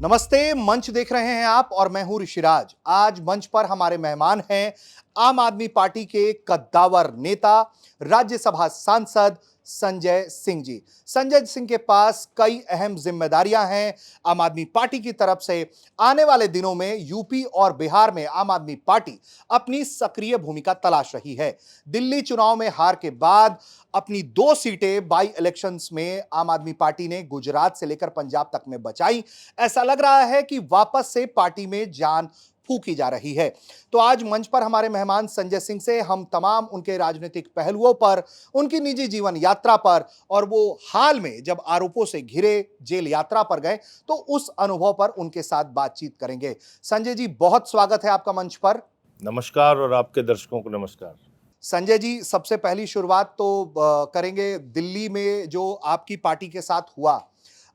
नमस्ते, मंच देख रहे हैं आप और मैं हूं ऋषिराज। आज मंच पर हमारे मेहमान हैं आम आदमी पार्टी के कद्दावर नेता, राज्यसभा सांसद संजय सिंह जी। संजय सिंह के पास कई अहम जिम्मेदारियां हैं आम आदमी पार्टी की तरफ से। आने वाले दिनों में यूपी और बिहार में आम आदमी पार्टी अपनी सक्रिय भूमिका तलाश रही है। दिल्ली चुनाव में हार के बाद अपनी 2 सीटें बाई इलेक्शंस में आम आदमी पार्टी ने गुजरात से लेकर पंजाब तक में बचाई। ऐसा लग रहा है कि वापस से पार्टी में जान फूंकी जा रही है। तो आज मंच पर हमारे मेहमान संजय सिंह से हम तमाम उनके राजनीतिक पहलुओं पर, उनकी निजी जीवन यात्रा पर और वो हाल में जब आरोपों से घिरे जेल यात्रा पर गए तो उस अनुभव पर उनके साथ बातचीत करेंगे। संजय जी, बहुत स्वागत है आपका मंच पर। नमस्कार और आपके दर्शकों को नमस्कार। संजय जी, सबसे पहली शुरुआत तो करेंगे दिल्ली में जो आपकी पार्टी के साथ हुआ।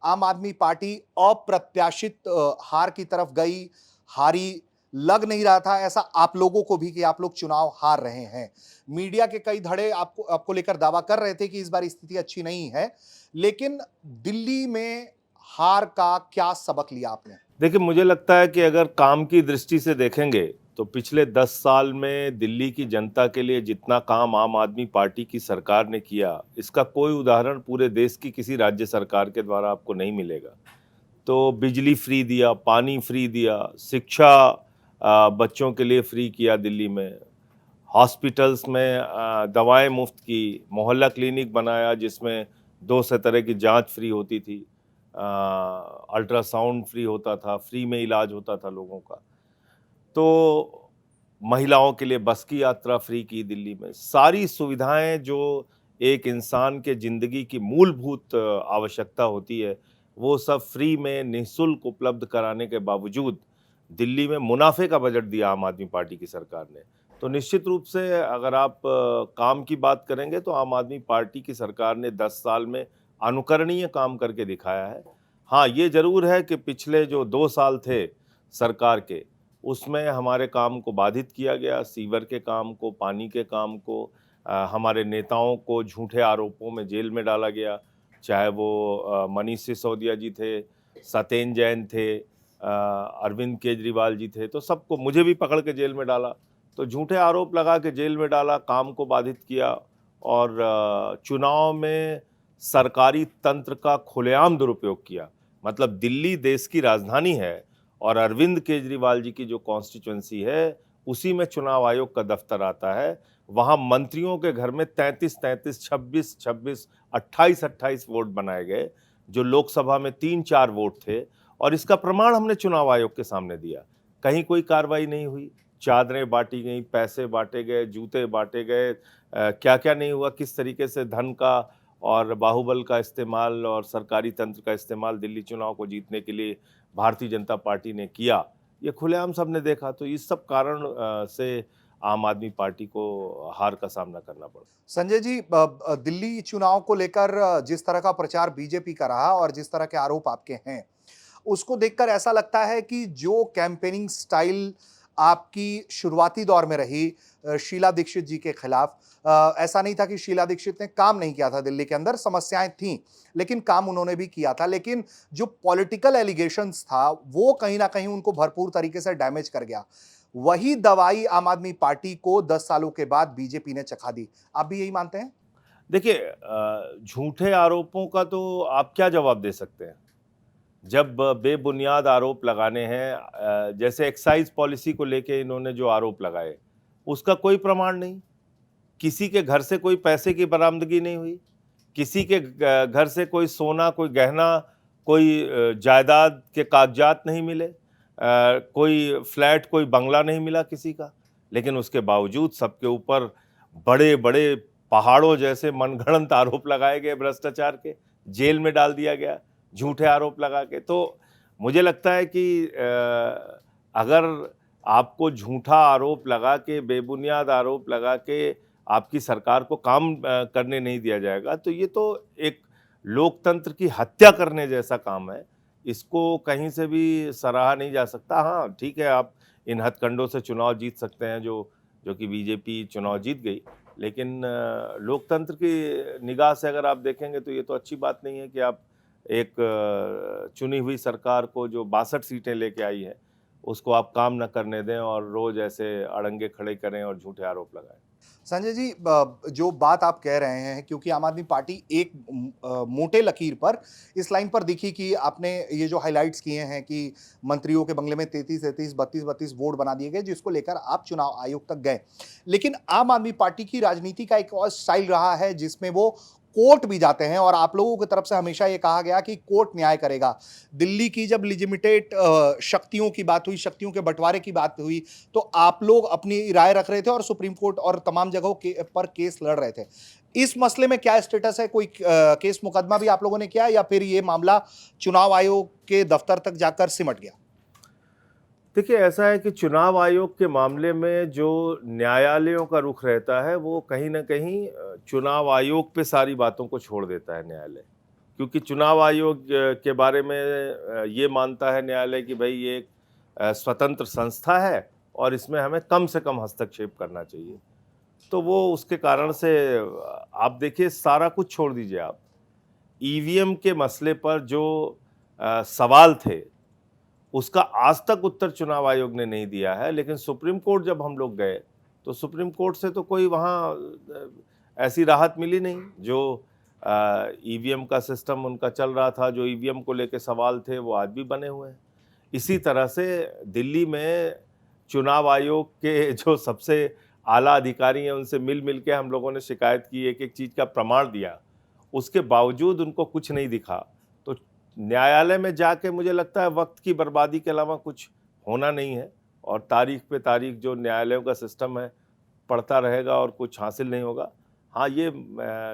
आम आदमी पार्टी अप्रत्याशित हार की तरफ गई, हारी लग नहीं रहा था ऐसा आप लोगों को भी कि आप लोग चुनाव हार रहे हैं। मीडिया के कई धड़े आपको आपको लेकर दावा कर रहे थे कि इस बार स्थिति अच्छी नहीं है, लेकिन दिल्ली में हार का क्या सबक लिया आपने? देखिए, मुझे लगता है कि अगर काम की दृष्टि से देखेंगे तो पिछले 10 साल में दिल्ली की जनता के लिए जितना काम आम आदमी पार्टी की सरकार ने किया, इसका कोई उदाहरण पूरे देश की किसी राज्य सरकार के द्वारा आपको नहीं मिलेगा। तो बिजली फ्री दिया, पानी फ्री दिया, शिक्षा बच्चों के लिए फ्री किया दिल्ली में, हॉस्पिटल्स में दवाएं मुफ्त की, मोहल्ला क्लिनिक बनाया जिसमें 200 तरह की जांच फ्री होती थी, अल्ट्रासाउंड फ्री होता था, फ्री में इलाज होता था लोगों का। तो महिलाओं के लिए बस की यात्रा फ्री की दिल्ली में। सारी सुविधाएं जो एक इंसान के ज़िंदगी की मूलभूत आवश्यकता होती है, वो सब फ्री में निःशुल्क उपलब्ध कराने के बावजूद दिल्ली में मुनाफे का बजट दिया आम आदमी पार्टी की सरकार ने। तो निश्चित रूप से अगर आप काम की बात करेंगे तो आम आदमी पार्टी की सरकार ने 10 साल में अनुकरणीय काम करके दिखाया है। हाँ, ये ज़रूर है कि पिछले जो 2 साल थे सरकार के, उसमें हमारे काम को बाधित किया गया, सीवर के काम को, पानी के काम को, हमारे नेताओं को झूठे आरोपों में जेल में डाला गया, चाहे वो मनीष सिसोदिया जी थे, सत्येंद्र जैन थे, अरविंद केजरीवाल जी थे, तो सबको, मुझे भी पकड़ के जेल में डाला। तो झूठे आरोप लगा के जेल में डाला, काम को बाधित किया और चुनाव में सरकारी तंत्र का खुलेआम दुरुपयोग किया। मतलब दिल्ली देश की राजधानी है और अरविंद केजरीवाल जी की जो कॉन्स्टिट्यूंसी है, उसी में चुनाव आयोग का दफ्तर आता है। वहाँ मंत्रियों के घर में 33-33, 26-26, 28-28 वोट बनाए गए, जो लोकसभा में 3-4 वोट थे, और इसका प्रमाण हमने चुनाव आयोग के सामने दिया। कहीं कोई कार्रवाई नहीं हुई, चादरें बांटी गई, पैसे बांटे गए, जूते बांटे गए, क्या क्या नहीं हुआ, किस तरीके से धन का और बाहुबल का इस्तेमाल और सरकारी तंत्र का इस्तेमाल दिल्ली चुनाव को जीतने के लिए भारतीय जनता पार्टी ने किया, ये खुलेआम सबने देखा। तो इस सब कारण से आम आदमी पार्टी को हार का सामना करना पड़ा। संजय जी, दिल्ली चुनाव को लेकर जिस तरह का प्रचार बीजेपी का रहा और जिस तरह के आरोप आपके हैं, उसको देखकर ऐसा लगता है कि जो कैंपेनिंग स्टाइल आपकी शुरुआती दौर में रही शीला दीक्षित जी के खिलाफ, ऐसा नहीं था कि शीला दीक्षित ने काम नहीं किया था, दिल्ली के अंदर समस्याएं थीं, लेकिन काम उन्होंने भी किया था। लेकिन जो पॉलिटिकल एलिगेशंस था, वो कहीं ना कहीं उनको भरपूर तरीके से डैमेज कर गया। वही दवाई आम आदमी पार्टी को 10 सालों के बाद बीजेपी ने चखा दी। आप भी यही मानते हैं? देखिए, झूठे आरोपों का तो आप क्या जवाब दे सकते हैं जब बेबुनियाद आरोप लगाने हैं। जैसे एक्साइज पॉलिसी को लेके इन्होंने जो आरोप लगाए, उसका कोई प्रमाण नहीं। किसी के घर से कोई पैसे की बरामदगी नहीं हुई, किसी के घर से कोई सोना, कोई गहना, कोई जायदाद के कागजात नहीं मिले, कोई फ्लैट, कोई बंगला नहीं मिला किसी का। लेकिन उसके बावजूद सबके ऊपर बड़े बड़े पहाड़ों जैसे मनगढ़ंत आरोप लगाए गए भ्रष्टाचार के, जेल में डाल दिया गया झूठे आरोप लगा के। तो मुझे लगता है कि अगर आपको झूठा आरोप लगा के, बेबुनियाद आरोप लगा के आपकी सरकार को काम करने नहीं दिया जाएगा, तो ये तो एक लोकतंत्र की हत्या करने जैसा काम है। इसको कहीं से भी सराहा नहीं जा सकता। हाँ, ठीक है, आप इन हथकंडों से चुनाव जीत सकते हैं, जो कि बीजेपी चुनाव जीत गई, लेकिन लोकतंत्र की निगाह से अगर आप देखेंगे तो ये तो अच्छी बात नहीं है कि आप एक चुनी हुई सरकार को जो 62 सीटें लेके आई है उसको आप काम न करने दें और रोज ऐसे अड़ंगे खड़े करें और झूठे आरोप लगाएं। संजय जी, जो बात आप कह रहे हैं, क्योंकि आम आदमी पार्टी एक मोटे लकीर पर इस लाइन पर दिखी कि आपने ये जो हाइलाइट्स किए हैं कि मंत्रियों के बंगले में 33-33, 32-32 वोट बना दिए गए, जिसको लेकर आप चुनाव आयोग तक गए। लेकिन आम आदमी पार्टी की राजनीति का एक और स्टाइल रहा है जिसमें वो कोर्ट भी जाते हैं, और आप लोगों की तरफ से हमेशा ये कहा गया कि कोर्ट न्याय करेगा। दिल्ली की जब लिजिमिटेट शक्तियों की बात हुई, शक्तियों के बंटवारे की बात हुई, तो आप लोग अपनी राय रख रहे थे और सुप्रीम कोर्ट और तमाम जगहों के पर केस लड़ रहे थे। इस मसले में क्या स्टेटस है? कोई केस मुकदमा भी आप लोगों ने किया, या फिर ये मामला चुनाव आयोग के दफ्तर तक जाकर सिमट गया? देखिए, ऐसा है कि चुनाव आयोग के मामले में जो न्यायालयों का रुख रहता है वो कहीं न कहीं चुनाव आयोग पे सारी बातों को छोड़ देता है न्यायालय। क्योंकि चुनाव आयोग के बारे में ये मानता है न्यायालय कि भई ये एक स्वतंत्र संस्था है और इसमें हमें कम से कम हस्तक्षेप करना चाहिए। तो वो उसके कारण से आप देखिए, सारा कुछ छोड़ दीजिए आप। ईवीएम के मसले पर जो सवाल थे उसका आज तक उत्तर चुनाव आयोग ने नहीं दिया है। लेकिन सुप्रीम कोर्ट जब हम लोग गए तो सुप्रीम कोर्ट से तो कोई वहाँ ऐसी राहत मिली नहीं। जो ईवीएम का सिस्टम उनका चल रहा था, जो ईवीएम को लेके सवाल थे, वो आज भी बने हुए हैं। इसी तरह से दिल्ली में चुनाव आयोग के जो सबसे आला अधिकारी हैं उनसे मिल मिल के हम लोगों ने शिकायत की, एक एक चीज़ का प्रमाण दिया, उसके बावजूद उनको कुछ नहीं दिखा। तो न्यायालय में जाके मुझे लगता है वक्त की बर्बादी के अलावा कुछ होना नहीं है, और तारीख पे तारीख जो न्यायालयों का सिस्टम है पड़ता रहेगा और कुछ हासिल नहीं होगा। हाँ, ये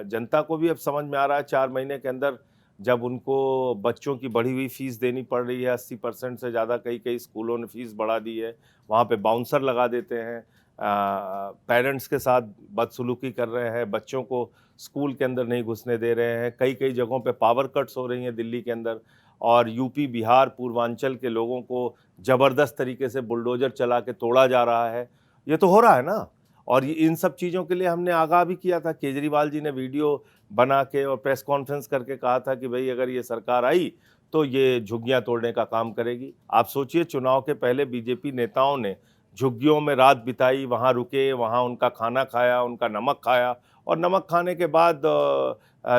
जनता को भी अब समझ में आ रहा है 4 महीने के अंदर जब उनको बच्चों की बढ़ी हुई फ़ीस देनी पड़ रही है, 80% से ज़्यादा कई-कई स्कूलों ने फ़ीस बढ़ा दी है, वहाँ पे बाउंसर लगा देते हैं, पेरेंट्स के साथ बदसलूकी कर रहे हैं, बच्चों को स्कूल के अंदर नहीं घुसने दे रहे हैं, कई-कई जगहों पे पावर कट्स हो रही हैं दिल्ली के अंदर, और यूपी, बिहार, पूर्वांचल के लोगों को ज़बरदस्त तरीके से बुलडोज़र चला के तोड़ा जा रहा है। ये तो हो रहा है ना, और ये इन सब चीज़ों के लिए हमने आगाह भी किया था। केजरीवाल जी ने वीडियो बना के और प्रेस कॉन्फ्रेंस करके कहा था कि भई अगर ये सरकार आई तो ये झुग्गियाँ तोड़ने का काम करेगी। आप सोचिए, चुनाव के पहले बीजेपी नेताओं ने झुग्गियों में रात बिताई, वहाँ रुके, वहाँ उनका खाना खाया, उनका नमक खाया, और नमक खाने के बाद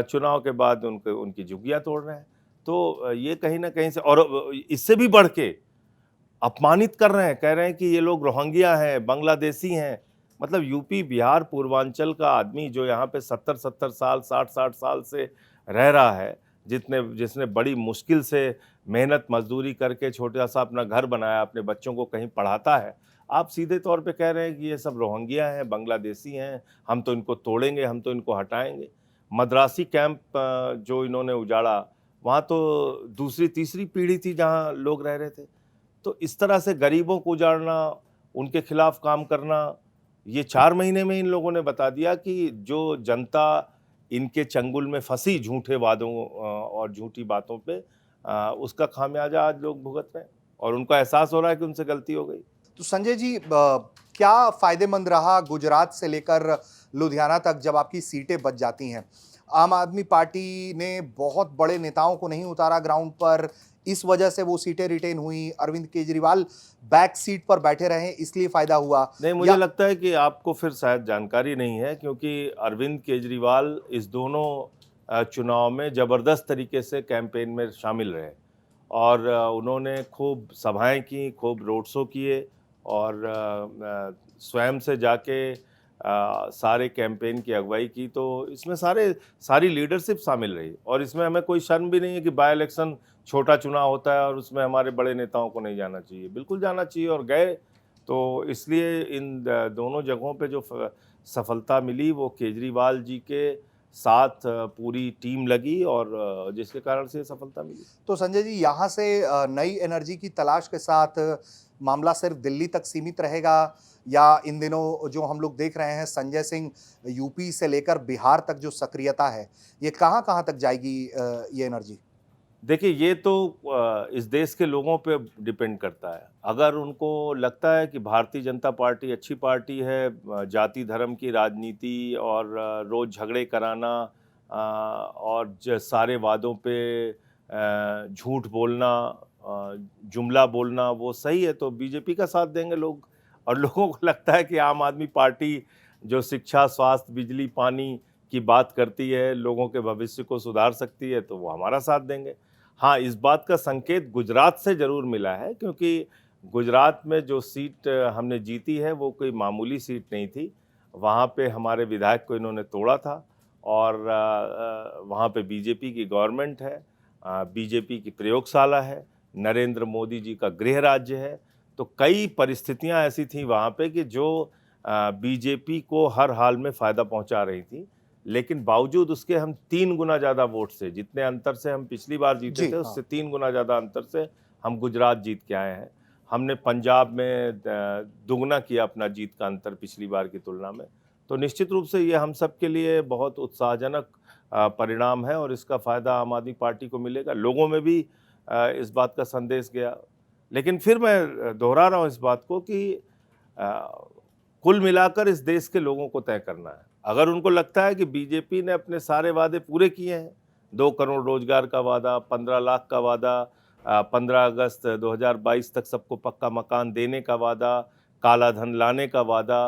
चुनाव के बाद उनकी झुग्गियाँ तोड़ रहे हैं। तो ये कहीं न कहीं से, और इससे भी बढ़ के अपमानित कर रहे हैं, कह रहे हैं कि ये लोग रोहिंग्या हैं, बांग्लादेशी हैं। मतलब यूपी, बिहार, पूर्वांचल का आदमी जो यहाँ पे 70-70 साल, 60-60 साल से रह रहा है, जिसने बड़ी मुश्किल से मेहनत मजदूरी करके छोटा-सा अपना घर बनाया, अपने बच्चों को कहीं पढ़ाता है। आप सीधे तौर पे कह रहे हैं कि ये सब रोहिंग्या हैं, बांग्लादेशी हैं, हम तो इनको तोड़ेंगे, हम तो इनको हटाएँगे। मद्रासी कैंप जो इन्होंने उजाड़ा, वहाँ तो दूसरी, तीसरी पीढ़ी थी जहाँ लोग रह रहे थे। तो इस तरह से गरीबों को उजाड़ना, उनके खिलाफ काम करना, ये 4 महीने में इन लोगों ने बता दिया कि जो जनता इनके चंगुल में फंसी झूठे वादों और झूठी बातों पे, उसका खामियाजा आज लोग भुगत रहे हैं, और उनको एहसास हो रहा है कि उनसे गलती हो गई। तो संजय जी, क्या फायदेमंद रहा गुजरात से लेकर लुधियाना तक जब आपकी सीटें बच जाती हैं? आम आदमी पार्टी ने बहुत बड़े नेताओं को नहीं उतारा ग्राउंड पर, इस वजह से वो सीटें रिटेन हुई। अरविंद केजरीवाल बैक सीट पर बैठे रहे, इसलिए फायदा हुआ। नहीं, मुझे या लगता है कि आपको फिर शायद जानकारी नहीं है, क्योंकि अरविंद केजरीवाल इस दोनों चुनाव में ज़बरदस्त तरीके से कैंपेन में शामिल रहे, और उन्होंने खूब सभाएं की, खूब रोड शो किए, और स्वयं से जाके सारे कैंपेन की अगुवाई की। तो इसमें सारी लीडरशिप शामिल रही, और इसमें हमें कोई शर्म भी नहीं है कि बाय इलेक्शन छोटा चुनाव होता है और उसमें हमारे बड़े नेताओं को नहीं जाना चाहिए। बिल्कुल जाना चाहिए, और गए। तो इसलिए इन दोनों जगहों पे जो सफलता मिली वो केजरीवाल जी के साथ पूरी टीम लगी, और जिसके कारण से ये सफलता मिली। तो संजय जी, यहाँ से नई एनर्जी की तलाश के साथ मामला सिर्फ दिल्ली तक सीमित रहेगा, या इन दिनों जो हम लोग देख रहे हैं संजय सिंह यूपी से लेकर बिहार तक जो सक्रियता है, ये कहाँ-कहाँ तक जाएगी ये एनर्जी? देखिए, ये तो इस देश के लोगों पे डिपेंड करता है। अगर उनको लगता है कि भारतीय जनता पार्टी अच्छी पार्टी है, जाति धर्म की राजनीति और रोज़ झगड़े कराना, और सारे वादों पे झूठ बोलना, जुमला बोलना वो सही है तो बीजेपी का साथ देंगे लोग। और लोगों को लगता है कि आम आदमी पार्टी जो शिक्षा, स्वास्थ्य, बिजली, पानी की बात करती है, लोगों के भविष्य को सुधार सकती है, तो वो हमारा साथ देंगे। हाँ, इस बात का संकेत गुजरात से ज़रूर मिला है, क्योंकि गुजरात में जो सीट हमने जीती है वो कोई मामूली सीट नहीं थी। वहाँ पे हमारे विधायक को इन्होंने तोड़ा था और वहाँ पे बीजेपी की गवर्नमेंट है, बीजेपी की प्रयोगशाला है, नरेंद्र मोदी जी का गृह राज्य है। तो कई परिस्थितियां ऐसी थी वहाँ पे कि जो बीजेपी को हर हाल में फ़ायदा पहुंचा रही थी, लेकिन बावजूद उसके हम 3 गुना ज़्यादा वोट से, जितने अंतर से हम पिछली बार जीते जी, थे हाँ। उससे 3 गुना ज़्यादा अंतर से हम गुजरात जीत के आए हैं। हमने पंजाब में दुगना किया अपना जीत का अंतर पिछली बार की तुलना में। तो निश्चित रूप से ये हम सब के लिए बहुत उत्साहजनक परिणाम है और इसका फ़ायदा आम आदमी पार्टी को मिलेगा। लोगों में भी इस बात का संदेश गया। लेकिन फिर मैं दोहरा रहा हूँ इस बात को कि कुल मिलाकर इस देश के लोगों को तय करना है। अगर उनको लगता है कि बीजेपी ने अपने सारे वादे पूरे किए हैं, 2 करोड़ रोजगार का वादा, 15 लाख का वादा, 15 अगस्त 2022 तक सबको पक्का मकान देने का वादा, काला धन लाने का वादा,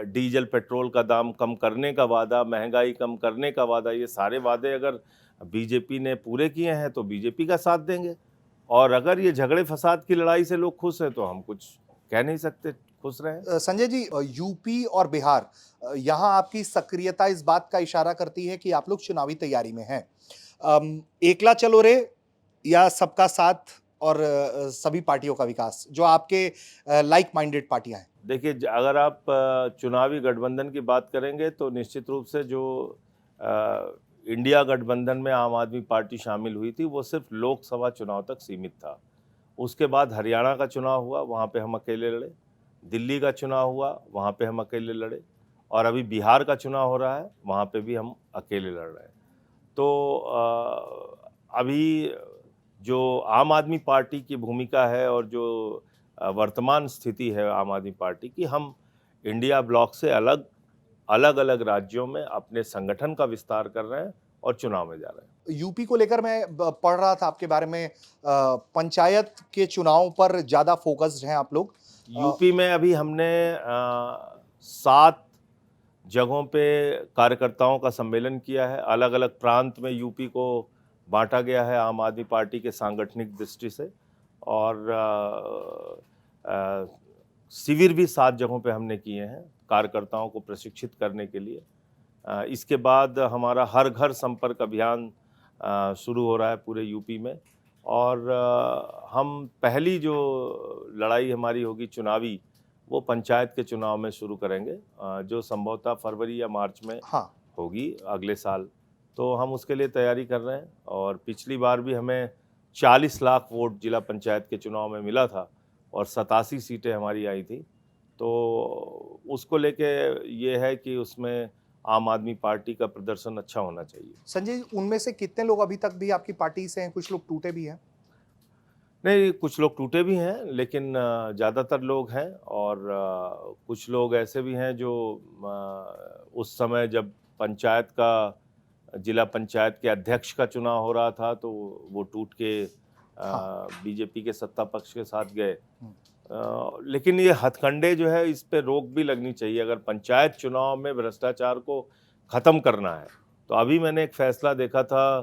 डीजल पेट्रोल का दाम कम करने का वादा, महंगाई कम करने का वादा, ये सारे वादे अगर बीजेपी ने पूरे किए हैं तो बीजेपी का साथ देंगे। और अगर ये झगड़े फसाद की लड़ाई से लोग खुश हैं तो हम कुछ कह नहीं सकते, खुश रहें। संजय जी, यूपी और बिहार, यहाँ आपकी सक्रियता इस बात का इशारा करती है कि आप लोग चुनावी तैयारी में हैं। एकला चलो रे या सबका साथ और सभी पार्टियों का विकास, जो आपके लाइक माइंडेड पार्टियां हैं। देखिए, अगर आप चुनावी गठबंधन की बात करेंगे तो निश्चित रूप से जो इंडिया गठबंधन में आम आदमी पार्टी शामिल हुई थी वो सिर्फ लोकसभा चुनाव तक सीमित था। उसके बाद हरियाणा का चुनाव हुआ, वहाँ पे हम अकेले लड़े। दिल्ली का चुनाव हुआ, वहाँ पे हम अकेले लड़े। और अभी बिहार का चुनाव हो रहा है, वहाँ पे भी हम अकेले लड़ रहे हैं। तो अभी जो आम आदमी पार्टी की भूमिका है और जो वर्तमान स्थिति है आम आदमी पार्टी की, हम इंडिया ब्लॉक से अलग अलग राज्यों में अपने संगठन का विस्तार कर रहे हैं और चुनाव में जा रहे हैं। यूपी को लेकर मैं पढ़ रहा था आपके बारे में, पंचायत के चुनाव पर ज्यादा फोकस्ड हैं आप लोग। यूपी में अभी हमने 7 जगहों पे कार्यकर्ताओं का सम्मेलन किया है। अलग अलग प्रांत में यूपी को बांटा गया है आम आदमी पार्टी के सांगठनिक दृष्टि से। और शिविर भी 7 जगहों पे हमने किए हैं कार्यकर्ताओं को प्रशिक्षित करने के लिए। इसके बाद हमारा हर घर संपर्क अभियान शुरू हो रहा है पूरे यूपी में। और हम पहली जो लड़ाई हमारी होगी चुनावी, वो पंचायत के चुनाव में शुरू करेंगे, जो संभवतः फरवरी या मार्च में हाँ। होगी अगले साल। तो हम उसके लिए तैयारी कर रहे हैं। और पिछली बार भी हमें 40 लाख वोट जिला पंचायत के चुनाव में मिला था और 87 सीटें हमारी आई थी। तो उसको लेके ये है कि उसमें आम आदमी पार्टी का प्रदर्शन अच्छा होना चाहिए। संजय, उनमें से कितने लोग अभी तक भी आपकी पार्टी से हैं? कुछ लोग टूटे भी हैं? नहीं, कुछ लोग टूटे भी हैं, लेकिन ज़्यादातर लोग हैं। और कुछ लोग ऐसे भी हैं जो उस समय जब पंचायत का, जिला पंचायत के अध्यक्ष का चुनाव हो रहा था तो वो टूट के हाँ। बीजेपी के सत्ता पक्ष के साथ गए। लेकिन ये हथकंडे जो है, इस पे रोक भी लगनी चाहिए। अगर पंचायत चुनाव में भ्रष्टाचार को ख़त्म करना है तो अभी मैंने एक फैसला देखा था,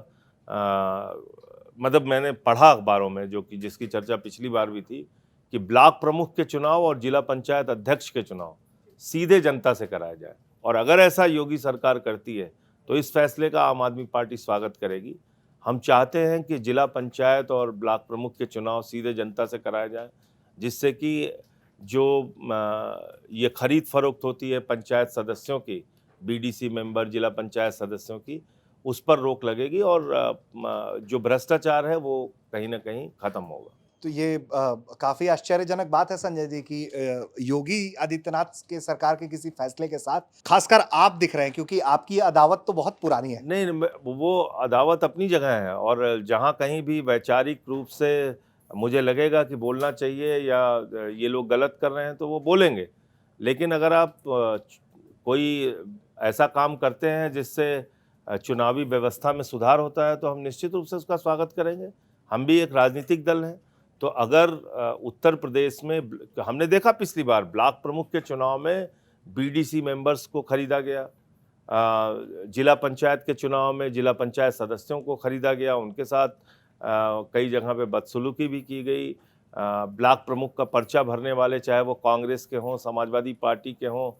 मतलब मैंने पढ़ा अखबारों में, जो कि जिसकी चर्चा पिछली बार भी थी, कि ब्लॉक प्रमुख के चुनाव और जिला पंचायत अध्यक्ष के चुनाव सीधे जनता से कराया जाए। और अगर ऐसा योगी सरकार करती है तो इस फैसले का आम आदमी पार्टी स्वागत करेगी। हम चाहते हैं कि जिला पंचायत और ब्लॉक प्रमुख के चुनाव सीधे जनता से कराए जाए, जिससे कि जो ये खरीद फरोख्त होती है पंचायत सदस्यों की, बीडीसी मेंबर, जिला पंचायत सदस्यों की, उस पर रोक लगेगी और जो भ्रष्टाचार है वो कहीं ना कहीं खत्म होगा। तो ये काफी आश्चर्यजनक बात है संजय जी कि योगी आदित्यनाथ के सरकार के किसी फैसले के साथ खासकर आप दिख रहे हैं, क्योंकि आपकी अदावत तो बहुत पुरानी है। नहीं, वो अदावत अपनी जगह है और जहाँ कहीं भी वैचारिक रूप से मुझे लगेगा कि बोलना चाहिए या ये लोग गलत कर रहे हैं तो वो बोलेंगे। लेकिन अगर आप कोई ऐसा काम करते हैं जिससे चुनावी व्यवस्था में सुधार होता है तो हम निश्चित रूप से उसका स्वागत करेंगे। हम भी एक राजनीतिक दल हैं, तो अगर उत्तर प्रदेश में हमने देखा पिछली बार ब्लॉक प्रमुख के चुनाव में बीडीसी मेंबर्स को खरीदा गया, जिला पंचायत के चुनाव में जिला पंचायत सदस्यों को खरीदा गया, उनके साथ कई जगह पे बदसलूकी भी की गई। ब्लॉक प्रमुख का पर्चा भरने वाले, चाहे वो कांग्रेस के हों, समाजवादी पार्टी के हों,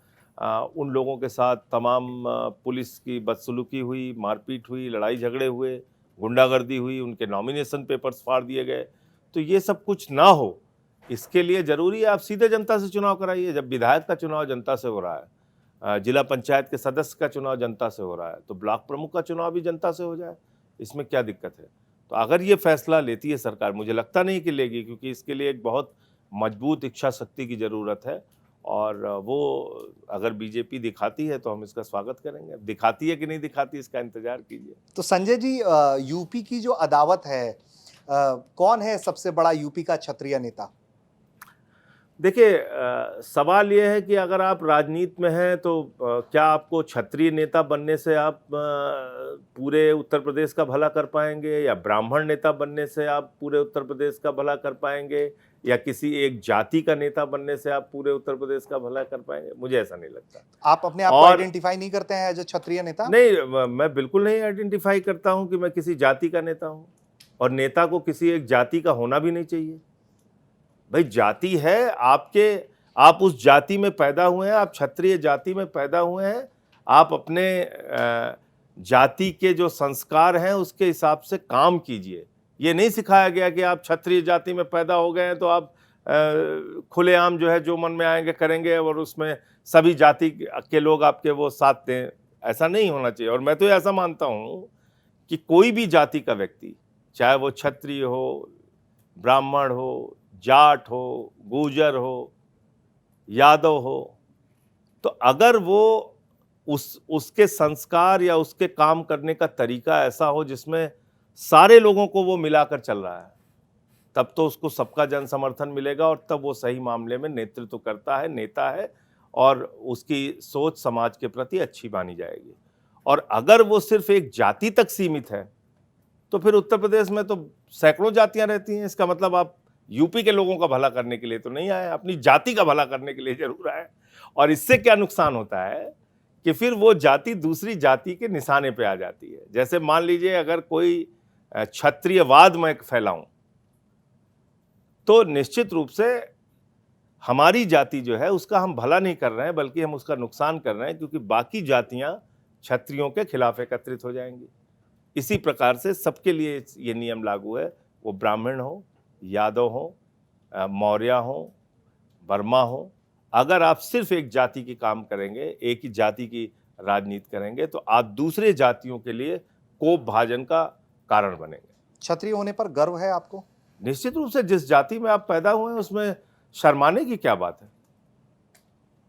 उन लोगों के साथ तमाम पुलिस की बदसलूकी हुई, मारपीट हुई, लड़ाई झगड़े हुए, गुंडागर्दी हुई, उनके नॉमिनेशन पेपर्स फाड़ दिए गए। तो ये सब कुछ ना हो, इसके लिए ज़रूरी है आप सीधे जनता से चुनाव कराइए। जब विधायक का चुनाव जनता से हो रहा है, जिला पंचायत के सदस्य का चुनाव जनता से हो रहा है, तो ब्लॉक प्रमुख का चुनाव भी जनता से हो जाए, इसमें क्या दिक्कत है? तो अगर ये फैसला लेती है सरकार, मुझे लगता नहीं कि लेगी, क्योंकि इसके लिए एक बहुत मजबूत इच्छा शक्ति की ज़रूरत है, और वो अगर बीजेपी दिखाती है तो हम इसका स्वागत करेंगे। दिखाती है कि नहीं दिखाती, इसका इंतजार कीजिए। तो संजय जी, यूपी की जो अदावत है, कौन है सबसे बड़ा यूपी का क्षत्रिय नेता? देखिए, सवाल ये है कि अगर आप राजनीति में हैं तो क्या आपको क्षत्रिय नेता बनने से आप पूरे उत्तर प्रदेश का भला कर पाएंगे, या ब्राह्मण नेता बनने से आप पूरे उत्तर प्रदेश का भला कर पाएंगे, या किसी एक जाति का नेता बनने से आप पूरे उत्तर प्रदेश का भला कर पाएंगे? मुझे ऐसा नहीं लगता। आप अपने आप को आइडेंटिफाई नहीं करते हैं एज अ क्षत्रिय नेता? नहीं, मैं बिल्कुल नहीं आइडेंटिफाई करता हूं कि मैं किसी जाति का नेता हूं, और नेता को किसी एक जाति का होना भी नहीं चाहिए। भाई, जाति है आपके, आप उस जाति में पैदा हुए हैं, आप क्षत्रिय जाति में पैदा हुए हैं, आप अपने जाति के जो संस्कार हैं उसके हिसाब से काम कीजिए। ये नहीं सिखाया गया कि आप क्षत्रिय जाति में पैदा हो गए हैं तो आप खुलेआम जो है जो मन में आएंगे करेंगे, और उसमें सभी जाति के लोग आपके वो साथ दें। ऐसा नहीं होना चाहिए। और मैं तो ऐसा मानता हूँ कि कोई भी जाति का व्यक्ति, चाहे वो क्षत्रिय हो, ब्राह्मण हो, जाट हो, गुर्जर हो, यादव हो, तो अगर वो उसके संस्कार या उसके काम करने का तरीका ऐसा हो जिसमें सारे लोगों को वो मिलाकर चल रहा है, तब तो उसको सबका जन समर्थन मिलेगा, और तब वो सही मामले में नेतृत्व करता है, नेता है, और उसकी सोच समाज के प्रति अच्छी मानी जाएगी। और अगर वो सिर्फ एक जाति तक सीमित है तो फिर उत्तर प्रदेश में तो सैकड़ों जातियां रहती हैं। इसका मतलब आप यूपी के लोगों का भला करने के लिए तो नहीं आए, अपनी जाति का भला करने के लिए जरूर आए। और इससे क्या नुकसान होता है कि फिर वो जाति दूसरी जाति के निशाने पे आ जाती है। जैसे मान लीजिए अगर कोई क्षत्रियवाद मैं फैलाऊं, तो निश्चित रूप से हमारी जाति जो है उसका हम भला नहीं कर रहे हैं, बल्कि हम उसका नुकसान कर रहे हैं, क्योंकि बाकी जातियां क्षत्रियों के खिलाफ एकत्रित हो जाएंगी। इसी प्रकार से सबके लिए ये नियम लागू है, वो ब्राह्मण हो, यादव हो, मौर्य हो, वर्मा हो। अगर आप सिर्फ एक जाति की काम करेंगे, एक ही जाति की राजनीति करेंगे, तो आप दूसरे जातियों के लिए कोप भाजन का कारण बनेंगे। क्षत्रिय होने पर गर्व है आपको? निश्चित रूप से, जिस जाति में आप पैदा हुए हैं उसमें शर्माने की क्या बात है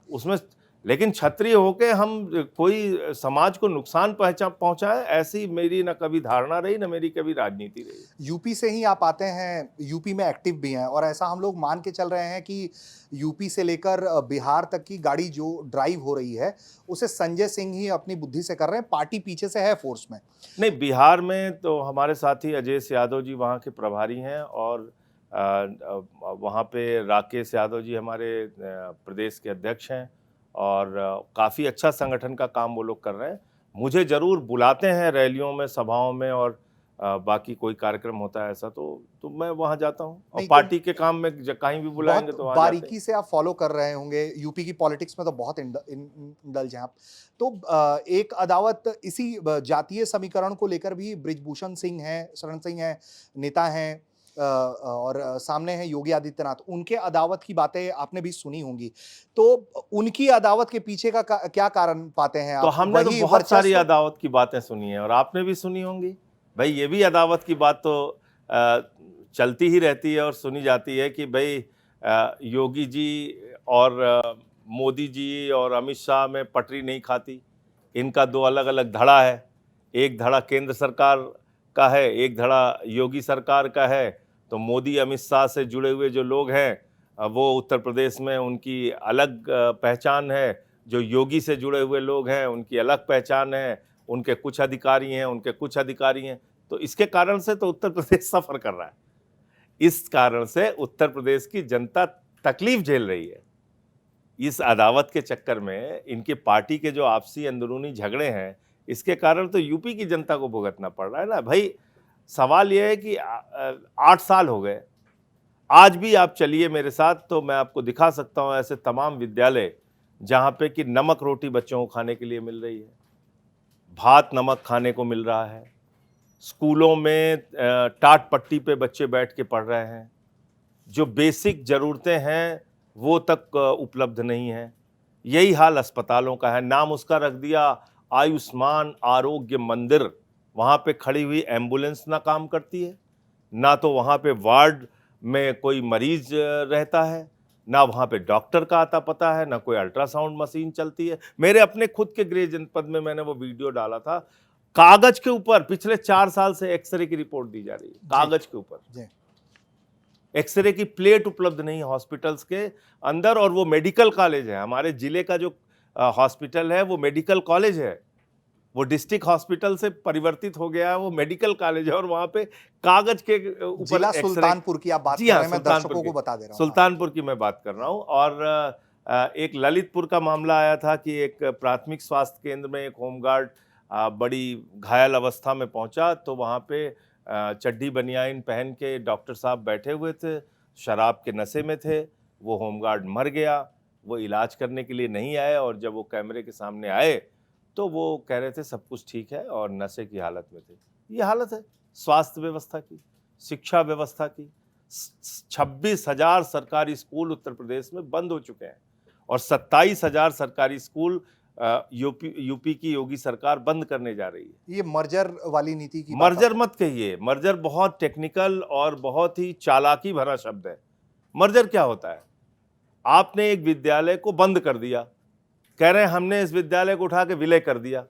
उसमें। लेकिन क्षत्रिय होके हम कोई समाज को नुकसान पहुंचाए, ऐसी मेरी ना कभी धारणा रही, ना मेरी कभी राजनीति रही। यूपी से ही आप आते हैं, यूपी में एक्टिव भी हैं, और ऐसा हम लोग मान के चल रहे हैं कि यूपी से लेकर बिहार तक की गाड़ी जो ड्राइव हो रही है उसे संजय सिंह ही अपनी बुद्धि से कर रहे हैं, पार्टी पीछे से है फोर्स में? नहीं, बिहार में तो हमारे साथी अजय यादव जी वहाँ के प्रभारी हैं, और वहाँ पे राकेश यादव जी हमारे प्रदेश के अध्यक्ष हैं, और काफ़ी अच्छा संगठन का काम वो लोग कर रहे हैं। मुझे ज़रूर बुलाते हैं रैलियों में, सभाओं में, और बाकी कोई कार्यक्रम होता है ऐसा तो मैं वहाँ जाता हूँ, और पार्टी के काम में कहीं भी बुलाएंगे तो वहाँ बारीकी से आप फॉलो कर रहे होंगे, यूपी की पॉलिटिक्स में तो बहुत इंडल्ज हैं आप। तो एक अदावत इसी जातीय समीकरण को लेकर भी बृजभूषण सिंह हैं, शरण सिंह हैं, नेता हैं, और सामने है योगी आदित्यनाथ, उनके अदावत की बातें आपने भी सुनी होंगी। तो उनकी अदावत के पीछे का क्या कारण पाते हैं आप? तो हमने तो बहुत सारी अदावत की बातें सुनी है, और आपने भी सुनी होंगी। भाई, ये भी अदावत की बात तो चलती ही रहती है और सुनी जाती है कि भाई योगी जी और मोदी जी और अमित शाह में पटरी नहीं खाती, इनका दो अलग अलग धड़ा है। एक धड़ा केंद्र सरकार का है, एक धड़ा योगी सरकार का है। तो मोदी अमित शाह से जुड़े हुए जो लोग हैं वो उत्तर प्रदेश में उनकी अलग पहचान है, जो योगी से जुड़े हुए लोग हैं उनकी अलग पहचान है, उनके कुछ अधिकारी हैं, उनके कुछ अधिकारी हैं। तो इसके कारण से तो उत्तर प्रदेश सफर कर रहा है। इस कारण से उत्तर प्रदेश की जनता तकलीफ झेल रही है। इस अदावत के चक्कर में इनकी पार्टी के जो आपसी अंदरूनी झगड़े हैं, इसके कारण तो यूपी की जनता को भुगतना पड़ रहा है ना भाई। सवाल यह है कि 8 साल हो गए, आज भी आप चलिए मेरे साथ तो मैं आपको दिखा सकता हूं ऐसे तमाम विद्यालय जहां पे कि नमक रोटी बच्चों को खाने के लिए मिल रही है, भात नमक खाने को मिल रहा है, स्कूलों में टाट पट्टी पे बच्चे बैठ के पढ़ रहे हैं, जो बेसिक ज़रूरतें हैं वो तक उपलब्ध नहीं है। यही हाल अस्पतालों का है। नाम उसका रख दिया आयुष्मान आरोग्य मंदिर। वहाँ पे खड़ी हुई एम्बुलेंस ना काम करती है, ना तो वहाँ पे वार्ड में कोई मरीज रहता है, ना वहाँ पे डॉक्टर का आता पता है, ना कोई अल्ट्रासाउंड मशीन चलती है। मेरे अपने खुद के गृह जनपद में मैंने वो वीडियो डाला था। कागज के ऊपर पिछले 4 साल से एक्सरे की रिपोर्ट दी जा रही है, कागज के ऊपर। एक्सरे की प्लेट उपलब्ध नहीं है हॉस्पिटल्स के अंदर, और वो मेडिकल कॉलेज है। हमारे जिले का जो हॉस्पिटल है वो मेडिकल कॉलेज है, वो डिस्ट्रिक्ट हॉस्पिटल से परिवर्तित हो गया है, वो मेडिकल कॉलेज है, और वहां पे कागज के ऊपर जिला सुल्तानपुर की आप बात कर रहे हैं, मैं दर्शकों को बता दे रहा हूं। सुल्तानपुर की मैं बात कर रहा हूं। और एक ललितपुर का मामला आया था कि एक प्राथमिक स्वास्थ्य केंद्र में एक होमगार्ड बड़ी घायल अवस्था में पहुंचा, तो वहां पे चड्डी बनियाइन पहन के डॉक्टर साहब बैठे हुए थे, शराब के नशे में थे। वो होमगार्ड मर गया, वो इलाज करने के लिए नहीं आए, और जब वो कैमरे के सामने आए तो वो कह रहे थे सब कुछ ठीक है और नशे की हालत में थे। ये हालत है स्वास्थ्य व्यवस्था की, शिक्षा व्यवस्था की। 26,000 सरकारी स्कूल उत्तर प्रदेश में बंद हो चुके हैं, और 27,000 सरकारी स्कूल यूपी की योगी सरकार बंद करने जा रही है। ये मर्जर वाली नीति की मर्जर मत कहिए, मर्जर बहुत टेक्निकल और बहुत ही चालाकी भरा शब्द है। मर्जर क्या होता है? आपने एक विद्यालय को बंद कर दिया, कह रहे हैं हमने इस विद्यालय को उठा के विलय कर दिया।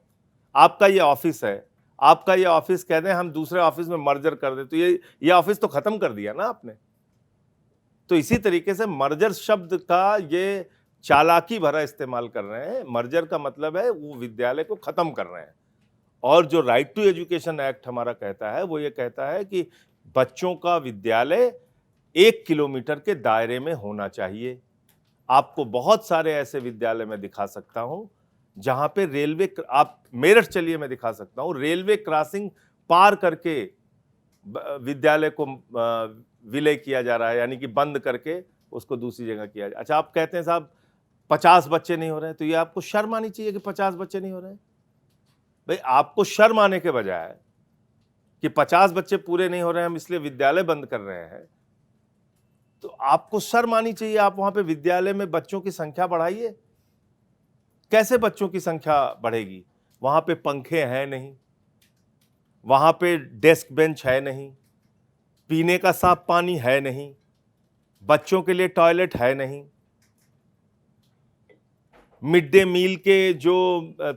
आपका ये ऑफिस है, आपका ये ऑफिस कह दें हम दूसरे ऑफिस में मर्जर कर दें, तो ये ऑफिस तो खत्म कर दिया ना आपने। तो इसी तरीके से मर्जर शब्द का ये चालाकी भरा इस्तेमाल कर रहे हैं। मर्जर का मतलब है वो विद्यालय को खत्म कर रहे हैं। और जो राइट टू एजुकेशन एक्ट हमारा कहता है वो ये कहता है कि बच्चों का विद्यालय 1 किलोमीटर के दायरे में होना चाहिए। आपको बहुत सारे ऐसे विद्यालय में दिखा सकता हूं जहां पे रेलवे, आप मेरठ चलिए मैं दिखा सकता हूं, रेलवे क्रॉसिंग पार करके विद्यालय को विलय किया जा रहा है, यानी कि बंद करके उसको दूसरी जगह किया जाए। अच्छा, आप कहते हैं साहब 50 बच्चे नहीं हो रहे हैं, तो ये आपको शर्म आनी चाहिए कि 50 बच्चे नहीं हो रहे हैं। भाई आपको शर्म आने के बजाय कि 50 बच्चे पूरे नहीं हो रहे हैं हम इसलिए विद्यालय बंद कर रहे हैं, तो आपको शर्म आनी चाहिए। आप वहां पे विद्यालय में बच्चों की संख्या बढ़ाइए। कैसे बच्चों की संख्या बढ़ेगी? वहां पे पंखे हैं नहीं, वहां पे डेस्क बेंच है नहीं, पीने का साफ पानी है नहीं, बच्चों के लिए टॉयलेट है नहीं, मिड डे मील के जो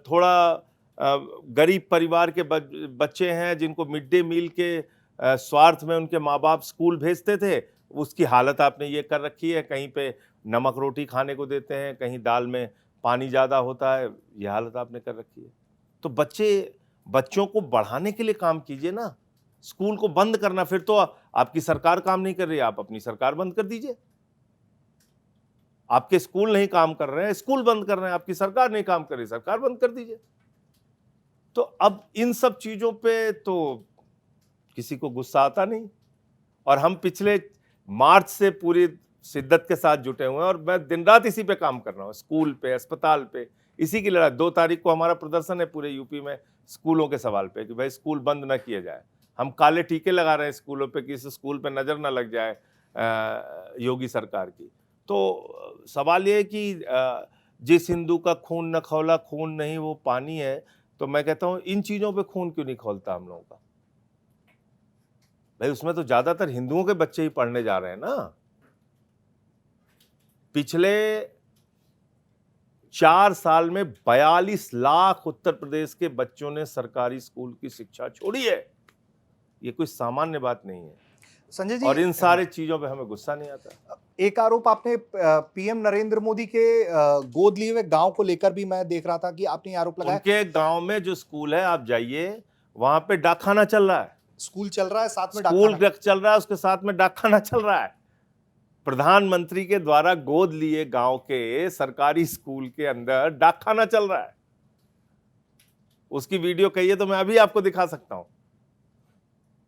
थोड़ा गरीब परिवार के बच्चे हैं जिनको मिड डे मील के स्वार्थ में उनके माँ बाप स्कूल भेजते थे, उसकी हालत आपने ये कर रखी है। कहीं पे नमक रोटी खाने को देते हैं, कहीं दाल में पानी ज़्यादा होता है, ये हालत आपने कर रखी है। तो बच्चों को बढ़ाने के लिए काम कीजिए ना। स्कूल को बंद करना, फिर तो आपकी सरकार काम नहीं कर रही, आप अपनी सरकार बंद कर दीजिए। आपके स्कूल नहीं काम कर रहे हैं, स्कूल बंद कर रहे हैं, आपकी सरकार नहीं काम कर रही, सरकार बंद कर दीजिए। तो अब इन सब चीजों पे तो किसी को गुस्सा आता नहीं, और हम पिछले मार्च से पूरी शिद्दत के साथ जुटे हुए हैं, और मैं दिन रात इसी पे काम कर रहा हूँ, स्कूल पे, अस्पताल पे, इसी की लड़ाई। 2 तारीख को हमारा प्रदर्शन है पूरे यूपी में स्कूलों के सवाल पे कि भाई स्कूल बंद ना किया जाए। हम काले टीके लगा रहे हैं स्कूलों पे कि इस स्कूल पे नजर ना लग जाए योगी सरकार की। तो सवाल ये है कि जिस हिंदू का खून न खौला, खून नहीं वो पानी है। तो मैं कहता हूं इन चीजों पे खून क्यों नहीं खौलता हम लोगों का? भाई उसमें तो ज्यादातर हिंदुओं के बच्चे ही पढ़ने जा रहे हैं ना। पिछले 4 साल में 42 लाख उत्तर प्रदेश के बच्चों ने सरकारी स्कूल की शिक्षा छोड़ी है। ये कोई सामान्य बात नहीं है। संजय जी, और इन सारे चीजों पे हमें गुस्सा नहीं आता। एक आरोप आपने पीएम नरेंद्र मोदी के गोद लिए हुए गांव को लेकर भी मैं देख रहा था कि आपने ये आरोप लगाया। उनके गांव में जो स्कूल है, आप जाइए, वहां पे डाकखाना चल रहा है। स्कूल चल रहा है, साथ में स्कूल डाकखाना। चल रहा है, उसके साथ में डाकखाना चल रहा है। प्रधानमंत्री के द्वारा गोद लिए गांव के सरकारी स्कूल के अंदर डाकखाना चल रहा है। उसकी वीडियो कहिए तो मैं अभी आपको दिखा सकता हूं।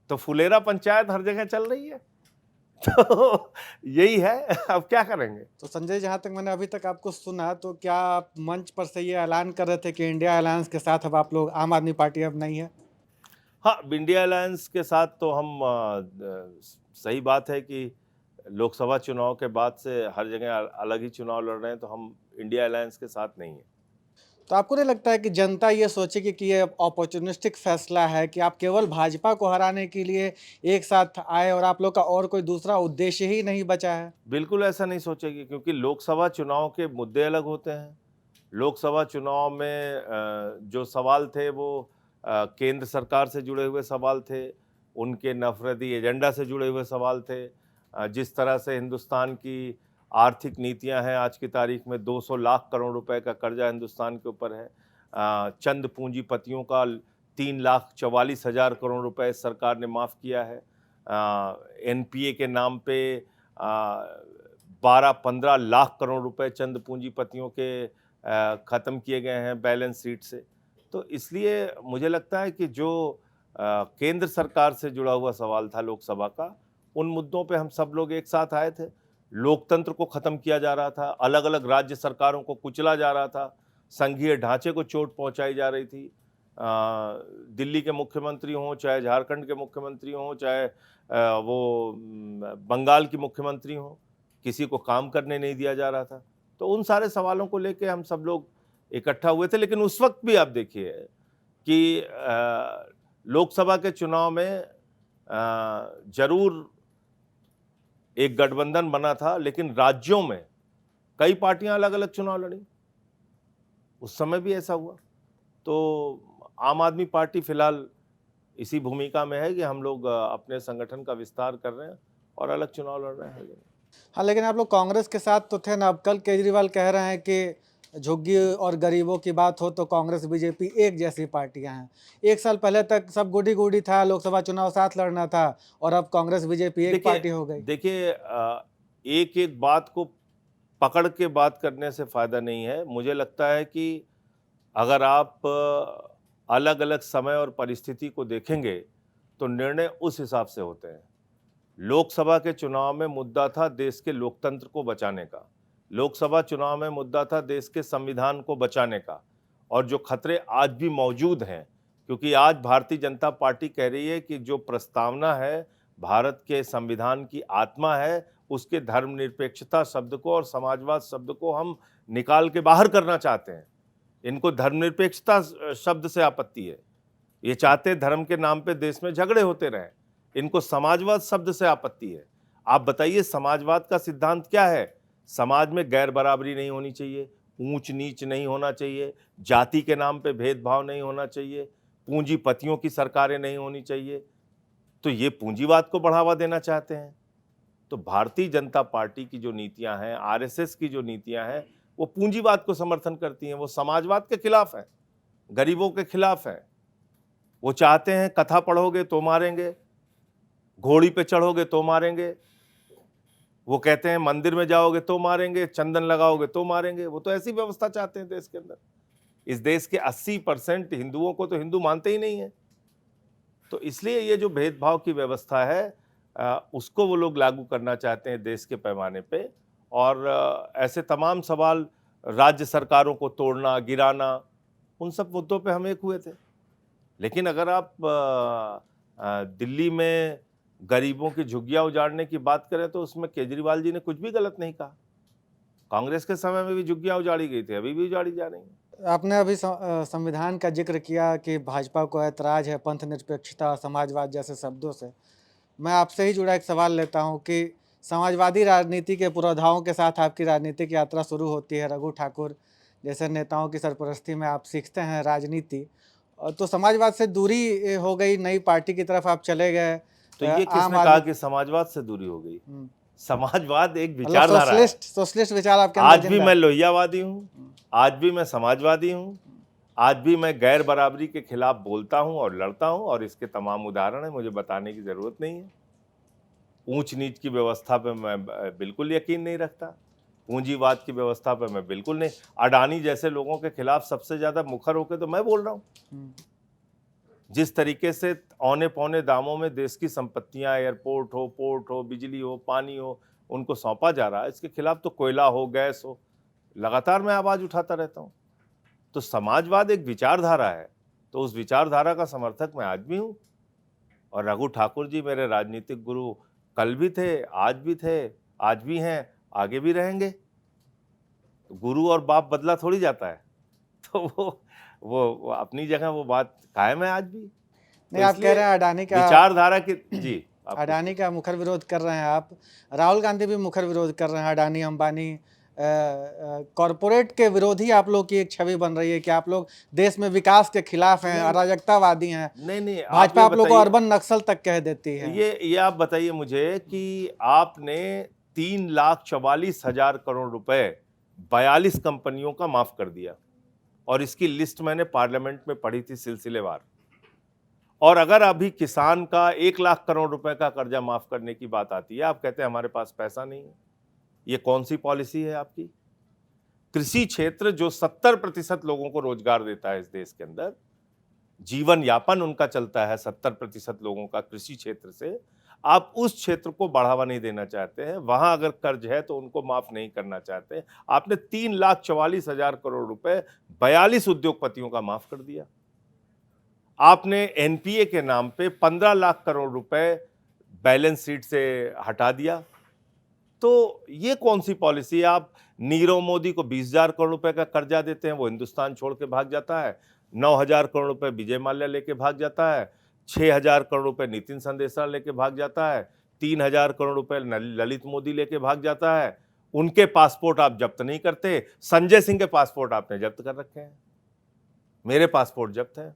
तो फुलेरा पंचायत हर जगह चल रही है। तो यही है, अब क्या करेंगे। तो संजय, जहां तक मैंने अभी तक आपको सुना, तो क्या आप मंच पर से ये ऐलान कर रहे थे कि इंडिया अलायंस के साथ अब आप लोग, आम आदमी पार्टी अब नहीं है? हाँ, इंडिया अलायंस के साथ तो हम सही बात है कि लोकसभा चुनाव के बाद से हर जगह अलग ही चुनाव लड़ रहे हैं, तो हम इंडिया अलायंस के साथ नहीं है। तो आपको नहीं लगता है कि जनता ये सोचेगी कि ये अपॉर्चुनिस्टिक फैसला है कि आप केवल भाजपा को हराने के लिए एक साथ आए और आप लोग का और कोई दूसरा उद्देश्य ही नहीं बचा है? बिल्कुल ऐसा नहीं सोचेगी, क्योंकि लोकसभा चुनाव के मुद्दे अलग होते हैं। लोकसभा चुनाव में जो सवाल थे वो केंद्र सरकार से जुड़े हुए सवाल थे, उनके नफरती एजेंडा से जुड़े हुए सवाल थे। जिस तरह से हिंदुस्तान की आर्थिक नीतियां हैं, आज की तारीख में 200 लाख करोड़ रुपए का कर्जा हिंदुस्तान के ऊपर है। चंद पूंजीपतियों का 3,44,000 करोड़ रुपए सरकार ने माफ़ किया है। एनपीए के नाम पे 12-15 लाख करोड़ रुपए चंद पूंजीपतियों के ख़त्म किए गए हैं बैलेंस शीट से। तो इसलिए मुझे लगता है कि जो केंद्र सरकार से जुड़ा हुआ सवाल था लोकसभा का, उन मुद्दों पे हम सब लोग एक साथ आए थे। लोकतंत्र को ख़त्म किया जा रहा था, अलग अलग राज्य सरकारों को कुचला जा रहा था, संघीय ढांचे को चोट पहुंचाई जा रही थी। दिल्ली के मुख्यमंत्री हों, चाहे झारखंड के मुख्यमंत्री हों, चाहे वो बंगाल की मुख्यमंत्री हों, किसी को काम करने नहीं दिया जा रहा था। तो उन सारे सवालों को लेके हम सब लोग इकट्ठा हुए थे। लेकिन उस वक्त भी आप देखिए कि लोकसभा के चुनाव में जरूर एक गठबंधन बना था, लेकिन राज्यों में कई पार्टियां अलग अलग चुनाव लड़ी। उस समय भी ऐसा हुआ। तो आम आदमी पार्टी फिलहाल इसी भूमिका में है कि हम लोग अपने संगठन का विस्तार कर रहे हैं और अलग चुनाव लड़ रहे हैं। हाँ, लेकिन आप लोग कांग्रेस के साथ तो थे ना। अब कल केजरीवाल कह रहे हैं कि झुग्गी और गरीबों की बात हो तो कांग्रेस बीजेपी एक जैसी पार्टियां हैं। एक साल पहले तक सब गुडी गुडी था, लोकसभा चुनाव साथ लड़ना था, और अब कांग्रेस बीजेपी एक पार्टी हो गई। देखिए, एक एक बात को पकड़ के बात करने से फायदा नहीं है। मुझे लगता है कि अगर आप अलग अलग समय और परिस्थिति को देखेंगे तो निर्णय उस हिसाब से होते हैं। लोकसभा के चुनाव में मुद्दा था देश के लोकतंत्र को बचाने का, लोकसभा चुनाव में मुद्दा था देश के संविधान को बचाने का, और जो खतरे आज भी मौजूद हैं, क्योंकि आज भारतीय जनता पार्टी कह रही है कि जो प्रस्तावना है भारत के संविधान की आत्मा है, उसके धर्मनिरपेक्षता शब्द को और समाजवाद शब्द को हम निकाल के बाहर करना चाहते हैं। इनको धर्मनिरपेक्षता शब्द से आपत्ति है। ये चाहते धर्म के नाम पे देश में झगड़े होते रहें। इनको समाजवाद शब्द से आपत्ति है। आप बताइए, समाजवाद का सिद्धांत क्या है? समाज में गैर बराबरी नहीं होनी चाहिए, ऊंच नीच नहीं होना चाहिए, जाति के नाम पे भेदभाव नहीं होना चाहिए, पूंजीपतियों की सरकारें नहीं होनी चाहिए। तो ये पूंजीवाद को बढ़ावा देना चाहते हैं। तो भारतीय जनता पार्टी की जो नीतियां हैं, आरएसएस की जो नीतियां हैं, वो पूंजीवाद को समर्थन करती हैं। वो समाजवाद के खिलाफ है, गरीबों के खिलाफ है। वो चाहते हैं कथा पढ़ोगे तो मारेंगे, घोड़ी पे चढ़ोगे तो मारेंगे। वो कहते हैं मंदिर में जाओगे तो मारेंगे, चंदन लगाओगे तो मारेंगे। वो तो ऐसी व्यवस्था चाहते हैं देश के अंदर। इस देश के 80% हिंदुओं को तो हिंदू मानते ही नहीं है। तो इसलिए ये जो भेदभाव की व्यवस्था है, उसको वो लोग लागू करना चाहते हैं देश के पैमाने पे। और ऐसे तमाम सवाल, राज्य सरकारों को तोड़ना, गिराना, उन सब मुद्दों पे हम एक हुए थे। लेकिन अगर आप दिल्ली में गरीबों की झुग्गियां उजाड़ने की बात करें तो उसमें केजरीवाल जी ने कुछ भी गलत नहीं कहा। कांग्रेस के समय में भी झुग्गियां उजाड़ी गई थी, अभी भी उजाड़ी जा रही हैं। आपने अभी संविधान का जिक्र किया कि भाजपा को ऐतराज है पंथ निरपेक्षता, समाजवाद जैसे शब्दों से। मैं आपसे ही जुड़ा एक सवाल लेता हूं कि समाजवादी राजनीति के पुरोधाओं के साथ आपकी राजनीतिक यात्रा शुरू होती है। रघु ठाकुर जैसे नेताओं की सरपरस्ती में आप सीखते हैं राजनीति, तो समाजवाद से दूरी हो गई, नई पार्टी की तरफ आप चले गए। तो ये किसने कहा कि समाजवाद से दूरी हो गई? समाजवाद एक मतलब विचारधारा है। सोशलिस्ट विचार आपके अंदर आज भी जिंदा मैं है। लोहियावादी हूँ, आज भी मैं समाजवादी हूँ, आज भी मैं गैर बराबरी के खिलाफ बोलता हूँ और लड़ता हूँ, और इसके तमाम उदाहरण हैं, मुझे बताने की जरूरत नहीं है। ऊंच नीच की व्यवस्था पे मैं बिल्कुल यकीन नहीं रखता, पूंजीवाद की व्यवस्था पे मैं बिल्कुल नहीं। अडानी जैसे लोगों के खिलाफ सबसे ज्यादा मुखर होकर तो मैं बोल रहा हूँ। हम्म। जिस तरीके से औने पौने दामों में देश की संपत्तियां, एयरपोर्ट हो, पोर्ट हो, बिजली हो, पानी हो, उनको सौंपा जा रहा है, इसके खिलाफ तो कोयला हो, गैस हो, लगातार मैं आवाज उठाता रहता हूं। तो समाजवाद एक विचारधारा है, तो उस विचारधारा का समर्थक मैं आज भी हूं। और रघु ठाकुर जी मेरे राजनीतिक गुरु कल भी थे, आज भी थे, आज भी हैं, आगे भी रहेंगे। तो गुरु और बाप बदला थोड़ी जाता है, तो वो अपनी जगह वो बात कायम है आज भी। नहीं, आप कह रहे हैं अडानी का विचारधारा की जी आप अडानी का मुखर विरोध कर रहे हैं आप। राहुल गांधी भी मुखर विरोध कर रहे हैं। अडानी अंबानी कॉरपोरेट के विरोधी आप लोग की एक छवि बन रही है कि आप लोग देश में विकास के खिलाफ हैं, अराजकतावादी हैं। नहीं भाजपा आप लोग को बताइए, अर्बन नक्सल तक कह देती है। ये आप बताइए मुझे कि आपने 3,44,000 करोड़ रुपए 42 कंपनियों का माफ कर दिया, और इसकी लिस्ट मैंने पार्लियामेंट में पढ़ी थी सिलसिलेवार। और अगर अभी किसान का 1,00,000 करोड़ रुपए का कर्जा माफ करने की बात आती है, आप कहते हैं हमारे पास पैसा नहीं है। ये कौन सी पॉलिसी है आपकी? कृषि क्षेत्र जो 70% लोगों को रोजगार देता है इस देश के अंदर, जीवन यापन उनका चलता है 70% लोगों का कृषि क्षेत्र से, आप उस क्षेत्र को बढ़ावा नहीं देना चाहते हैं। वहां अगर कर्ज है तो उनको माफ नहीं करना चाहते। आपने 3,44,000 करोड़ रुपए 42 उद्योगपतियों का माफ कर दिया। आपने एनपीए के नाम पे 15 लाख करोड़ रुपए बैलेंस शीट से हटा दिया। तो ये कौन सी पॉलिसी है? आप नीरव मोदी को 20,000 करोड़ रुपए का कर्जा देते हैं, वो हिंदुस्तान छोड़ के भाग जाता है। 9,000 करोड़ रुपए विजय माल्या लेके भाग जाता है। 6,000 करोड़ रुपए नितिन संदेशा लेके भाग जाता है। 3,000 करोड़ रुपए ललित मोदी लेके भाग जाता है। उनके पासपोर्ट आप जब्त नहीं करते। संजय सिंह के पासपोर्ट आपने जब्त कर रखे हैं, मेरे पासपोर्ट जब्त है।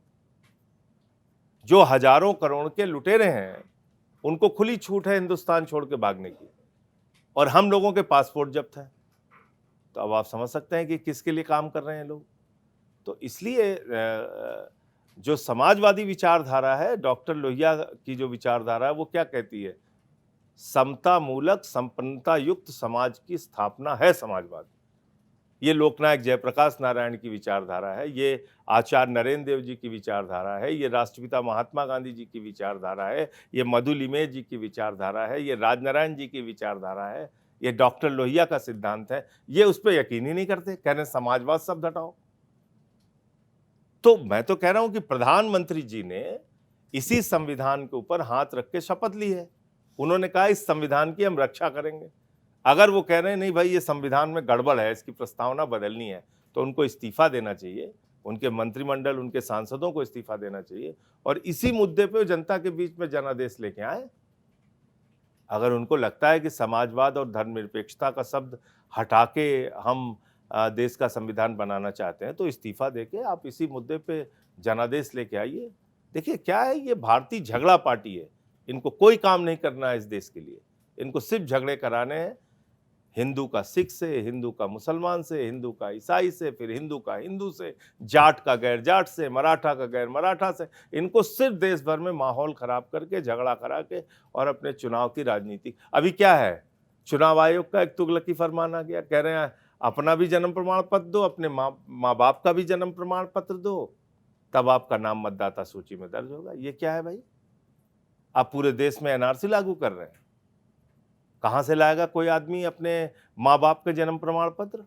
जो हजारों करोड़ के लुटेरे हैं उनको खुली छूट है हिंदुस्तान छोड़ के भागने की, और हम लोगों के पासपोर्ट जब्त है। तो अब आप समझ सकते हैं कि किसके लिए काम कर रहे हैं लोग। तो इसलिए जो समाजवादी विचारधारा है, डॉक्टर लोहिया की जो विचारधारा है, वो क्या कहती है? समता मूलक संपन्नता युक्त समाज की स्थापना है समाजवाद। ये लोकनायक जयप्रकाश नारायण की विचारधारा है, ये आचार्य नरेंद्र देव जी की विचारधारा है, ये राष्ट्रपिता महात्मा गांधी जी की विचारधारा है, ये मधु लिमेज जी की विचारधारा है, ये राजनारायण जी की विचारधारा है, ये डॉक्टर लोहिया का सिद्धांत है। ये उस पर यकीन ही नहीं करते, कह रहे समाजवाद शब्द हटाओ। तो मैं तो कह रहा हूं कि प्रधानमंत्री जी ने इसी संविधान के ऊपर हाथ रख के शपथ ली है। उन्होंने कहा इस संविधान की हम रक्षा करेंगे। अगर वो कह रहे हैं नहीं भाई ये संविधान में गड़बड़ है, इसकी प्रस्तावना बदलनी है, तो उनको इस्तीफा देना चाहिए, उनके मंत्रिमंडल, उनके सांसदों को इस्तीफा देना चाहिए, और इसी मुद्दे पे जनता के बीच में जनादेश लेके आए। अगर उनको लगता है कि समाजवाद और धर्मनिरपेक्षता का शब्द हटा के हम देश का संविधान बनाना चाहते हैं, तो इस्तीफा देके आप इसी मुद्दे पे जनादेश लेके आइए। देखिए क्या है, ये भारतीय झगड़ा पार्टी है, इनको कोई काम नहीं करना है इस देश के लिए, इनको सिर्फ झगड़े कराने हैं। हिंदू का सिख से, हिंदू का मुसलमान से, हिंदू का ईसाई से, फिर हिंदू का हिंदू से, जाट का गैर जाट से, मराठा का गैर मराठा से। इनको सिर्फ देश भर में माहौल खराब करके, झगड़ा करा के, और अपने चुनाव की राजनीति। अभी क्या है, चुनाव आयोग का एक तुगलकी फरमान आ गया, कह रहे हैं अपना भी जन्म प्रमाण पत्र दो, अपने माँ बाप का भी जन्म प्रमाण पत्र दो, तब आपका नाम मतदाता सूची में दर्ज होगा। ये क्या है भाई? आप पूरे देश में एनआरसी लागू कर रहे हैं। कहां से लाएगा कोई आदमी अपने माँ बाप के जन्म प्रमाण पत्र,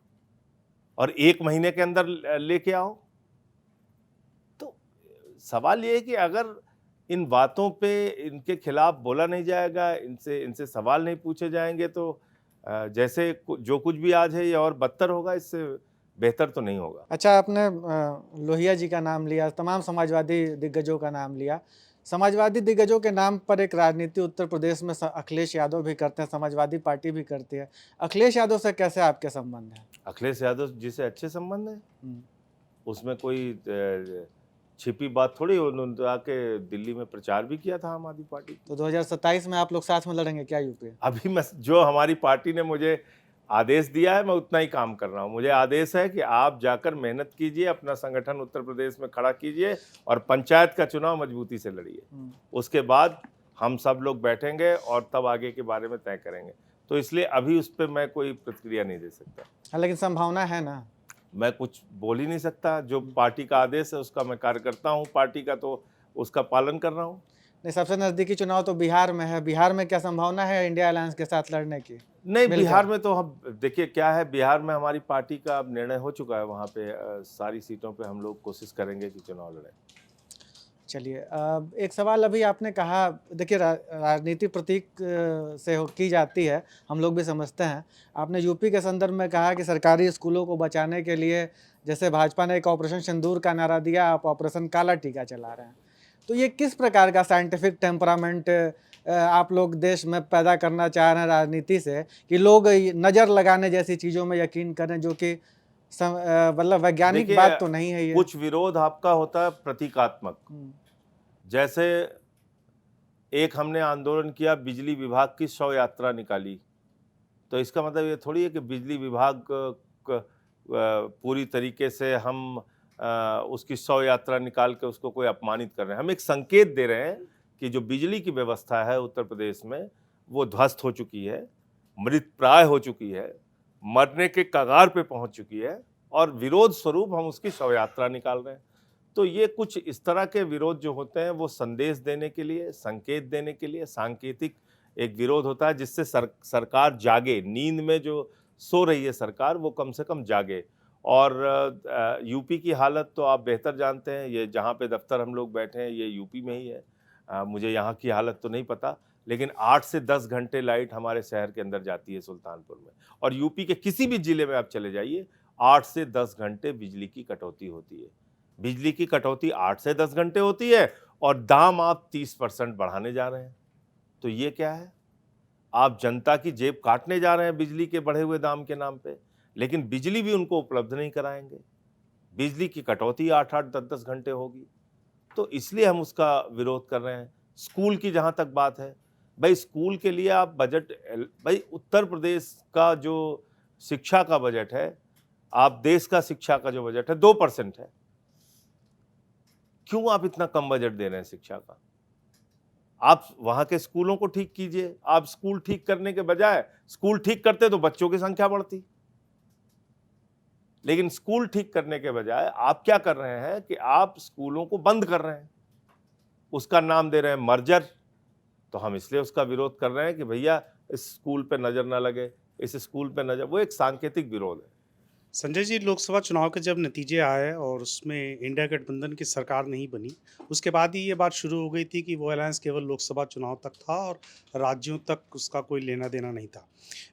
और 1 महीने के अंदर लेके आओ? तो सवाल ये है कि अगर इन बातों पे इनके खिलाफ बोला नहीं जाएगा, इनसे सवाल नहीं पूछे जाएंगे, तो जैसे जो कुछ भी आज है ये और बदतर होगा, इससे बेहतर तो नहीं होगा। अच्छा, आपने लोहिया जी का नाम लिया, तमाम समाजवादी दिग्गजों का नाम लिया। समाजवादी दिग्गजों के नाम पर एक राजनीति उत्तर प्रदेश में अखिलेश यादव भी करते हैं, समाजवादी पार्टी भी करती है। अखिलेश यादव से कैसे आपके संबंध हैं? अखिलेश यादव जी से अच्छे संबंध है, उसमें कोई छिपी बात थोड़ी, उन्होंने तो आके दिल्ली में प्रचार भी किया था आम आदमी पार्टी की। तो 2027 में आप लोग साथ में लड़ेंगे क्या यूपी? अभी मैं जो हमारी पार्टी ने मुझे आदेश दिया है मैं उतना ही काम कर रहा हूँ। मुझे आदेश है कि आप जाकर मेहनत कीजिए, अपना संगठन उत्तर प्रदेश में खड़ा कीजिए और पंचायत का चुनाव मजबूती से लड़िए। उसके बाद हम सब लोग बैठेंगे और तब आगे के बारे में तय करेंगे। तो इसलिए अभी उस पर मैं कोई प्रतिक्रिया नहीं दे सकता। हाँ, लेकिन संभावना है ना? मैं कुछ बोल ही नहीं सकता। जो पार्टी का आदेश है उसका मैं कार्य करता हूँ, पार्टी का तो उसका पालन कर रहा हूँ। नहीं, सबसे नजदीकी चुनाव तो बिहार में है। बिहार में क्या संभावना है इंडिया अलायंस के साथ लड़ने की? नहीं, मिलकर। बिहार में तो हम देखिए क्या है, बिहार में हमारी पार्टी का अब निर्णय हो चुका है। वहाँ पे सारी सीटों पे हम लोग कोशिश करेंगे कि चुनाव लड़ें। चलिए, एक सवाल अभी आपने कहा, देखिए राजनीति प्रतीक से की जाती है, हम लोग भी समझते हैं। आपने यूपी के संदर्भ में कहा कि सरकारी स्कूलों को बचाने के लिए जैसे भाजपा ने एक ऑपरेशन सिंदूर का नारा दिया, आप ऑपरेशन काला टीका चला रहे हैं। तो ये किस प्रकार का साइंटिफिक टेम्परामेंट आप लोग देश में पैदा करना चाह रहे हैं राजनीति से, कि लोग नज़र लगाने जैसी चीज़ों में यकीन करें, जो कि मतलब वैज्ञानिक देखिए, बात तो नहीं है ये। कुछ विरोध आपका होता है प्रतीकात्मक। जैसे एक हमने आंदोलन किया, बिजली विभाग की 100 यात्रा निकाली, तो इसका मतलब ये थोड़ी है कि बिजली विभाग पूरी तरीके से हम उसकी 100 यात्रा निकाल के उसको कोई अपमानित कर रहे हैं। हम एक संकेत दे रहे हैं कि जो बिजली की व्यवस्था है उत्तर प्रदेश में वो ध्वस्त हो चुकी है, मृत प्राय हो चुकी है, मरने के कगार पे पहुंच चुकी है, और विरोध स्वरूप हम उसकी 100 यात्रा निकाल रहे हैं। तो ये कुछ इस तरह के विरोध जो होते हैं वो संदेश देने के लिए, संकेत देने के लिए, सांकेतिक एक विरोध होता है जिससे सरकार जागे। नींद में जो सो रही है सरकार वो कम से कम जागे। और यूपी की हालत तो आप बेहतर जानते हैं। ये जहाँ पे दफ्तर हम लोग बैठे हैं ये यूपी में ही है। मुझे यहाँ की हालत तो नहीं पता, लेकिन 8 से 10 घंटे लाइट हमारे शहर के अंदर जाती है सुल्तानपुर में। और यूपी के किसी भी जिले में आप चले जाइए, 8 से 10 घंटे बिजली की कटौती होती है। बिजली की कटौती 8 से 10 घंटे होती है और दाम आप 30% बढ़ाने जा रहे हैं। तो ये क्या है? आप जनता की जेब काटने जा रहे हैं बिजली के बढ़े हुए दाम के नाम पे, लेकिन बिजली भी उनको उपलब्ध नहीं कराएंगे। बिजली की कटौती 8-8, 10-10 घंटे होगी, तो इसलिए हम उसका विरोध कर रहे हैं। स्कूल की जहाँ तक बात है, भाई स्कूल के लिए आप बजट, भाई उत्तर प्रदेश का जो शिक्षा का बजट है, आप देश का शिक्षा का जो बजट है 2% है। क्यों आप इतना कम बजट दे रहे हैं शिक्षा का? आप वहां के स्कूलों को ठीक कीजिए। आप स्कूल ठीक करने के बजाय, स्कूल ठीक करते तो बच्चों की संख्या बढ़ती, लेकिन स्कूल ठीक करने के बजाय आप क्या कर रहे हैं कि आप स्कूलों को बंद कर रहे हैं, उसका नाम दे रहे हैं मर्जर। तो हम इसलिए उसका विरोध कर रहे हैं कि भैया इस स्कूल पे नजर ना लगे, इस स्कूल पे नजर, वो एक सांकेतिक विरोध है। संजय जी, लोकसभा चुनाव के जब नतीजे आए और उसमें इंडिया गठबंधन की सरकार नहीं बनी, उसके बाद ही ये बात शुरू हो गई थी कि वो अलायंस केवल लोकसभा चुनाव तक था और राज्यों तक उसका कोई लेना देना नहीं था।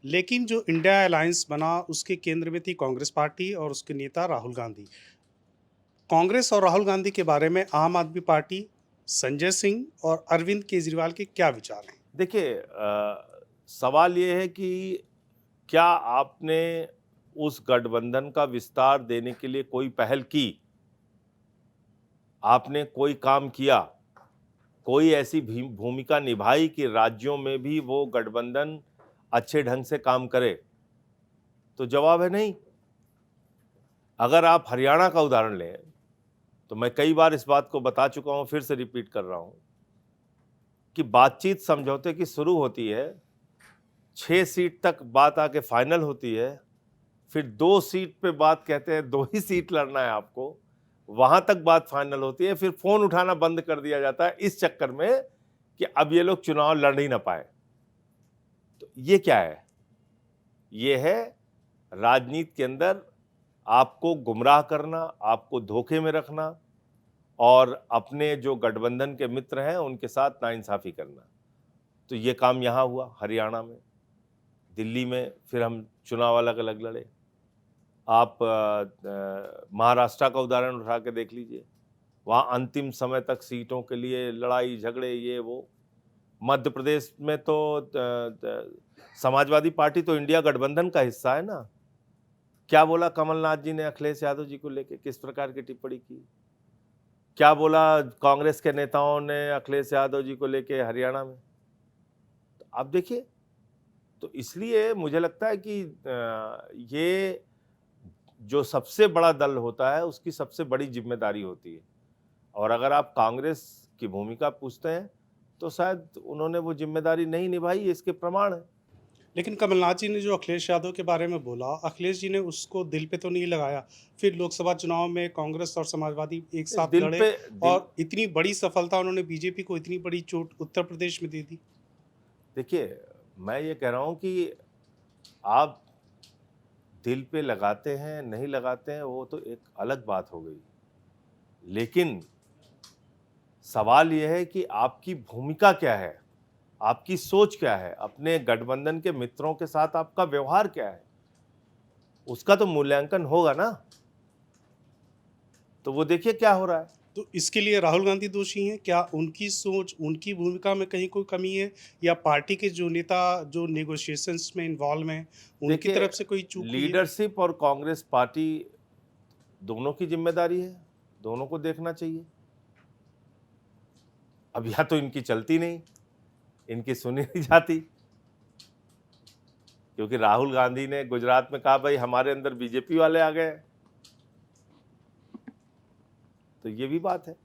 लेकिन जो इंडिया अलायंस बना उसके केंद्र में थी कांग्रेस पार्टी और उसके नेता राहुल गांधी। कांग्रेस और राहुल गांधी के बारे में आम आदमी पार्टी, संजय सिंह और अरविंद केजरीवाल के क्या विचार हैं? देखिए, सवाल ये है कि क्या आपने उस गठबंधन का विस्तार देने के लिए कोई पहल की? आपने कोई काम किया? कोई ऐसी भूमिका निभाई कि राज्यों में भी वो गठबंधन अच्छे ढंग से काम करे? तो जवाब है नहीं। अगर आप हरियाणा का उदाहरण लें, तो मैं कई बार इस बात को बता चुका हूं, फिर से रिपीट कर रहा हूं कि बातचीत समझौते की शुरू होती है, 6 सीट तक बात आके फाइनल होती है, फिर 2 सीट पे बात कहते हैं 2 ही सीट लड़ना है आपको, वहां तक बात फाइनल होती है, फिर फोन उठाना बंद कर दिया जाता है इस चक्कर में कि अब ये लोग चुनाव लड़ ही ना पाए। तो ये क्या है? ये है राजनीति के अंदर आपको गुमराह करना, आपको धोखे में रखना और अपने जो गठबंधन के मित्र हैं उनके साथ नाइंसाफी करना। तो ये काम यहाँ हुआ, हरियाणा में, दिल्ली में फिर हम चुनाव अलग अलग लड़े। आप महाराष्ट्र का उदाहरण उठा के देख लीजिए, वहाँ अंतिम समय तक सीटों के लिए लड़ाई झगड़े ये वो। मध्य प्रदेश में तो समाजवादी पार्टी तो इंडिया गठबंधन का हिस्सा है ना। क्या बोला कमलनाथ जी ने अखिलेश यादव जी को लेके, किस प्रकार की टिप्पणी की? क्या बोला कांग्रेस के नेताओं ने अखिलेश यादव जी को लेके हरियाणा में, तो आप देखिए। तो इसलिए मुझे लगता है कि ये जो सबसे बड़ा दल होता है उसकी सबसे बड़ी जिम्मेदारी होती है, और अगर आप कांग्रेस की भूमिका पूछते हैं तो शायद उन्होंने वो जिम्मेदारी नहीं निभाई, इसके प्रमाण है। लेकिन कमलनाथ जी ने जो अखिलेश यादव के बारे में बोला, अखिलेश जी ने उसको दिल पे तो नहीं लगाया। फिर लोकसभा चुनाव में कांग्रेस और समाजवादी एक साथ दिल लड़े पे और इतनी बड़ी सफलता उन्होंने बीजेपी को इतनी बड़ी चोट उत्तर प्रदेश में दे दी। देखिए, मैं ये कह रहा हूँ कि आप दिल पे लगाते हैं नहीं लगाते हैं वो तो एक अलग बात हो गई, लेकिन सवाल यह है कि आपकी भूमिका क्या है, आपकी सोच क्या है, अपने गठबंधन के मित्रों के साथ आपका व्यवहार क्या है, उसका तो मूल्यांकन होगा ना। तो वो देखिए क्या हो रहा है। तो इसके लिए राहुल गांधी दोषी हैं? क्या उनकी सोच, उनकी भूमिका में कहीं कोई कमी है, या पार्टी के जो नेता जो नेगोशिएशंस में इन्वॉल्व हैं उनकी देखिए, तरफ से कोई चूक हुई है? लीडरशिप और कांग्रेस पार्टी दोनों की जिम्मेदारी है, दोनों को देखना चाहिए। अब या तो इनकी चलती नहीं, इनकी सुनी नहीं जाती, क्योंकि राहुल गांधी ने गुजरात में कहा भाई हमारे अंदर बीजेपी वाले आ गए, तो ये भी बात है।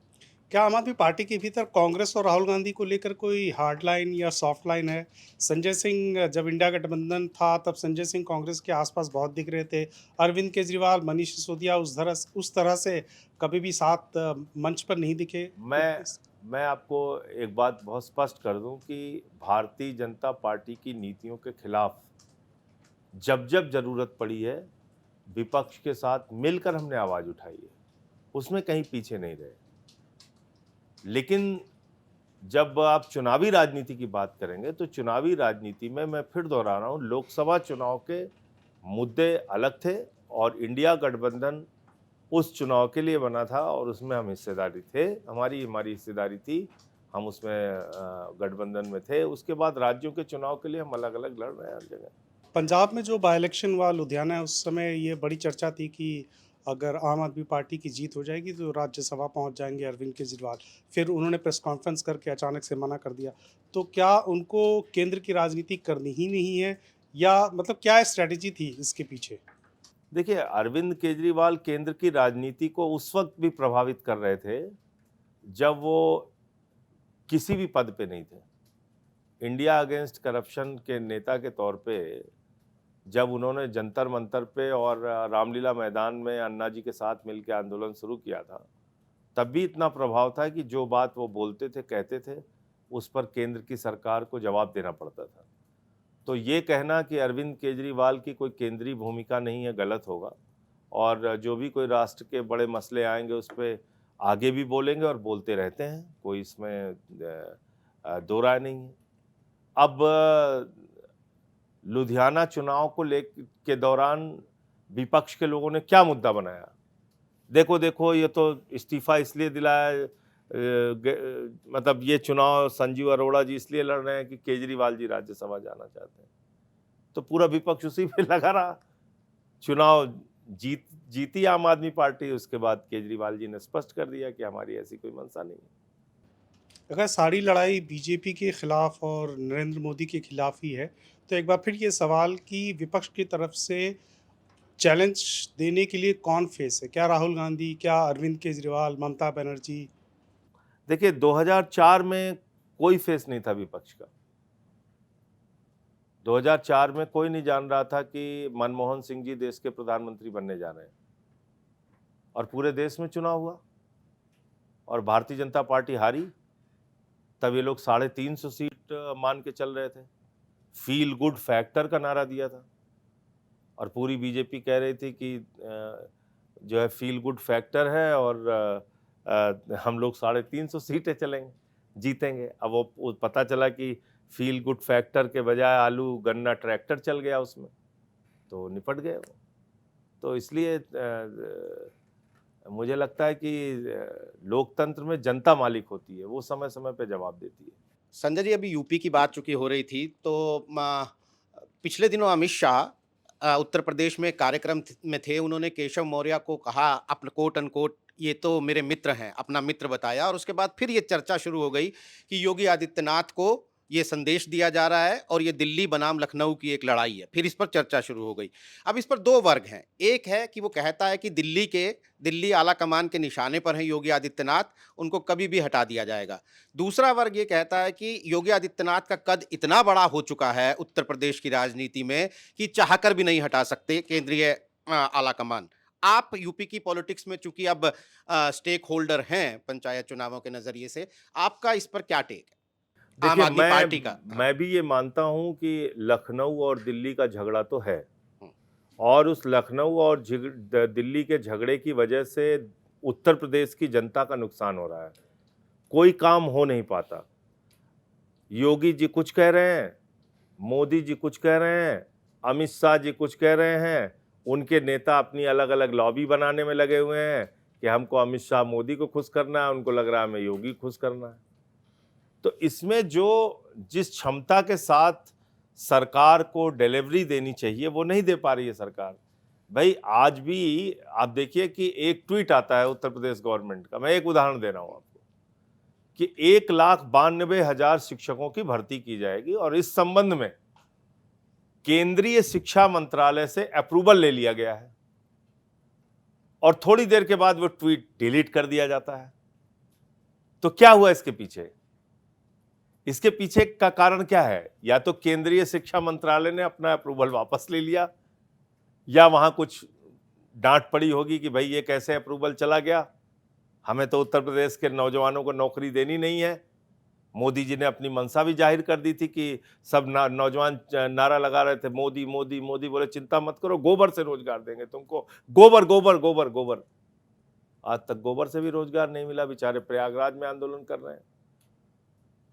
क्या आम आदमी पार्टी के भीतर कांग्रेस और राहुल गांधी को लेकर कोई हार्ड लाइन या सॉफ्ट लाइन है? संजय सिंह जब इंडिया गठबंधन था तब संजय सिंह कांग्रेस के आसपास बहुत दिख रहे थे। अरविंद केजरीवाल, मनीष सिसोदिया उस तरह से कभी भी साथ मंच पर नहीं दिखे। मैं आपको एक बात बहुत स्पष्ट कर दूं कि भारतीय जनता पार्टी की नीतियों के खिलाफ जब जब जरूरत पड़ी है विपक्ष के साथ मिलकर हमने आवाज उठाई है, उसमें कहीं पीछे नहीं रहे। लेकिन जब आप चुनावी राजनीति की बात करेंगे तो चुनावी राजनीति में मैं फिर दोहरा रहा हूं, लोकसभा चुनाव के मुद्दे अलग थे और इंडिया गठबंधन उस चुनाव के लिए बना था और उसमें हम हिस्सेदारी थे, हमारी हिस्सेदारी थी, हम उसमें गठबंधन में थे। उसके बाद राज्यों के चुनाव के लिए हम अलग अलग लड़ रहे हैं हर जगह। पंजाब में जो बाई इलेक्शन हुआ लुधियाना है, उस समय ये बड़ी चर्चा थी कि अगर आम आदमी पार्टी की जीत हो जाएगी तो राज्यसभा पहुंच जाएंगे अरविंद केजरीवाल। फिर उन्होंने प्रेस कॉन्फ्रेंस करके अचानक से मना कर दिया। तो क्या उनको केंद्र की राजनीति करनी ही नहीं है, या मतलब क्या स्ट्रेटेजी थी इसके पीछे? देखिए, अरविंद केजरीवाल केंद्र की राजनीति को उस वक्त भी प्रभावित कर रहे थे जब वो किसी भी पद पे नहीं थे। इंडिया अगेंस्ट करप्शन के नेता के तौर पे जब उन्होंने जंतर मंतर पे और रामलीला मैदान में अन्ना जी के साथ मिलकर आंदोलन शुरू किया था, तब भी इतना प्रभाव था कि जो बात वो बोलते थे, कहते थे, उस पर केंद्र की सरकार को जवाब देना पड़ता था। तो ये कहना कि अरविंद केजरीवाल की कोई केंद्रीय भूमिका नहीं है, गलत होगा। और जो भी कोई राष्ट्र के बड़े मसले आएंगे उस पर आगे भी बोलेंगे और बोलते रहते हैं, कोई इसमें दो राय नहीं है। अब लुधियाना चुनाव को के दौरान विपक्ष के लोगों ने क्या मुद्दा बनाया, देखो देखो ये तो इस्तीफा इसलिए दिलाया, मतलब ये चुनाव संजीव अरोड़ा जी इसलिए लड़ रहे हैं कि केजरीवाल जी राज्यसभा जाना चाहते हैं। तो पूरा विपक्ष उसी पे लगा रहा। चुनाव जीती आम आदमी पार्टी, उसके बाद केजरीवाल जी ने स्पष्ट कर दिया कि हमारी ऐसी कोई मंशा नहीं है। अगर सारी लड़ाई बीजेपी के खिलाफ और नरेंद्र मोदी के खिलाफ ही है, तो एक बार फिर ये सवाल कि विपक्ष की तरफ से चैलेंज देने के लिए कौन फेस है? क्या राहुल गांधी, क्या अरविंद केजरीवाल, ममता बनर्जी? देखिए, 2004 में कोई फेस नहीं था विपक्ष का। 2004 में कोई नहीं जान रहा था कि मनमोहन सिंह जी देश के प्रधानमंत्री बनने जा रहे हैं, और पूरे देश में चुनाव हुआ और भारतीय जनता पार्टी हारी। तब ये लोग 350 सीट मान के चल रहे थे, फील गुड फैक्टर का नारा दिया था, और पूरी बीजेपी कह रही थी कि जो है फील गुड फैक्टर है और हम लोग 350 सीटें चलेंगे, जीतेंगे। अब वो पता चला कि फील गुड फैक्टर के बजाय आलू गन्ना ट्रैक्टर चल गया उसमें, तो निपट गए वो। तो इसलिए मुझे लगता है कि लोकतंत्र में जनता मालिक होती है, वो समय समय पे जवाब देती है। संजय जी, अभी यूपी की बात चूंकि हो रही थी तो पिछले दिनों अमित शाह उत्तर प्रदेश में कार्यक्रम में थे। उन्होंने केशव मौर्य को कहा, अपना कोट अनकोट ये तो मेरे मित्र हैं, अपना मित्र बताया, और उसके बाद फिर ये चर्चा शुरू हो गई कि योगी आदित्यनाथ को ये संदेश दिया जा रहा है और ये दिल्ली बनाम लखनऊ की एक लड़ाई है। फिर इस पर चर्चा शुरू हो गई। अब इस पर 2 वर्ग हैं। एक है कि वो कहता है कि दिल्ली आला कमान के निशाने पर हैं योगी आदित्यनाथ, उनको कभी भी हटा दिया जाएगा। दूसरा वर्ग ये कहता है कि योगी आदित्यनाथ का कद इतना बड़ा हो चुका है उत्तर प्रदेश की राजनीति में कि चाहकर भी नहीं हटा सकते केंद्रीय आला कमान। आप यूपी की पॉलिटिक्स में चूंकि अब स्टेक होल्डर हैं पंचायत चुनावों के नजरिए से, आपका इस पर क्या टेक है आम देखिए, आदमी पार्टी का? मैं भी ये मानता हूं कि लखनऊ और दिल्ली का झगड़ा तो है, हम्म। और उस लखनऊ और दिल्ली के झगड़े की वजह से उत्तर प्रदेश की जनता का नुकसान हो रहा है। कोई काम हो नहीं पाता। योगी जी कुछ कह रहे हैं, मोदी जी कुछ कह रहे हैं, अमित शाह जी कुछ कह रहे हैं, उनके नेता अपनी अलग अलग लॉबी बनाने में लगे हुए हैं कि हमको अमित शाह मोदी को खुश करना है, उनको लग रहा है हमें योगी खुश करना है। तो इसमें जिस क्षमता के साथ सरकार को डिलीवरी देनी चाहिए वो नहीं दे पा रही है सरकार। भाई आज भी आप देखिए कि एक ट्वीट आता है उत्तर प्रदेश गवर्नमेंट का, मैं एक उदाहरण दे रहा हूं आपको, कि 1,92,000 शिक्षकों की भर्ती की जाएगी और इस संबंध में केंद्रीय शिक्षा मंत्रालय से अप्रूवल ले लिया गया है, और थोड़ी देर के बाद वो ट्वीट डिलीट कर दिया जाता है। तो क्या हुआ इसके पीछे? इसके पीछे का कारण क्या है? या तो केंद्रीय शिक्षा मंत्रालय ने अपना अप्रूवल वापस ले लिया, या वहां कुछ डांट पड़ी होगी कि भाई ये कैसे अप्रूवल चला गया, हमें तो उत्तर प्रदेश के नौजवानों को नौकरी देनी नहीं है। मोदी जी ने अपनी मंशा भी जाहिर कर दी थी कि सब नौजवान नारा लगा रहे थे मोदी मोदी मोदी, बोले चिंता मत करो, गोबर से रोजगार देंगे तुमको, गोबर गोबर गोबर गोबर। आज तक गोबर से भी रोजगार नहीं मिला, बेचारे प्रयागराज में आंदोलन कर रहे हैं।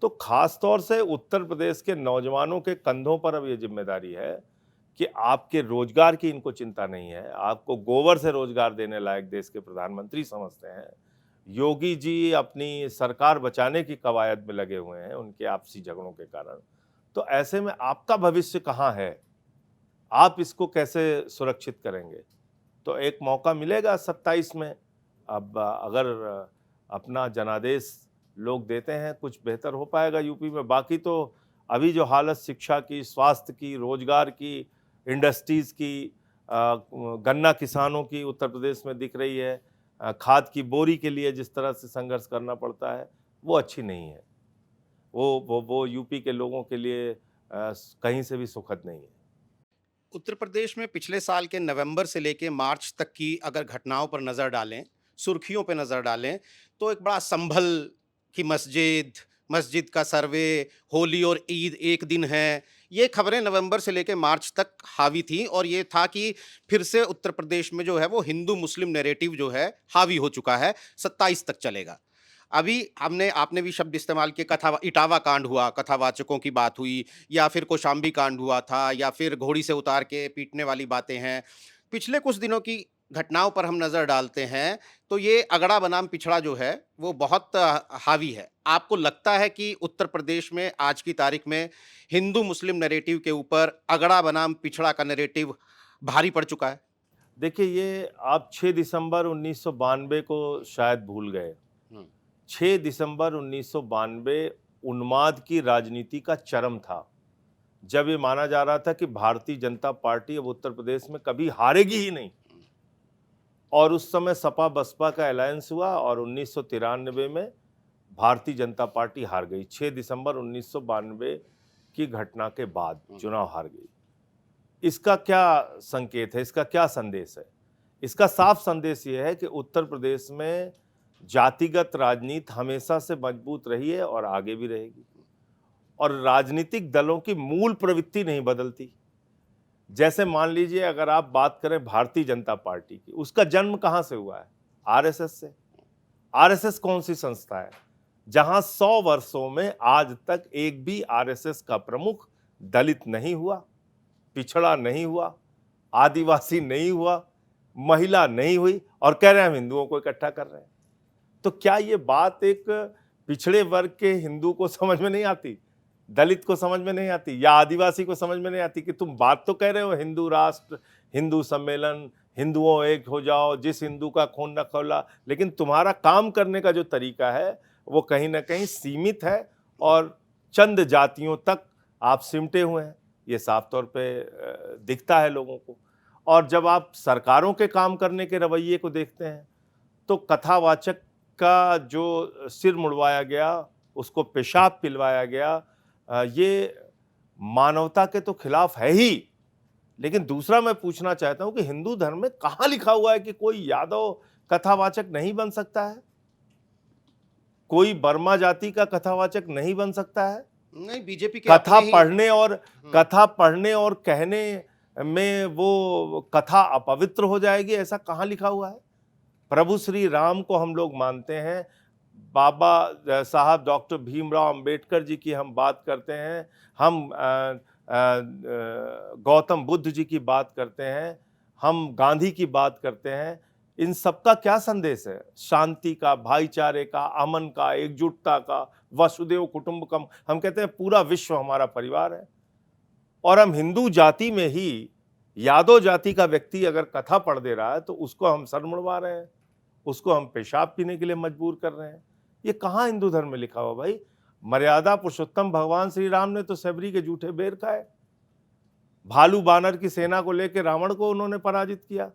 तो खास तौर से उत्तर प्रदेश के नौजवानों के कंधों पर अब ये जिम्मेदारी है कि आपके रोजगार की इनको चिंता नहीं है, आपको गोबर से रोजगार देने लायक देश के प्रधानमंत्री समझते हैं। योगी जी अपनी सरकार बचाने की कवायद में लगे हुए हैं उनके आपसी झगड़ों के कारण। तो ऐसे में आपका भविष्य कहाँ है? आप इसको कैसे सुरक्षित करेंगे? तो एक मौका मिलेगा 27 में, अब अगर अपना जनादेश लोग देते हैं कुछ बेहतर हो पाएगा यूपी में। बाकी तो अभी जो हालत शिक्षा की, स्वास्थ्य की, रोजगार की, इंडस्ट्रीज की, गन्ना किसानों की उत्तर प्रदेश में दिख रही है, खाद की बोरी के लिए जिस तरह से संघर्ष करना पड़ता है, वो अच्छी नहीं है। वो यूपी के लोगों के लिए कहीं से भी सुखद नहीं है। उत्तर प्रदेश में पिछले साल के नवंबर से लेके मार्च तक की अगर घटनाओं पर नज़र डालें, सुर्खियों पे नज़र डालें, तो एक बड़ा संभल की मस्जिद का सर्वे, होली और ईद एक दिन है, ये खबरें नवंबर से लेकर मार्च तक हावी थी, और ये था कि फिर से उत्तर प्रदेश में जो है वो हिंदू मुस्लिम नैरेटिव जो है हावी हो चुका है, 27 तक चलेगा। अभी आपने भी शब्द इस्तेमाल किए, इटावा कांड हुआ, कथावाचकों की बात हुई, या फिर कौशाम्बी कांड हुआ था, या फिर घोड़ी से उतार के पीटने वाली बातें हैं। पिछले कुछ दिनों की घटनाओं पर हम नज़र डालते हैं तो ये अगड़ा बनाम पिछड़ा जो है वो बहुत हावी है। आपको लगता है कि उत्तर प्रदेश में आज की तारीख में हिंदू मुस्लिम नैरेटिव के ऊपर अगड़ा बनाम पिछड़ा का नैरेटिव भारी पड़ चुका है? देखिए, ये आप 6 दिसंबर 1992 को शायद भूल गए। 6 दिसंबर 1992 उन्माद की राजनीति का चरम था, जब ये माना जा रहा था कि भारतीय जनता पार्टी अब उत्तर प्रदेश में कभी हारेगी ही नहीं। और उस समय सपा बसपा का अलायंस हुआ और 1993 में भारतीय जनता पार्टी हार गई। 6 दिसंबर 1992 की घटना के बाद चुनाव हार गई। इसका क्या संकेत है, इसका क्या संदेश है? इसका साफ संदेश ये है कि उत्तर प्रदेश में जातिगत राजनीति हमेशा से मजबूत रही है और आगे भी रहेगी, और राजनीतिक दलों की मूल प्रवृत्ति नहीं बदलती। जैसे मान लीजिए अगर आप बात करें भारतीय जनता पार्टी की, उसका जन्म कहां से हुआ है? आरएसएस से। आरएसएस कौन सी संस्था है जहां 100 वर्षों में आज तक एक भी आरएसएस का प्रमुख दलित नहीं हुआ, पिछड़ा नहीं हुआ, आदिवासी नहीं हुआ, महिला नहीं हुई, और कह रहे हैं हम हिंदुओं को इकट्ठा कर रहे हैं। तो क्या ये बात एक पिछड़े वर्ग के हिंदू को समझ में नहीं आती, दलित को समझ में नहीं आती, या आदिवासी को समझ में नहीं आती कि तुम बात तो कह रहे हो हिंदू राष्ट्र, हिंदू सम्मेलन, हिंदुओं एक हो जाओ, जिस हिंदू का खून न खौला, लेकिन तुम्हारा काम करने का जो तरीका है वो कहीं ना कहीं सीमित है और चंद जातियों तक आप सिमटे हुए हैं। ये साफ तौर पे दिखता है लोगों को। और जब आप सरकारों के काम करने के रवैये को देखते हैं तो कथावाचक का जो सिर मुड़वाया गया, उसको पेशाब पिलवाया गया, ये मानवता के तो खिलाफ है ही। लेकिन दूसरा मैं पूछना चाहता हूं कि हिंदू धर्म में कहां लिखा हुआ है कि कोई यादव कथावाचक नहीं बन सकता है, कोई वर्मा जाति का कथावाचक नहीं बन सकता है? नहीं, बीजेपी के कथा अपने ही कथा पढ़ने और कहने में वो कथा अपवित्र हो जाएगी, ऐसा कहां लिखा हुआ है? प्रभु श्री राम को हम लोग मानते हैं, बाबा साहब डॉक्टर भीमराव अंबेडकर जी की हम बात करते हैं, हम गौतम बुद्ध जी की बात करते हैं, हम गांधी की बात करते हैं। इन सबका क्या संदेश है? शांति का, भाईचारे का, अमन का, एकजुटता का, वसुदेव कुटुंबकम। हम कहते हैं पूरा विश्व हमारा परिवार है। और हम हिंदू जाति में ही यादव जाति का व्यक्ति अगर कथा पढ़ दे रहा है तो उसको हम सर मुड़वा रहे हैं, उसको हम पेशाब पीने के लिए मजबूर कर रहे हैं। ये कहाँ हिंदू धर्म में लिखा हुआ भाई? मर्यादा पुरुषोत्तम भगवान श्री राम ने तो सबरी के जूठे बेर खाए। भालू बानर की सेना को लेकर रावण को उन्होंने पराजित किया।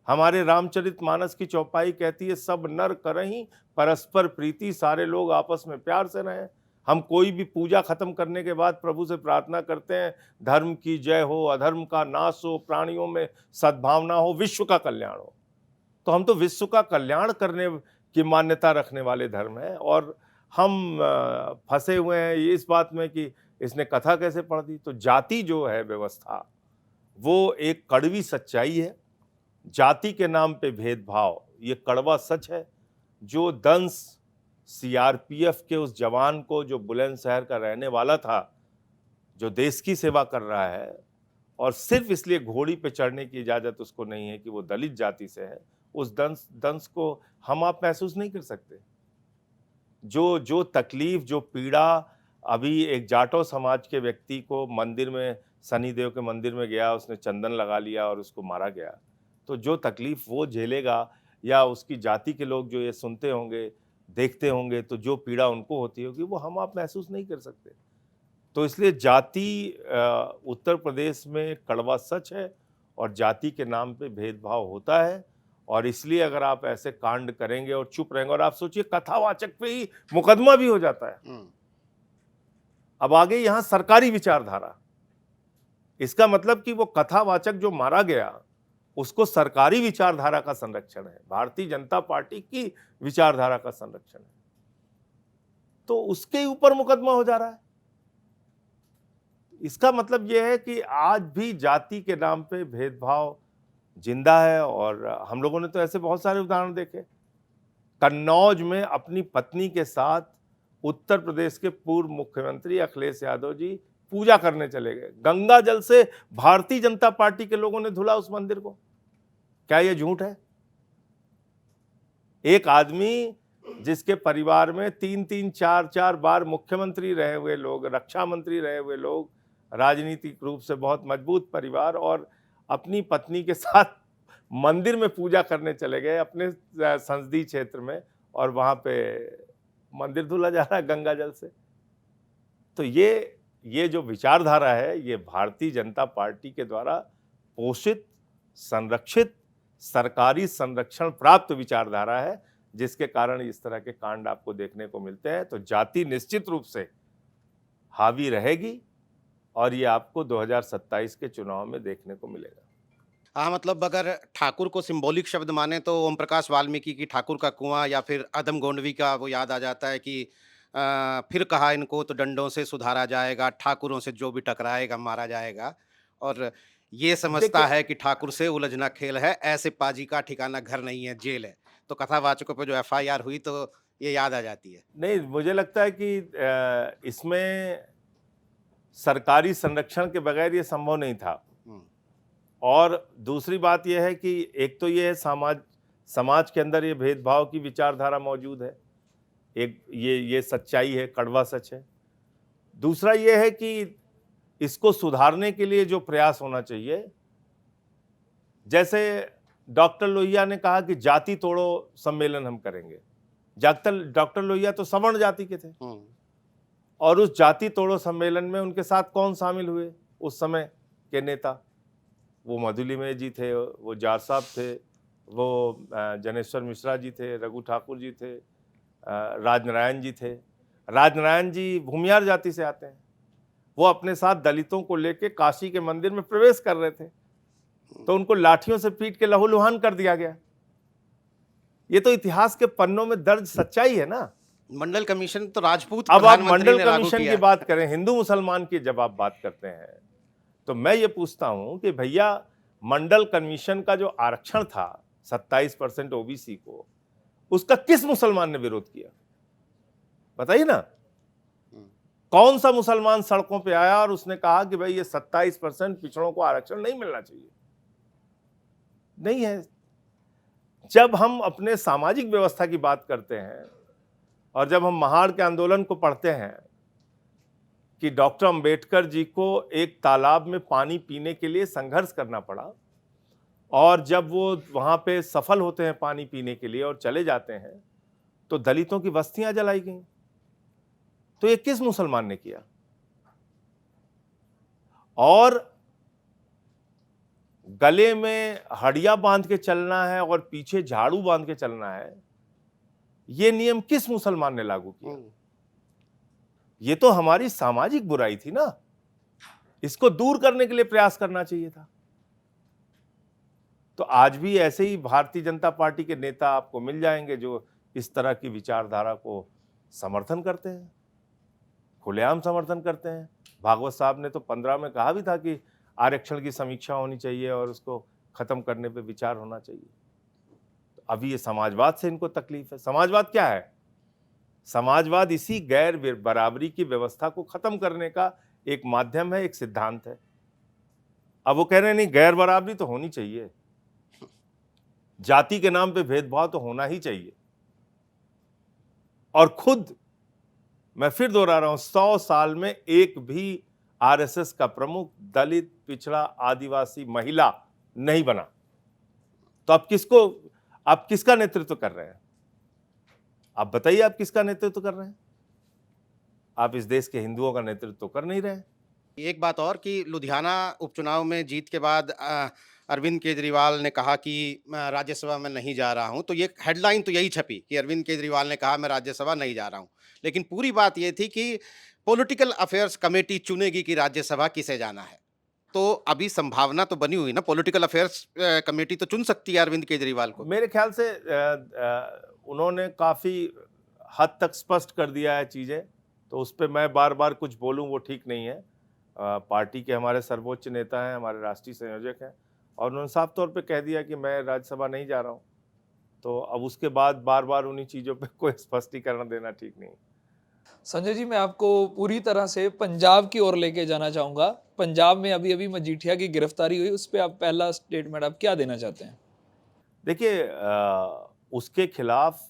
हमारे रामचरितमानस की चौपाई कहती है, सब नर करहीं परस्पर प्रीति, सारे लोग आपस में प्यार से रहें। हम कोई भी पूजा खत्म करने के बाद प्रभु से प्रार्थना करते हैं, धर्म की जय हो, अधर्म का नाश हो, प्राणियों में सद्भावना हो, विश्व का कल्याण हो। तो हम तो विश्व का कल्याण करने की मान्यता रखने वाले धर्म है और हम फंसे हुए हैं इस बात में कि इसने कथा कैसे पढ़ दी। तो जाति जो है व्यवस्था, वो एक कड़वी सच्चाई है। जाति के नाम पे भेदभाव, ये कड़वा सच है। जो दंश सीआरपीएफ के उस जवान को, जो बुलंदशहर का रहने वाला था, जो देश की सेवा कर रहा है और सिर्फ इसलिए घोड़ी पे चढ़ने की इजाजत उसको नहीं है कि वो दलित जाति से है, उस दंश को हम आप महसूस नहीं कर सकते। जो तकलीफ, जो पीड़ा अभी एक जाटो समाज के व्यक्ति को मंदिर में, शनिदेव के मंदिर में गया, उसने चंदन लगा लिया और उसको मारा गया, तो जो तकलीफ वो झेलेगा या उसकी जाति के लोग जो ये सुनते होंगे, देखते होंगे, तो जो पीड़ा उनको होती होगी वो हम आप महसूस नहीं कर सकते। तो इसलिए जाति उत्तर प्रदेश में कड़वा सच है और जाति के नाम पे भेदभाव होता है। और इसलिए अगर आप ऐसे कांड करेंगे और चुप रहेंगे, और आप सोचिए कथावाचक पे ही मुकदमा भी हो जाता है। अब आगे यहां सरकारी विचारधारा, इसका मतलब कि वो कथावाचक जो मारा गया उसको सरकारी विचारधारा का संरक्षण है, भारतीय जनता पार्टी की विचारधारा का संरक्षण है, तो उसके ऊपर मुकदमा हो जा रहा है। इसका मतलब यह है कि आज भी जाति के नाम पे भेदभाव जिंदा है। और हम लोगों ने तो ऐसे बहुत सारे उदाहरण देखे। कन्नौज में अपनी पत्नी के साथ उत्तर प्रदेश के पूर्व मुख्यमंत्री अखिलेश यादव जी पूजा करने चले गए। गंगा जल से भारतीय जनता पार्टी के लोगों ने धुला उस मंदिर को। क्या यह झूठ है? एक आदमी जिसके परिवार में 3-3, 4-4 बार मुख्यमंत्री रहे हुए लोग, रक्षा मंत्री रहे हुए लोग, राजनीतिक रूप से बहुत मजबूत परिवार, और अपनी पत्नी के साथ मंदिर में पूजा करने चले गए अपने संसदीय क्षेत्र में, और वहां पे मंदिर धुला जा रहा है गंगा जल से। तो ये जो विचारधारा है, ये भारतीय जनता पार्टी के द्वारा पोषित, संरक्षित, सरकारी संरक्षण प्राप्त विचारधारा है, जिसके कारण इस तरह के कांड आपको देखने को मिलते हैं। तो जाति निश्चित रूप से हावी रहेगी और ये आपको 2027 के चुनाव में देखने को मिलेगा। हाँ, मतलब अगर ठाकुर को सिंबॉलिक शब्द माने तो ओम प्रकाश वाल्मीकि की ठाकुर का कुआं, या फिर अदम गोंडवी का वो याद आ जाता है कि फिर कहा इनको तो डंडों से सुधारा जाएगा, ठाकुरों से जो भी टकराएगा मारा जाएगा। और ये समझता है कि ठाकुर से उलझना खेल है, ऐसे पाजी का ठिकाना घर नहीं है, जेल है। तो कथावाचकों पे जो एफआईआर हुई तो ये याद आ जाती है। नहीं, मुझे लगता है कि इसमें सरकारी संरक्षण के बगैर ये संभव नहीं था। और दूसरी बात यह है कि एक तो ये है समाज के अंदर ये भेदभाव की विचारधारा मौजूद है, एक ये सच्चाई है, कड़वा सच है। दूसरा ये है कि इसको सुधारने के लिए जो प्रयास होना चाहिए, जैसे डॉक्टर लोहिया ने कहा कि जाति तोड़ो सम्मेलन हम करेंगे। डॉक्टर लोहिया तो सवर्ण जाति के थे, और उस जाति तोड़ो सम्मेलन में उनके साथ कौन शामिल हुए उस समय के नेता? वो मधुलिमय जी थे, वो जार साहब थे, वो जनेश्वर मिश्रा जी थे, रघु ठाकुर जी थे, राजनारायण जी थे। राजनारायण जी भूमियार जाति से आते हैं। वो अपने साथ दलितों को लेके काशी के मंदिर में प्रवेश कर रहे थे, तो उनको लाठियों से पीट के लहूलुहान कर दिया गया। ये तो इतिहास के पन्नों में दर्ज सच्चाई है ना। मंडल कमीशन तो राजपूत अब आप प्रधानमंत्री मंडल ने लागू कमीशन किया की है। बात करें, हिंदू मुसलमान की जब आप बात करते हैं, तो मैं ये पूछता हूं कि भैया मंडल कमीशन का जो आरक्षण था 27% ओबीसी को, उसका किस मुसलमान ने विरोध किया? बताइए ना। कौन सा मुसलमान सड़कों पे आया और उसने कहा कि भाई ये 27% पिछड़ों को आरक्षण नहीं मिलना चाहिए? नहीं है। जब हम अपने सामाजिक व्यवस्था की बात करते हैं और जब हम महाड़ के आंदोलन को पढ़ते हैं कि डॉक्टर अंबेडकर जी को एक तालाब में पानी पीने के लिए संघर्ष करना पड़ा, और जब वो वहां पे सफल होते हैं पानी पीने के लिए और चले जाते हैं, तो दलितों की बस्तियां जलाई गई। तो ये किस मुसलमान ने किया? और गले में हड़िया बांध के चलना है और पीछे झाड़ू बांध के चलना है, ये नियम किस मुसलमान ने लागू किया? ये तो हमारी सामाजिक बुराई थी ना। इसको दूर करने के लिए प्रयास करना चाहिए था। तो आज भी ऐसे ही भारतीय जनता पार्टी के नेता आपको मिल जाएंगे जो इस तरह की विचारधारा को समर्थन करते हैं, खुलेआम समर्थन करते हैं। भागवत साहब ने तो 15 में कहा भी था कि आरक्षण की समीक्षा होनी चाहिए और उसको खत्म करने पे विचार होना चाहिए। तो अभी ये समाजवाद से इनको तकलीफ है। समाजवाद क्या है? समाजवाद इसी गैर बराबरी की व्यवस्था को खत्म करने का एक माध्यम है, एक सिद्धांत है। अब वो कह रहे हैं नहीं, गैर बराबरी तो होनी चाहिए, जाति के नाम पे भेदभाव तो होना ही चाहिए। और खुद मैं फिर दोहरा रहा हूं, 100 साल में एक भी आरएसएस का प्रमुख दलित, पिछड़ा, आदिवासी, महिला नहीं बना। तो आप किसका नेतृत्व कर रहे हैं? आप बताइए, आप किसका नेतृत्व कर रहे हैं? आप इस देश के हिंदुओं का नेतृत्व कर नहीं रहे। एक बात और कि लुधियाना उपचुनाव में जीत के बाद अरविंद केजरीवाल ने कहा कि मैं राज्यसभा में नहीं जा रहा हूं, तो ये हेडलाइन तो यही छपी कि अरविंद केजरीवाल ने कहा मैं राज्यसभा नहीं जा रहा हूं। लेकिन पूरी बात ये थी कि पॉलिटिकल अफेयर्स कमेटी चुनेगी कि राज्यसभा किसे जाना है। तो अभी संभावना तो बनी हुई ना, पॉलिटिकल अफेयर्स कमेटी तो चुन सकती है अरविंद केजरीवाल को। मेरे ख्याल से उन्होंने काफी हद तक स्पष्ट कर दिया है चीजें, तो उस पर मैं बार बार कुछ बोलूं वो ठीक नहीं है। पार्टी के हमारे सर्वोच्च नेता हैं, हमारे राष्ट्रीय संयोजक हैं, और उन्होंने साफ तौर पे कह दिया कि मैं राज्यसभा नहीं जा रहा हूं। तो अब उसके बाद बार बार उन्हीं चीज़ों पे कोई स्पष्टीकरण देना ठीक नहीं। संजय जी, मैं आपको पूरी तरह से पंजाब की ओर लेके जाना चाहूँगा। पंजाब में अभी-अभी मजीठिया की गिरफ्तारी हुई, उस पे आप पहला स्टेटमेंट आप क्या देना चाहते हैं? देखिए, उसके खिलाफ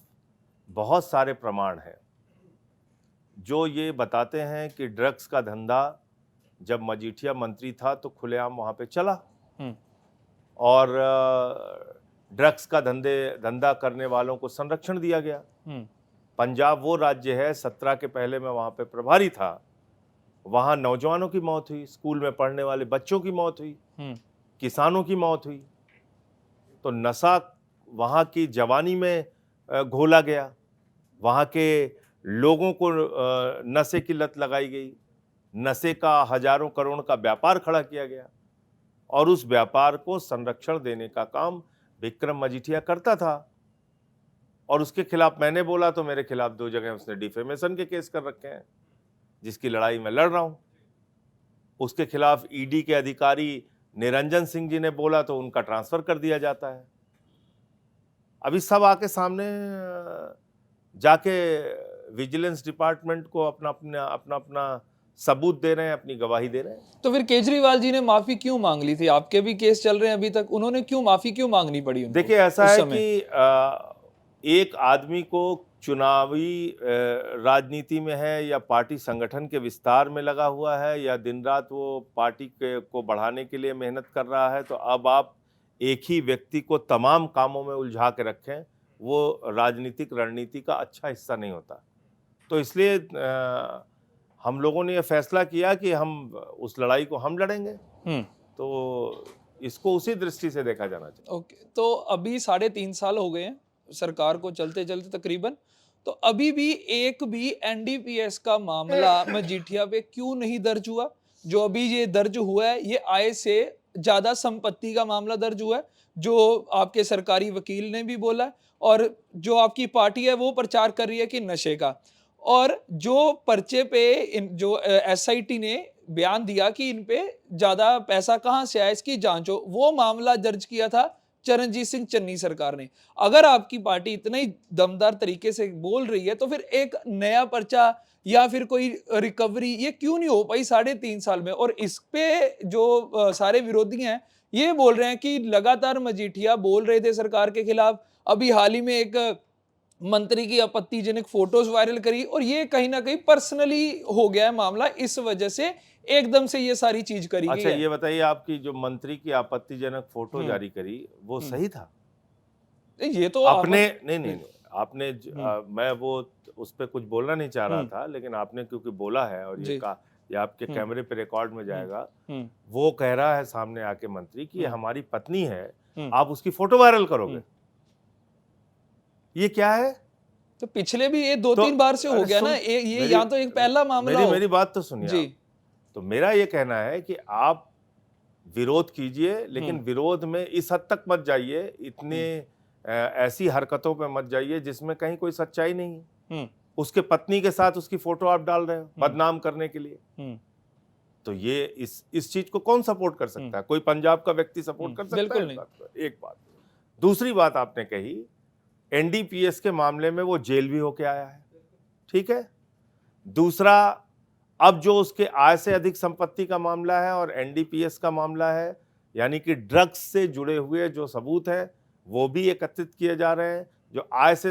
बहुत सारे प्रमाण हैं जो ये बताते हैं कि ड्रग्स का धंधा जब मजीठिया मंत्री था तो खुलेआम वहाँ पे चला, और ड्रग्स का धंधा करने वालों को संरक्षण दिया गया। पंजाब वो राज्य है, 17 के पहले मैं वहाँ पे प्रभारी था, वहाँ नौजवानों की मौत हुई, स्कूल में पढ़ने वाले बच्चों की मौत हुई, किसानों की मौत हुई। तो नशा वहाँ की जवानी में घोला गया, वहाँ के लोगों को नशे की लत लगाई गई, नशे का हजारों करोड़ का व्यापार खड़ा किया गया, और उस व्यापार को संरक्षण देने का काम विक्रम मजीठिया करता था। और उसके खिलाफ मैंने बोला तो मेरे खिलाफ 2 जगह उसने डिफेमेशन के केस कर रखे हैं, जिसकी लड़ाई मैं लड़ रहा हूं। उसके खिलाफ ईडी के अधिकारी निरंजन सिंह जी ने बोला तो उनका ट्रांसफर कर दिया जाता है। अभी सब आके सामने जाके विजिलेंस डिपार्टमेंट को अपना सबूत दे रहे हैं, अपनी गवाही दे रहे हैं। तो फिर केजरीवाल जी ने माफी क्यों मांग ली थी? आपके भी केस चल रहे हैं अभी तक, उन्होंने क्यों माफी क्यों मांगनी पड़ी उनको? देखिए, ऐसा है कि एक आदमी को चुनावी राजनीति में है या पार्टी संगठन के विस्तार में लगा हुआ है या दिन रात वो पार्टी को बढ़ाने के लिए मेहनत कर रहा है, तो अब आप एक ही व्यक्ति को तमाम कामों में उलझा के रखें, वो राजनीतिक रणनीति का अच्छा हिस्सा नहीं होता। तो इसलिए हम लोगों ने ये फैसला किया कि हम उस लड़ाई को हम लड़ेंगे। तो इसको उसी दृष्टि से देखा जाना चाहिए। ओके, तो अभी 3.5 साल हो गए हैं सरकार को चलते चलते तकरीबन, तो अभी भी एक भी एनडीपीएस का मामला मजीठिया पे क्यों नहीं दर्ज हुआ? जो अभी ये दर्ज हुआ है, ये आय से ज्यादा संपत्ति का मामला दर्ज हुआ है, जो आपके सरकारी वकील ने भी बोला है, और जो आपकी पार्टी है वो प्रचार कर रही है कि नशे का। और जो पर्चे पे जो एसआईटी ने बयान दिया कि इन पे ज्यादा पैसा कहां से आया, इसकी जांच हो, वो मामला दर्ज किया था चरणजीत सिंह चन्नी सरकार ने। अगर आपकी पार्टी इतना ही दमदार तरीके से बोल रही है, तो फिर एक नया पर्चा या फिर कोई रिकवरी ये क्यों नहीं हो पाई 3.5 साल में? और इस पे जो सारे विरोधी हैं ये बोल रहे हैं कि लगातार मजीठिया बोल रहे थे सरकार के खिलाफ, अभी हाल ही में एक मंत्री की आपत्तिजनक फोटोज वायरल करी, और ये कहीं ना कहीं पर्सनली हो गया है मामला, इस वजह से एकदम से ये सारी चीज करी गई अच्छा, है। ये बताइए, आपकी जो मंत्री की आपत्तिजनक फोटो जारी करी वो सही था? ये तो आपने नहीं, आपने मैं वो उस पे कुछ बोलना नहीं चाह रहा था, लेकिन आपने क्योंकि बोला है और ये कहा, ये आपके कैमरे पे रिकॉर्ड में जाएगा, वो कह रहा है सामने आके मंत्री कि ये हमारी पत्नी है, आप उसकी फोटो वायरल करोगे। ये क्या है? तो पिछले भी ये 2-3 बार से हो गया ना, ये या तो एक पहला मामला हो। मेरी बात तो सुनिए जी। आप। तो मेरा ये कहना है कि आप विरोध कीजिए, लेकिन विरोध में इस हद तक मत जाइए, इतने ऐसी हरकतों पे मत जाइए जिसमें कहीं कोई सच्चाई नहीं है। उसके पत्नी के साथ उसकी फोटो आप डाल रहे हो बदनाम करने के लिए। तो ये इस चीज को कौन सपोर्ट कर सकता है? कोई पंजाब का व्यक्ति सपोर्ट कर सकता है? बिल्कुल नहीं। एक बात। दूसरी बात आपने कही, एनडीपीएस के मामले में वो जेल भी होके आया है, ठीक है। दूसरा, अब जो उसके आय से अधिक संपत्ति का मामला है और एनडीपीएस का मामला है, यानी कि ड्रग्स से जुड़े हुए जो सबूत हैं वो भी एकत्रित किए जा रहे हैं। जो आय से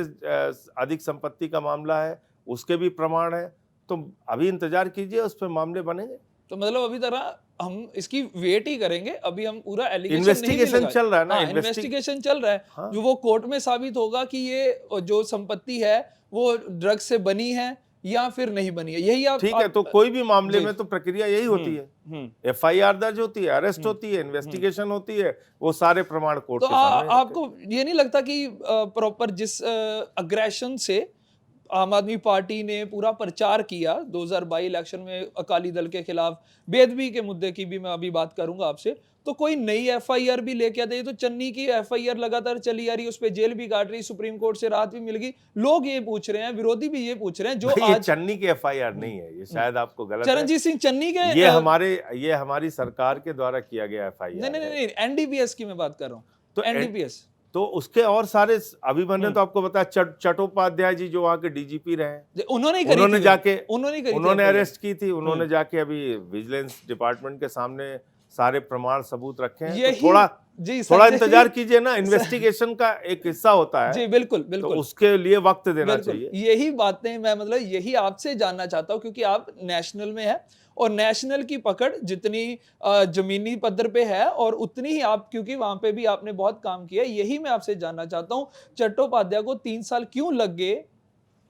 अधिक संपत्ति का मामला है उसके भी प्रमाण है। तो अभी इंतजार कीजिए, उस पर मामले बनेंगे। तो मतलब अभी तरह हम इसकी वेट ही करेंगे, अभी हम पूरा एलिगेशन इन्वेस्टिगेशन चल रहा है ना, इन्वेस्टिगेशन चल रहा है। हाँ। जो वो कोर्ट में साबित होगा कि ये जो संपत्ति है वो ड्रग्स से बनी है या फिर नहीं बनी है, यही आप ठीक है। तो कोई भी मामले में तो प्रक्रिया यही होती है, एफआईआर दर्ज होती है, अरेस्ट होती है, इन्वेस्टिगेशन होती है, वो सारे प्रमाण कोर्ट तो के सामने आपको ये नहीं लगता कि प्रॉपर जिस अग्रेशन से आम आदमी पार्टी ने पूरा प्रचार किया 2022 इलेक्शन में अकाली दल के खिलाफ, बेदबी के मुद्दे की भी मैं अभी बात करूंगा आपसे, तो कोई नई एफआईआर भी लेके आते? तो चन्नी की एफआईआर लगातार चली आ रही है, उस पे जेल भी काट रही, सुप्रीम कोर्ट से राहत भी मिल गई। लोग ये पूछ रहे हैं, विरोधी भी ये पूछ रहे हैं, जो आज चन्नी की एफआईआर नहीं है, ये शायद आपको गलत है। चरणजीत सिंह चन्नी के ये हमारी सरकार के द्वारा किया गया एफआईआर। नहीं, एनडीपीएस की मैं बात कर रहा हूँ। तो एनडीपीएस तो उसके और सारे, अभी मैंने तो आपको बताया, चट्टोपाध्याय जी जो वहाँ के डीजीपी रहे, उन्होंने अरेस्ट की थी, उन्होंने जाके अभी विजिलेंस डिपार्टमेंट के सामने सारे प्रमाण सबूत रखे हैं। तो थोड़ा इंतजार कीजिए ना, इन्वेस्टिगेशन का एक हिस्सा होता है। जी बिल्कुल बिल्कुल, तो उसके लिए वक्त देना चाहिए। यही बातें मैं यही आपसे जानना चाहता हूँ, क्योंकि आप नेशनल में है और नेशनल की पकड़ जितनी जमीनी पद्धर पे है और उतनी ही आप, क्योंकि वहां पे भी आपने बहुत काम किया, यही मैं आपसे जानना चाहता हूँ, चट्टोपाध्याय को 3 साल क्यों लग गए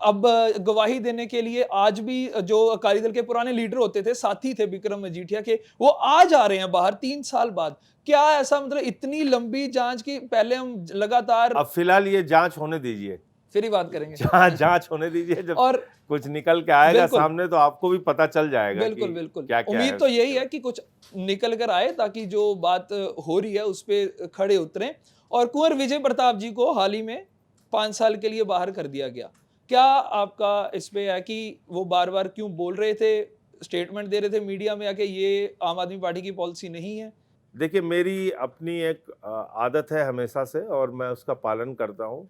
अब गवाही देने के लिए? आज भी जो अकाली दल के पुराने लीडर होते थे, साथी थे विक्रम मजीठिया के, वो आज आ रहे हैं बाहर 3 साल बाद। क्या ऐसा इतनी लंबी जांच की? पहले हम लगातार, अब फिलहाल ये जांच होने दीजिए, फिर ही बात करेंगे। जांच होने दीजिए, जब और कुछ निकल के आएगा सामने तो आपको भी पता चल जाएगा। बिल्कुल बिल्कुल, क्या उम्मीद तो यही है कि कुछ निकल कर आए, ताकि जो बात हो रही है उस पे खड़े उतरें। और कुंवर विजय प्रताप जी को हाल ही में 5 साल के लिए बाहर कर दिया गया। क्या आपका इस पे है कि वो बार बार क्यों बोल रहे थे, स्टेटमेंट दे रहे थे मीडिया में आके, ये आम आदमी पार्टी की पॉलिसी नहीं है? देखिए, मेरी अपनी एक आदत है हमेशा से, और मैं उसका पालन करता हूँ।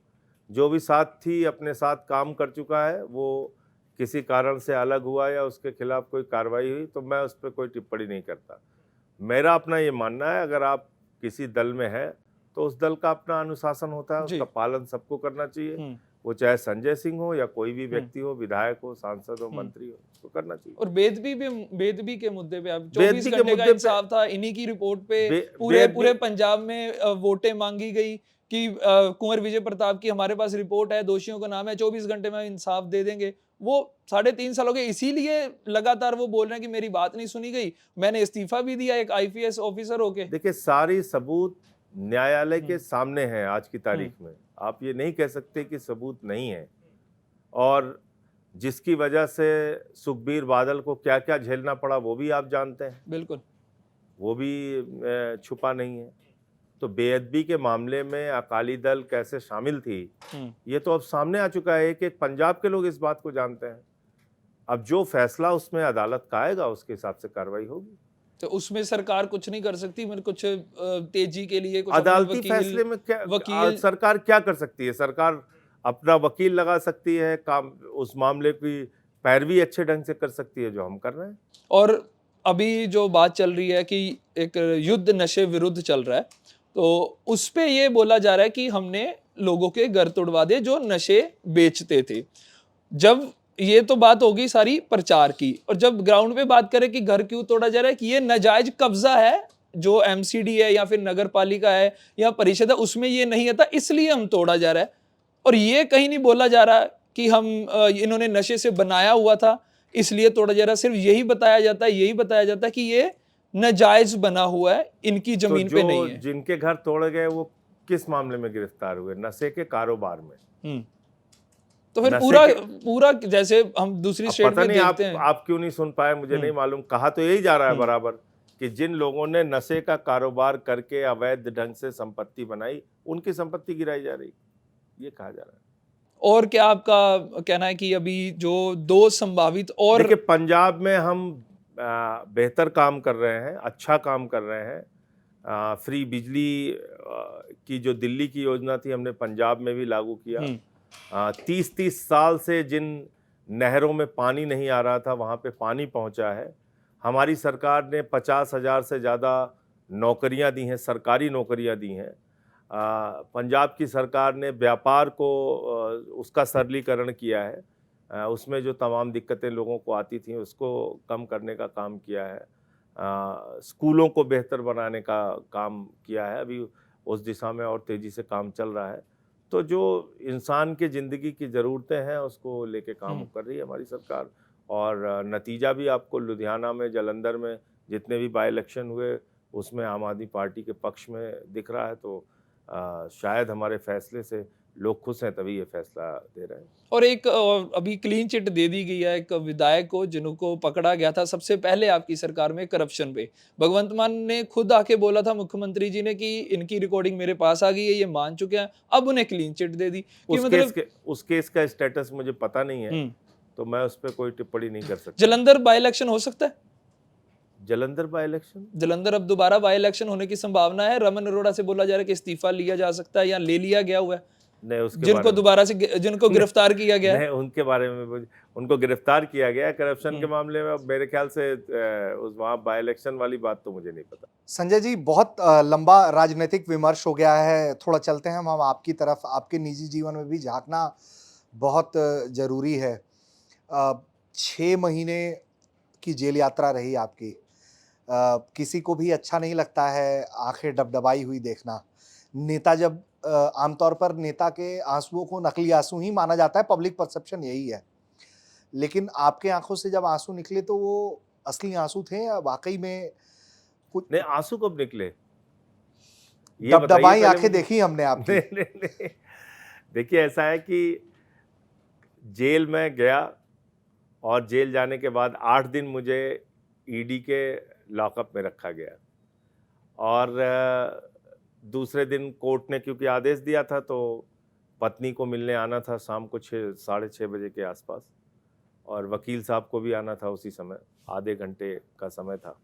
जो भी साथी अपने साथ काम कर चुका है, वो किसी कारण से अलग हुआ या उसके खिलाफ कोई कार्रवाई हुई, तो मैं उस पर कोई टिप्पणी नहीं करता। मेरा अपना ये मानना है, अगर आप किसी दल में हैं तो उस दल का अपना अनुशासन होता है, उसका पालन सबको करना चाहिए। वो चाहे संजय सिंह हो या कोई भी हम्म। व्यक्ति हो, विधायक हो, सांसद हो, मंत्री हो, उसको करना चाहिए। और बेदबी के मुद्दे पे अब बेदबी 24 के घंटे का मुद्दे पे इंसाफ था, इन्हीं की रिपोर्ट पे पूरे बेदबी पंजाब में वोटें मांगी गई कि कुंवर विजय प्रताप की हमारे पास रिपोर्ट है, दोषियों का नाम है, 24 घंटे में इंसाफ दे देंगे। वो 3.5 साल हो गए, इसीलिए लगातार वो बोल रहे हैं कि मेरी बात नहीं सुनी गई, मैंने इस्तीफा भी दिया एक आईपीएस ऑफिसर होके। देखिए, सारी सबूत न्यायालय के हम्म। सामने हैं आज की तारीख में। आप ये नहीं कह सकते कि सबूत नहीं है। और जिसकी वजह से सुखबीर बादल को क्या क्या झेलना पड़ा वो भी आप जानते हैं, बिल्कुल। वो भी छुपा नहीं है। तो बेअदबी के मामले में अकाली दल कैसे शामिल थी, ये तो अब सामने आ चुका है। एक पंजाब के लोग इस बात को जानते हैं। अब जो फैसला उसमें अदालत का आएगा उसके हिसाब से कार्रवाई होगी। तो उसमें सरकार कुछ नहीं कर सकती, मतलब कुछ तेजी के लिए कुछ अपने अदालती फैसले में क्या वकील सरकार क्या कर सकती है? सरकार अपना वकील लगा सकती है, काम उस मामले की पैरवी अच्छे ढंग से कर सकती है, जो हम कर रहे हैं। और अभी जो बात चल रही है कि एक युद्ध नशे विरुद्ध चल रहा है, तो उस पे ये बोला जा रहा है कि हमने लोगों के घर तोड़वा दिए जो नशे बेचते थे। जब ये तो बात होगी सारी प्रचार की, और जब ग्राउंड पे बात करें कि घर क्यों तोड़ा जा रहा है, कि ये नाजायज कब्जा है, जो एमसीडी है या फिर नगर पालिका है या परिषद है, उसमें ये नहीं आता, इसलिए हम तोड़ा जा रहा है। और ये कहीं नहीं बोला जा रहा कि हम इन्होंने नशे से बनाया हुआ था इसलिए तोड़ा जा रहा है। सिर्फ यही बताया जाता है कि ये नाजायज बना हुआ है, इनकी जमीन तो पे नहीं है। जिनके घर तोड़े गए वो किस मामले में गिरफ्तार हुए? नशे के कारोबार में। तो फिर नशे पूरा जैसे हम दूसरी स्टेट पता में नहीं देखते हैं। आप क्यों नहीं सुन पाए, मुझे नहीं मालूम। कहा तो यही जा रहा है बराबर कि जिन लोगों ने नशे का कारोबार करके अवैध ढंग से संपत्ति बनाई, उनकी संपत्ति गिराई जा रही, ये कहा जा रहा है। और क्या आपका कहना है कि अभी जो 2 संभावित और देखिए, पंजाब में हम बेहतर काम कर रहे हैं, अच्छा काम कर रहे हैं। फ्री बिजली की जो दिल्ली की योजना थी, हमने पंजाब में भी लागू किया। 30-30 साल से जिन नहरों में पानी नहीं आ रहा था, वहाँ पे पानी पहुँचा है। हमारी सरकार ने 50,000 से ज़्यादा नौकरियाँ दी हैं, सरकारी नौकरियाँ दी हैं। पंजाब की सरकार ने व्यापार को उसका सरलीकरण किया है। उसमें जो तमाम दिक्कतें लोगों को आती थी उसको कम करने का काम किया है। स्कूलों को बेहतर बनाने का काम किया है। अभी उस दिशा में और तेज़ी से काम चल रहा है। तो जो इंसान के ज़िंदगी की ज़रूरतें हैं उसको लेके काम कर रही है हमारी सरकार। और नतीजा भी आपको लुधियाना में, जालंधर में जितने भी बाई इलेक्शन हुए उसमें आम आदमी पार्टी के पक्ष में दिख रहा है। तो शायद हमारे फैसले से लोग खुश हैं, तभी ये फैसला दे रहे हैं। और एक अभी क्लीन चिट दे दी गई है एक विधायक को जिनको पकड़ा गया था सबसे पहले आपकी सरकार में करप्शन पे। भगवंत मान ने खुद आके बोला था मुख्यमंत्री जी ने कि इनकी रिकॉर्डिंग मेरे पास आ गई है, ये मान चुके हैं, अब उन्हें क्लीन चिट दे दी कि उस केस का स्टेटस मुझे पता नहीं है, तो मैं उस पर कोई टिप्पणी नहीं कर सकता। जालंधर बाई इलेक्शन हो सकता है? जालंधर बाई इलेक्शन, जालंधर अब दोबारा बाई इलेक्शन होने की संभावना है। रमन अरोड़ा से बोला जा रहा है कि इस्तीफा लिया जा सकता है या ले लिया गया हुआ है। नहीं, उसके जिनको दोबारा से जिनको गिरफ्तार किया गया है, उनके बारे में उनको गिरफ्तार किया गया करप्शन के मामले में। मेरे ख्याल से उस वहाँ बाई इलेक्शन वाली बात तो मुझे नहीं पता। संजय जी, बहुत लंबा राजनीतिक विमर्श हो गया है, थोड़ा चलते हैं हम आपकी तरफ। आपके निजी जीवन में भी झांकना बहुत जरूरी है। 6 महीने की जेल यात्रा रही आपकी। किसी को भी अच्छा नहीं लगता है आंखें डबडबाई हुई देखना। नेता जब आमतौर पर नेता के आंसुओं को नकली आंसू ही माना जाता है, पब्लिक परसेप्शन यही है। लेकिन आपके आंखों से जब आंसू निकले तो वो असली आंसू थे या वाकई में कुछ? नहीं, आंसू कब निकले? डबडबाई आंखें देखी हमने आपकी। नहीं। देखिए, ऐसा है कि जेल में गया और जेल जाने के बाद 8 दिन मुझे ईडी के लॉकअप में रखा गया। और दूसरे दिन कोर्ट ने क्योंकि आदेश दिया था तो पत्नी को मिलने आना था शाम को 6-6:30 बजे के आसपास, और वकील साहब को भी आना था उसी समय, आधे घंटे का समय था।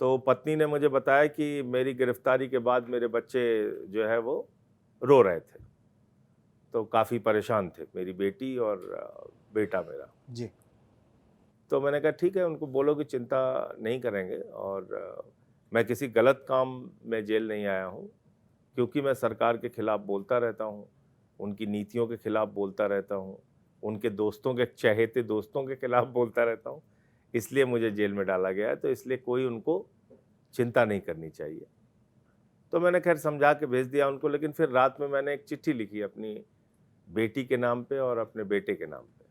तो पत्नी ने मुझे बताया कि मेरी गिरफ्तारी के बाद मेरे बच्चे जो है वो रो रहे थे, तो काफ़ी परेशान थे, मेरी बेटी और बेटा मेरा जी। तो मैंने कहा ठीक है, उनको बोलो कि चिंता नहीं करेंगे, और मैं किसी गलत काम में जेल नहीं आया हूँ, क्योंकि मैं सरकार के खिलाफ बोलता रहता हूँ। उनकी नीतियों के खिलाफ बोलता रहता हूँ, उनके दोस्तों के चहेते दोस्तों के खिलाफ बोलता रहता हूँ, इसलिए मुझे जेल में डाला गया है। तो इसलिए कोई उनको चिंता नहीं करनी चाहिए। तो मैंने खैर समझा के भेज दिया उनको, लेकिन फिर रात में मैंने एक चिट्ठी लिखी अपनी बेटी के नाम पे और अपने बेटे के नाम पे,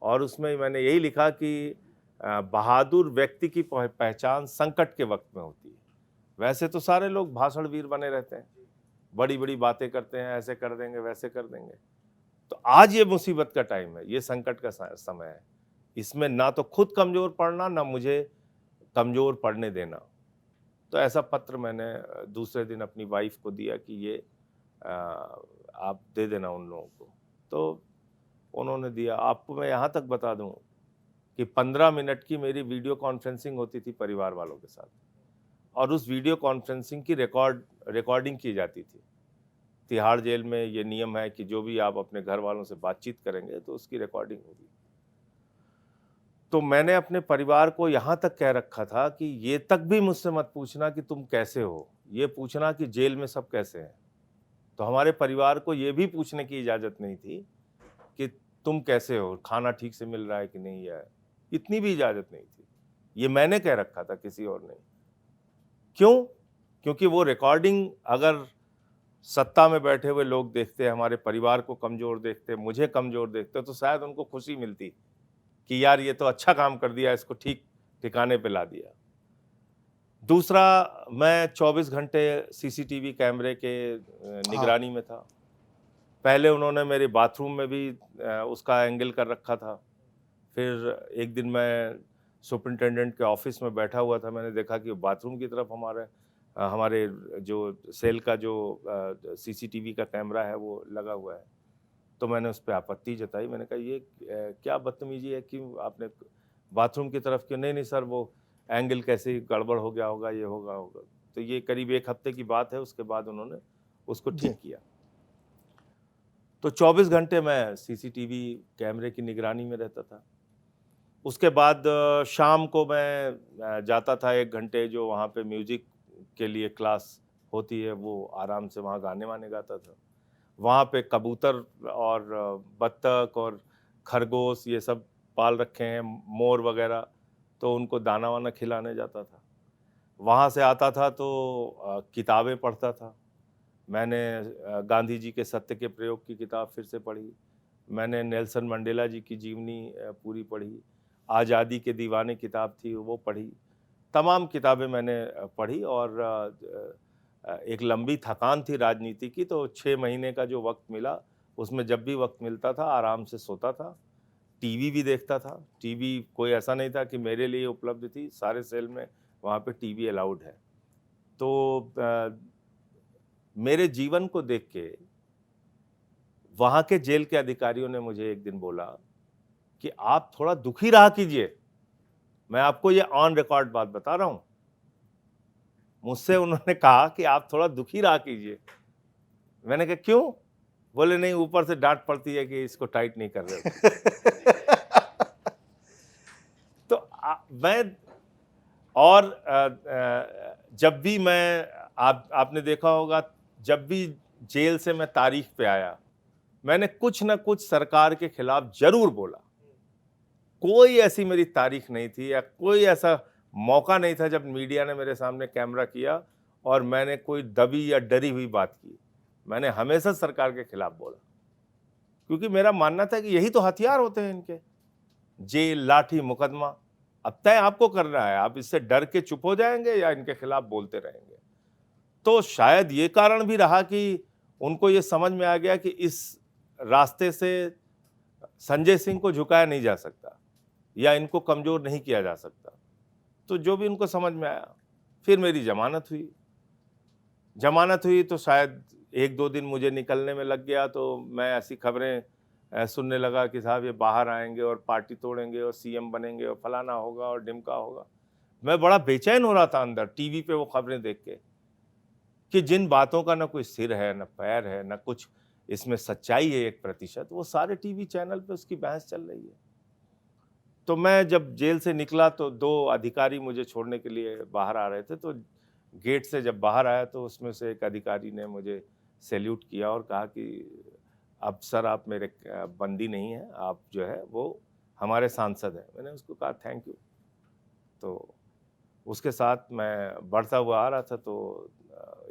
और उसमें मैंने यही लिखा कि बहादुर व्यक्ति की पहचान संकट के वक्त में होती है। वैसे तो सारे लोग भाषण वीर बने रहते हैं, बड़ी बड़ी बातें करते हैं, ऐसे कर देंगे वैसे कर देंगे। तो आज ये मुसीबत का टाइम है, ये संकट का समय है। इसमें ना तो खुद कमज़ोर पड़ना, ना मुझे कमज़ोर पड़ने देना। तो ऐसा पत्र मैंने दूसरे दिन अपनी वाइफ को दिया कि ये आप दे देना उन लोगों को। तो उन्होंने दिया। आपको मैं यहाँ तक बता दूँ कि 15 मिनट की मेरी वीडियो कॉन्फ्रेंसिंग होती थी परिवार वालों के साथ, और उस वीडियो कॉन्फ्रेंसिंग की रिकॉर्डिंग की जाती थी। तिहाड़ जेल में ये नियम है कि जो भी आप अपने घर वालों से बातचीत करेंगे तो उसकी रिकॉर्डिंग होगी। तो मैंने अपने परिवार को यहाँ तक कह रखा था कि ये तक भी मुझसे मत पूछना कि तुम कैसे हो, ये पूछना कि जेल में सब कैसे हैं। तो हमारे परिवार को ये भी पूछने की इजाज़त नहीं थी कि तुम कैसे हो, खाना ठीक से मिल रहा है कि नहीं है, इतनी भी इजाज़त नहीं थी। ये मैंने कह रखा था, किसी और नहीं। क्यों? क्योंकि वो रिकॉर्डिंग अगर सत्ता में बैठे हुए लोग देखते, हमारे परिवार को कमज़ोर देखते, मुझे कमज़ोर देखते, तो शायद उनको खुशी मिलती कि यार ये तो अच्छा काम कर दिया, इसको ठीक ठिकाने पे ला दिया। दूसरा, मैं 24 घंटे सीसीटीवी कैमरे के निगरानी में था। पहले उन्होंने मेरे बाथरूम में भी उसका एंगल कर रखा था। फिर एक दिन मैं सुपरिटेंडेंट के ऑफिस में बैठा हुआ था, मैंने देखा कि बाथरूम की तरफ हमारे जो सेल का जो सीसीटीवी का कैमरा है वो लगा हुआ है। तो मैंने उस पर आपत्ति जताई। मैंने कहा ये क्या बदतमीजी है, क्यों आपने बाथरूम की तरफ क्यों? नहीं सर, वो एंगल कैसे गड़बड़ हो गया होगा, ये होगा। तो ये करीब 1 हफ्ते की बात है, उसके बाद उन्होंने उसको ठीक किया। तो 24 घंटे मैं सीसीटीवी कैमरे की निगरानी में रहता था। उसके बाद शाम को मैं जाता था 1 घंटे, जो वहाँ पे म्यूज़िक के लिए क्लास होती है, वो आराम से वहाँ गाने वाने गाता था। वहाँ पे कबूतर और बत्तख और खरगोश ये सब पाल रखे हैं, मोर वगैरह, तो उनको दाना वाना खिलाने जाता था। वहाँ से आता था तो किताबें पढ़ता था। मैंने गांधी जी के सत्य के प्रयोग की किताब फिर से पढ़ी। मैंने नेल्सन मंडेला जी की जीवनी पूरी पढ़ी। आज़ादी के दीवाने किताब थी, वो पढ़ी। तमाम किताबें मैंने पढ़ी, और एक लंबी थकान थी राजनीति की, तो 6 महीने का जो वक्त मिला, उसमें जब भी वक्त मिलता था आराम से सोता था। टीवी भी देखता था। टीवी कोई ऐसा नहीं था कि मेरे लिए उपलब्ध थी, सारे सेल में वहाँ पे टीवी अलाउड है। तो मेरे जीवन को देख के वहाँ के जेल के अधिकारियों ने मुझे एक दिन बोला कि आप थोड़ा दुखी रहा कीजिए। मैं आपको ये ऑन रिकॉर्ड बात बता रहा हूँ। मुझसे उन्होंने कहा कि आप थोड़ा दुखी रहा कीजिए। मैंने कहा क्यों? बोले नहीं, ऊपर से डांट पड़ती है कि इसको टाइट नहीं कर रहे। तो मैं और जब भी आपने देखा होगा, जब भी जेल से मैं तारीख पे आया, मैंने कुछ ना कुछ सरकार के खिलाफ जरूर बोला। कोई ऐसी मेरी तारीख नहीं थी, या कोई ऐसा मौका नहीं था जब मीडिया ने मेरे सामने कैमरा किया और मैंने कोई दबी या डरी हुई बात की। मैंने हमेशा सरकार के खिलाफ बोला, क्योंकि मेरा मानना था कि यही तो हथियार होते हैं इनके, जेल, लाठी, मुकदमा। अब तय आपको करना है, आप इससे डर के चुप हो जाएंगे या इनके खिलाफ बोलते रहेंगे। तो शायद ये कारण भी रहा कि उनको ये समझ में आ गया कि इस रास्ते से संजय सिंह को झुकाया नहीं जा सकता या इनको कमजोर नहीं किया जा सकता। तो जो भी उनको समझ में आया, फिर मेरी जमानत हुई तो शायद 1-2 दिन मुझे निकलने में लग गया। तो मैं ऐसी खबरें सुनने लगा कि साहब ये बाहर आएंगे और पार्टी तोड़ेंगे और सीएम बनेंगे और फलाना होगा और ढिमका होगा। मैं बड़ा बेचैन हो रहा था अंदर, टीवी पे वो खबरें देख के, कि जिन बातों का ना कोई सिर है, ना पैर है, ना कुछ इसमें सच्चाई है 1%, वो सारे टीवी चैनल पे उसकी बहस चल रही है। तो मैं जब जेल से निकला तो 2 अधिकारी मुझे छोड़ने के लिए बाहर आ रहे थे। तो गेट से जब बाहर आया तो उसमें से एक अधिकारी ने मुझे सैल्यूट किया और कहा कि अब सर आप मेरे बंदी नहीं हैं, आप जो है वो हमारे सांसद हैं। मैंने उसको कहा थैंक यू। तो उसके साथ मैं बढ़ता हुआ आ रहा था तो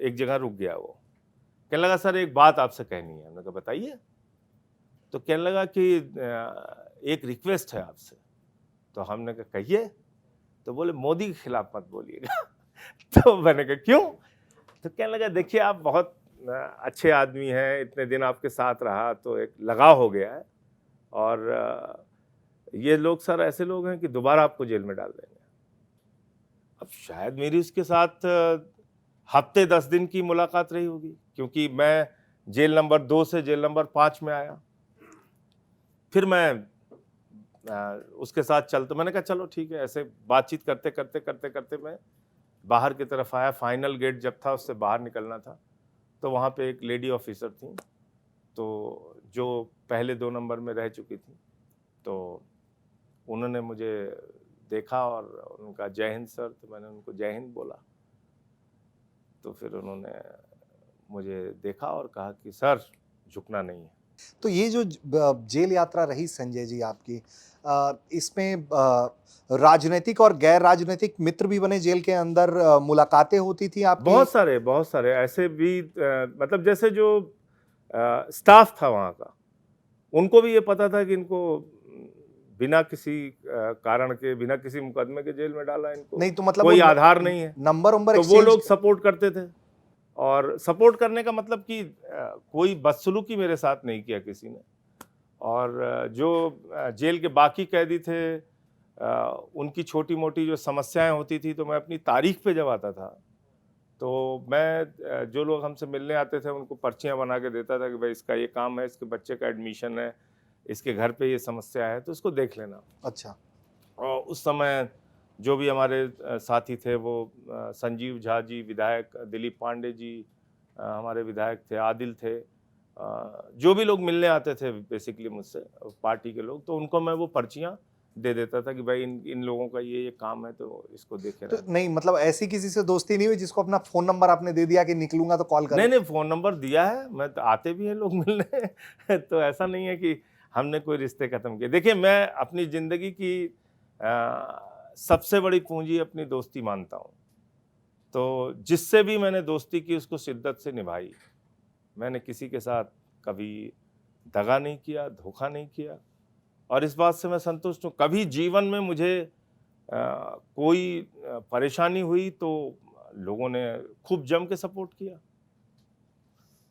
एक जगह रुक गया वो। कहने लगा सर एक बात आपसे कहनी है। मैंने कहा बताइए। तो कहने लगा कि एक रिक्वेस्ट है आपसे। तो हमने कहा कहिए। तो बोले मोदी के खिलाफ मत बोलिएगा। तो मैंने कहा क्यों? तो कहने लगा देखिए आप बहुत अच्छे आदमी हैं, इतने दिन आपके साथ रहा तो एक लगाव हो गया है, और ये लोग सर ऐसे लोग हैं कि दोबारा आपको जेल में डाल देंगे। अब शायद मेरी उसके साथ हफ्ते 10 दिन की मुलाकात रही होगी, क्योंकि मैं जेल नंबर 2 से जेल नंबर 5 में आया। फिर मैं उसके साथ चलते, मैंने कहा चलो ठीक है। ऐसे बातचीत करते करते करते करते मैं बाहर की तरफ आया। फाइनल गेट जब था उससे बाहर निकलना था, तो वहाँ पे एक लेडी ऑफिसर थी, तो जो पहले 2 नंबर में रह चुकी थी, तो उन्होंने मुझे देखा और उनका जय हिंद सर। तो मैंने उनको जय हिंद बोला। तो फिर उन्होंने मुझे देखा और कहा कि सर झुकना नहीं है। तो ये जो जेल यात्रा रही संजय जी आपकी, इसमें राजनीतिक और गैर राजनीतिक मित्र भी बने जेल के अंदर, मुलाकातें होती थी आपकी? बहुत सारे ऐसे भी, मतलब जैसे जो स्टाफ था वहाँ का, उनको भी ये पता था कि इनको बिना किसी कारण के, बिना किसी मुकदमे के जेल में डाला इनको, नहीं तो मतलब कोई वो आधार नहीं है। नंबर तो वो exchange- लोग सपोर्ट करते थे। और सपोर्ट करने का मतलब कि कोई बदसलूकी मेरे साथ नहीं किया किसी ने। और जो जेल के बाकी कैदी थे, उनकी छोटी मोटी जो समस्याएं होती थी, तो मैं अपनी तारीख पे जब आता था तो मैं जो लोग हमसे मिलने आते थे उनको पर्चियां बना के देता था कि भाई इसका ये काम है, इसके बच्चे का एडमिशन है, इसके घर पे ये समस्या है, तो इसको देख लेना। अच्छा। और उस समय जो भी हमारे साथी थे वो संजीव झा जी विधायक, दिलीप पांडे जी हमारे विधायक थे, आदिल थे, जो भी लोग मिलने आते थे बेसिकली मुझसे पार्टी के लोग, तो उनको मैं वो पर्चियां दे देता था कि भाई इन लोगों का ये काम है, तो इसको देखे तो रहना। नहीं मतलब ऐसी किसी से दोस्ती नहीं हुई जिसको अपना फोन नंबर आपने दे दिया कि निकलूंगा तो कॉल नहीं करें? नहीं, फोन नंबर दिया है, मैं तो आते भी हैं लोग मिलने। तो ऐसा नहीं है कि हमने कोई रिश्ते खत्म किए। देखिए मैं अपनी जिंदगी की सबसे बड़ी पूंजी अपनी दोस्ती मानता हूँ। तो जिससे भी मैंने दोस्ती की उसको शिद्दत से निभाई। मैंने किसी के साथ कभी दगा नहीं किया, धोखा नहीं किया, और इस बात से मैं संतुष्ट हूँ। कभी जीवन में मुझे कोई परेशानी हुई तो लोगों ने खूब जम के सपोर्ट किया।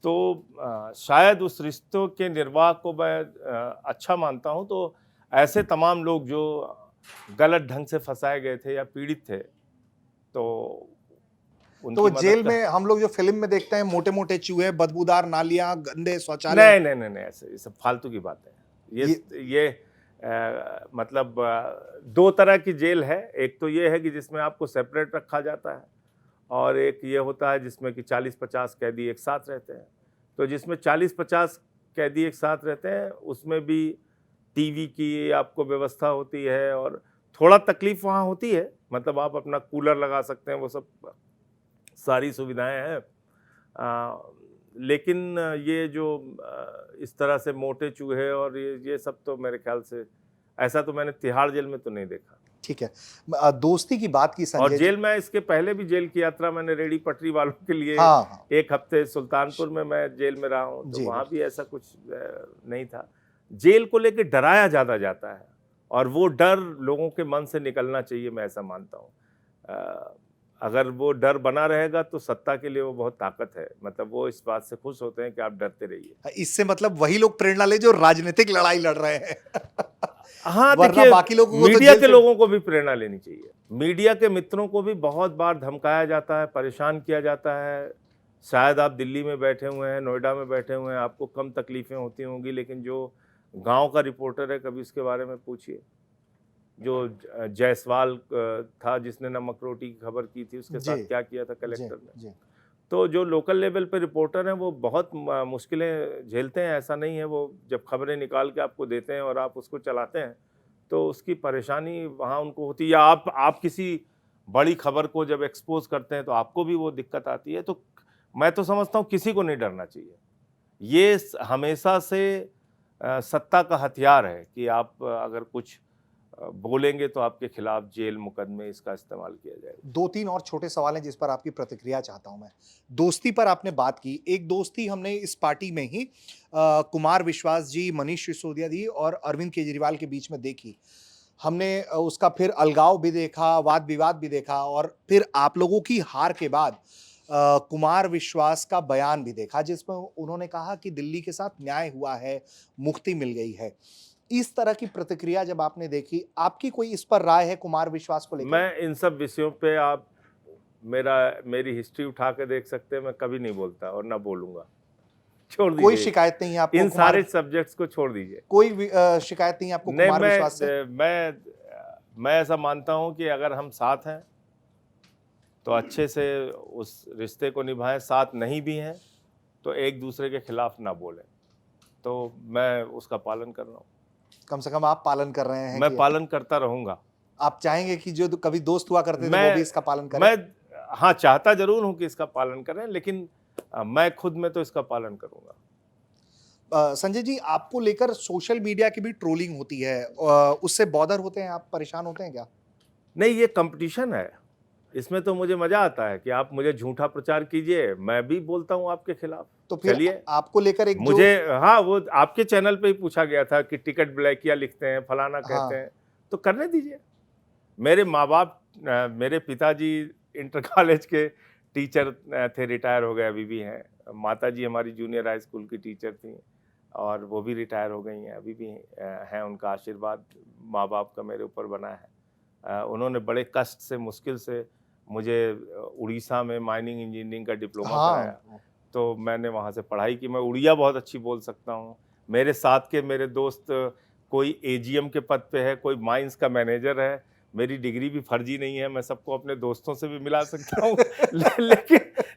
तो शायद उस रिश्तों के निर्वाह को मैं अच्छा मानता हूँ। तो ऐसे तमाम लोग जो गलत ढंग से फंसाए गए थे या पीड़ित थे, तो तो उनकी जेल मदद में हम लोग जो फिल्म में देखते हैं मोटे मोटे चूहे, बदबूदार नालियां, गंदे शौचालय, नहीं, ऐसे ये सब फालतू की बात है। ये मतलब 2 तरह की जेल है। एक तो ये है कि जिसमें आपको सेपरेट रखा जाता है, और एक ये होता है जिसमें कि 40-50 कैदी एक साथ रहते हैं। तो जिसमें 40-50 कैदी एक साथ रहते हैं उसमें भी टीवी की आपको व्यवस्था होती है, और थोड़ा तकलीफ वहाँ होती है, मतलब आप अपना कूलर लगा सकते हैं, वो सब सारी सुविधाएं हैं। लेकिन ये जो इस तरह से मोटे चूहे और ये सब तो मेरे ख्याल से ऐसा तो मैंने तिहाड़ जेल में तो नहीं देखा। ठीक है। दोस्ती की बात की और संजय जी। जेल में इसके पहले भी जेल की यात्रा मैंने रेडी पटरी वालों के लिए हाँ। 1 हफ्ते सुल्तानपुर में मैं जेल में रहा हूँ, तो जी। वहाँ भी ऐसा कुछ नहीं था। जेल को लेकर डराया ज़्यादा जाता है, और वो डर लोगों के मन से निकलना चाहिए, मैं ऐसा मानता हूँ। अगर वो डर बना रहेगा तो सत्ता के लिए वो बहुत ताकत है, मतलब वो इस बात से खुश होते हैं कि आप डरते रहिए। इससे मतलब वही लोग प्रेरणा ले जो राजनीतिक लड़ाई लड़ रहे हैं। हाँ वरना देखिए, बाकी लोगों को तो मीडिया जेल के से- लोगों को भी प्रेरणा लेनी चाहिए। मीडिया के मित्रों को भी बहुत बार धमकाया जाता है, परेशान किया जाता है। शायद आप दिल्ली में बैठे हुए हैं, नोएडा में बैठे हुए हैं, आपको कम तकलीफें होती होंगी, लेकिन जो गांव का रिपोर्टर है कभी उसके बारे में पूछिए। जो जायसवाल था जिसने नमक रोटी की खबर की थी, उसके साथ जी। क्या किया था कलेक्टर ने। जी। तो जो लोकल लेवल पे रिपोर्टर हैं वो बहुत मुश्किलें झेलते हैं। ऐसा नहीं है, वो जब खबरें निकाल के आपको देते हैं और आप उसको चलाते हैं तो उसकी परेशानी वहाँ उनको होती है, या आप किसी बड़ी खबर को जब एक्सपोज करते हैं तो आपको भी वो दिक्कत आती है। तो मैं तो समझता हूँ किसी को नहीं डरना चाहिए, ये हमेशा से सत्ता का हथियार है कि आप अगर कुछ बोलेंगे तो आपके खिलाफ जेल मुकदमे इसका इस्तेमाल किया जाएगा। 2-3 और छोटे सवाल हैं जिस पर आपकी प्रतिक्रिया चाहता हूं मैं। दोस्ती पर आपने बात की, एक दोस्ती हमने इस पार्टी में ही कुमार विश्वास जी, मनीष सिसोदिया जी और अरविंद केजरीवाल के बीच में देखी। हमने उसका फिर अलगाव भी देखा, वाद-विवाद भी देखा और फिर आप लोगों की हार के बाद कुमार विश्वास का बयान भी देखा जिसमें उन्होंने कहा कि दिल्ली के साथ न्याय हुआ है, मुक्ति मिल गई है। इस तरह की प्रतिक्रिया जब आपने देखी, आपकी कोई इस पर राय है कुमार विश्वास को लेकर? मैं इन सब विषयों पे आप मेरी हिस्ट्री उठा के देख सकते हैं, मैं कभी नहीं बोलता और ना बोलूंगा। छोड़ दीजिए, कोई शिकायत नहीं है आपको इन कुमार, सारे सब्जेक्ट्स को छोड़ दीजिए। कोई शिकायत नहीं है आपको नहीं, कुमार विश्वास से? मैं ऐसा मानता हूं कि अगर हम साथ हैं तो अच्छे से उस रिश्ते को निभाएं, साथ नहीं भी हैं तो एक दूसरे के खिलाफ ना बोलें। तो मैं उसका पालन कर रहा हूँ। कम से कम आप पालन कर रहे हैं मैं कि पालन करता रहूंगा। आप चाहेंगे कि जो कभी दोस्त हुआ करते थे मैं वो भी इसका पालन करें? हाँ, चाहता जरूर हूं कि इसका पालन करें, लेकिन मैं खुद में तो इसका पालन करूंगा। संजय जी, आपको लेकर सोशल मीडिया की भी ट्रोलिंग होती है, उससे बॉदर होते हैं आप, परेशान होते हैं क्या? नहीं, ये कंपटीशन है, इसमें तो मुझे मजा आता है कि आप मुझे झूठा प्रचार कीजिए, मैं भी बोलता हूं आपके खिलाफ। तो फिर चलिए, आपको लेकर एक मुझे हाँ, वो आपके चैनल पे ही पूछा गया था कि टिकट ब्लैकिया लिखते हैं, फलाना कहते हाँ। हैं, तो करने दीजिए। मेरे माँ बाप, मेरे पिताजी इंटर कॉलेज के टीचर थे, रिटायर हो गए, अभी भी हैं। माता जी हमारी जूनियर हाई स्कूल की टीचर थी और वो भी रिटायर हो गई हैं, अभी भी हैं। उनका आशीर्वाद माँ बाप का मेरे ऊपर बना है। उन्होंने बड़े कष्ट से, मुश्किल से मुझे उड़ीसा में माइनिंग इंजीनियरिंग का डिप्लोमा कराया, तो मैंने वहाँ से पढ़ाई की। मैं उड़िया बहुत अच्छी बोल सकता हूँ। मेरे साथ के मेरे दोस्त, कोई एजीएम के पद पे है, कोई माइंस का मैनेजर है। मेरी डिग्री भी फर्जी नहीं है, मैं सबको अपने दोस्तों से भी मिला सकता हूँ।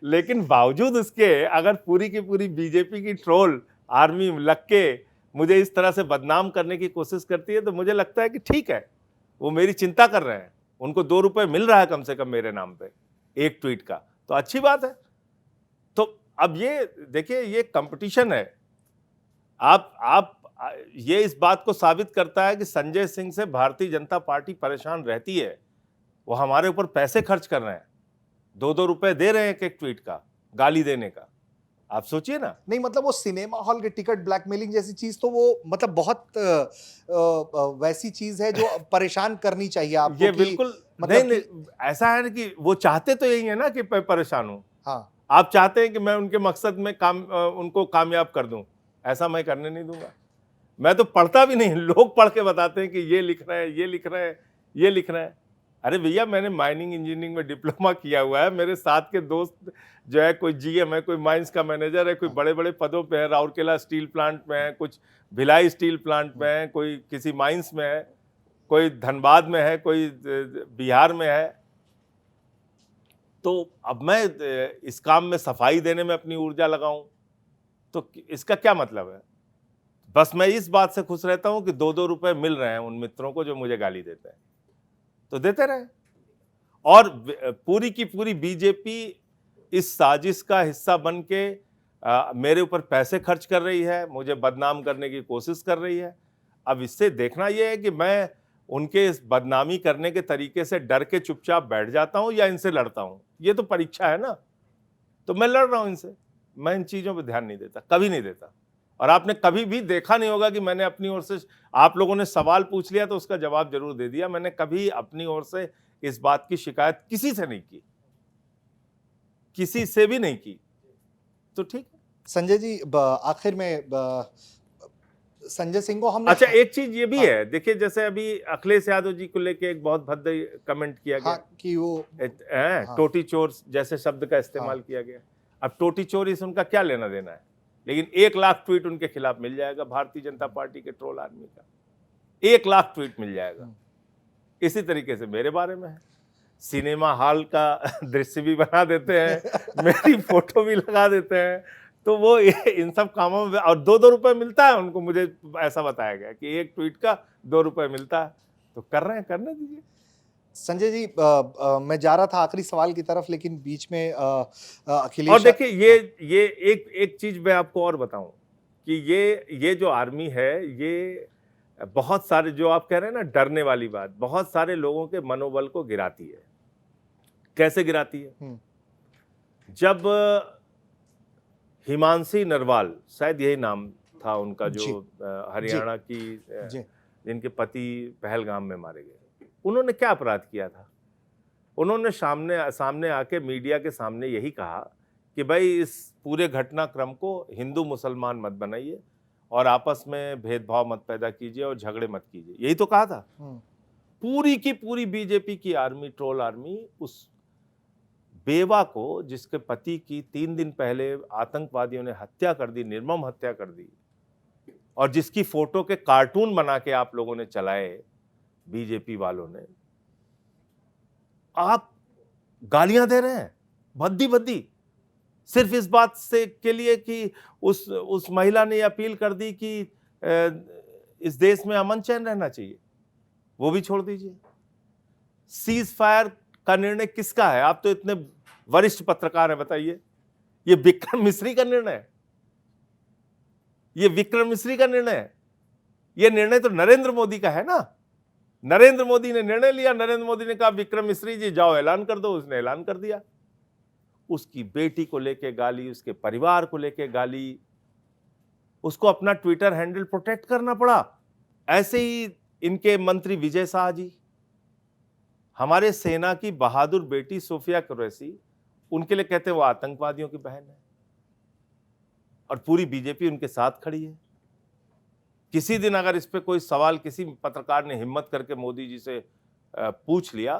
लेकिन बावजूद उसके अगर पूरी की पूरी बीजेपी की ट्रोल आर्मी लग के मुझे इस तरह से बदनाम करने की कोशिश करती है, तो मुझे लगता है कि ठीक है, वो मेरी चिंता कर रहे हैं, उनको 2 रुपए मिल रहा है कम से कम मेरे नाम पे एक ट्वीट का, तो अच्छी बात है। तो अब ये देखिए, ये कंपटीशन है। आप ये इस बात को साबित करता है कि संजय सिंह से भारतीय जनता पार्टी परेशान रहती है। वो हमारे ऊपर पैसे खर्च कर रहे हैं, 2-2 रुपए दे रहे हैं एक ट्वीट का, गाली देने का। आप सोचिए ना। नहीं, मतलब वो सिनेमा हॉल के टिकट ब्लैकमेलिंग जैसी चीज तो वो मतलब बहुत वैसी चीज है जो परेशान करनी चाहिए आपको। ये बिल्कुल मतलब नहीं, ऐसा है कि वो चाहते तो यही है ना कि मैं परेशान हूं। हाँ, आप चाहते हैं कि मैं उनके मकसद में उनको कामयाब कर दूं, ऐसा मैं करने नहीं दूंगा। मैं तो पढ़ता भी नहीं, लोग पढ़ के बताते हैं कि ये लिख रहे हैं, ये लिख रहे हैं, ये लिख रहे हैं। अरे भैया, मैंने माइनिंग इंजीनियरिंग में डिप्लोमा किया हुआ है। मेरे साथ के दोस्त जो है, कोई जीएम है, कोई माइंस का मैनेजर है, कोई बड़े बड़े पदों पे है, राउरकेला स्टील प्लांट में है, कुछ भिलाई स्टील प्लांट में है, कोई किसी माइंस में है, कोई धनबाद में है, कोई बिहार में है। तो अब मैं इस काम में सफाई देने में अपनी ऊर्जा लगाऊं, तो इसका क्या मतलब है? बस मैं इस बात से खुश रहता हूं कि 2-2 रुपए मिल रहे हैं उन मित्रों को जो मुझे गाली देते हैं, तो देते रहे। और पूरी की पूरी बीजेपी इस साजिश का हिस्सा बन के मेरे ऊपर पैसे खर्च कर रही है, मुझे बदनाम करने की कोशिश कर रही है। अब इससे देखना यह है कि मैं उनके इस बदनामी करने के तरीके से डर के चुपचाप बैठ जाता हूं या इनसे लड़ता हूं। ये तो परीक्षा है ना, तो मैं लड़ रहा हूं इनसे। मैं इन चीजों पर ध्यान नहीं देता, कभी नहीं देता। और आपने कभी भी देखा नहीं होगा कि मैंने अपनी ओर से, आप लोगों ने सवाल पूछ लिया तो उसका जवाब जरूर दे दिया। मैंने कभी अपनी ओर से इस बात की शिकायत किसी से नहीं की, किसी से भी नहीं की। तो ठीक है। संजय जी, आखिर में संजय सिंह को हमने, अच्छा, एक चीज ये भी है, देखिए, जैसे अभी अखिलेश यादव जी को लेके एक बहुत भद्दे कमेंट किया गया, हाँ, कि वो टोटी चोर जैसे शब्द का इस्तेमाल किया गया। अब टोटी चोरी से उनका क्या लेना देना है? लेकिन 1 लाख ट्वीट उनके खिलाफ मिल जाएगा भारतीय जनता पार्टी के ट्रोल आर्मी का, 1 लाख ट्वीट मिल जाएगा। इसी तरीके से मेरे बारे में है, सिनेमा हॉल का दृश्य भी बना देते हैं, मेरी फोटो भी लगा देते हैं। तो वो इन सब कामों में, और 2-2 रुपए मिलता है उनको, मुझे ऐसा बताया गया कि एक ट्वीट का 2 रुपए मिलता है। तो कर रहे हैं, करने दीजिए। संजय जी, मैं जा रहा था आखिरी सवाल की तरफ, लेकिन बीच में और अखिलेश, देखिए ये एक चीज मैं आपको और बताऊं कि ये जो आर्मी है, ये बहुत सारे, जो आप कह रहे हैं ना डरने वाली बात, बहुत सारे लोगों के मनोबल को गिराती है। कैसे गिराती है? जब हिमांशी नरवाल, शायद यही नाम था उनका, जो जी, हरियाणा की जी, जिनके पति पहलगाम में मारे गए, उन्होंने क्या अपराध किया था? उन्होंने सामने आके मीडिया के सामने यही कहा कि भाई इस पूरे घटनाक्रम को हिंदू मुसलमान मत बनाइए और आपस में भेदभाव मत पैदा कीजिए और झगड़े मत कीजिए, यही तो कहा था। पूरी की पूरी बीजेपी की आर्मी, ट्रोल आर्मी, उस बेवा को, जिसके पति की 3 दिन पहले आतंकवादियों ने हत्या कर दी, निर्मम हत्या कर दी, और जिसकी फोटो के कार्टून बना के आप लोगों ने चलाए, बीजेपी वालों ने, आप गालियां दे रहे हैं भद्दी भद्दी, सिर्फ इस बात से के लिए कि उस महिला ने अपील कर दी कि इस देश में अमन चैन रहना चाहिए। वो भी छोड़ दीजिए। सीज फायर का निर्णय किसका है? आप तो इतने वरिष्ठ पत्रकार हैं, बताइए। ये विक्रम मिश्री का निर्णय है। ये विक्रम मिश्री का निर्णय है। ये निर्णय तो नरेंद्र मोदी का है ना। नरेंद्र मोदी ने निर्णय लिया, नरेंद्र मोदी ने कहा विक्रम मिश्री जी जाओ ऐलान कर दो, उसने ऐलान कर दिया। उसकी बेटी को लेके गाली, उसके परिवार को लेके गाली, उसको अपना ट्विटर हैंडल प्रोटेक्ट करना पड़ा। ऐसे ही इनके मंत्री विजय शाह जी, हमारे सेना की बहादुर बेटी सोफिया कुरैशी, उनके लिए कहते हैं वो आतंकवादियों की बहन है, और पूरी बीजेपी उनके साथ खड़ी है। किसी दिन अगर इस पे कोई सवाल किसी पत्रकार ने हिम्मत करके मोदी जी से पूछ लिया,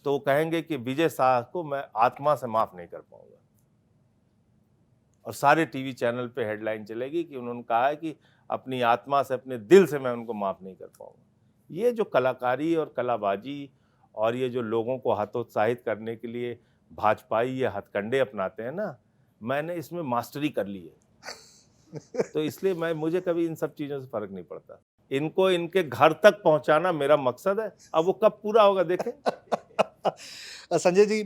तो वो कहेंगे कि विजय शाह को मैं आत्मा से माफ नहीं कर पाऊंगा, और सारे टीवी चैनल पे हेडलाइन चलेगी कि उन्होंने कहा है कि अपनी आत्मा से, अपने दिल से मैं उनको माफ नहीं कर पाऊंगा। ये जो कलाकारी और कलाबाजी और ये जो लोगों को हतोत्साहित करने के लिए भाजपाई ये हथकंडे अपनाते हैं ना, मैंने इसमें मास्टरी कर ली है। तो इसलिए मुझे कभी इन सब चीजों से फर्क नहीं पड़ता। इनको इनके घर तक पहुंचाना मेरा मकसद है। अब वो कब पूरा होगा देखें। संजय जी,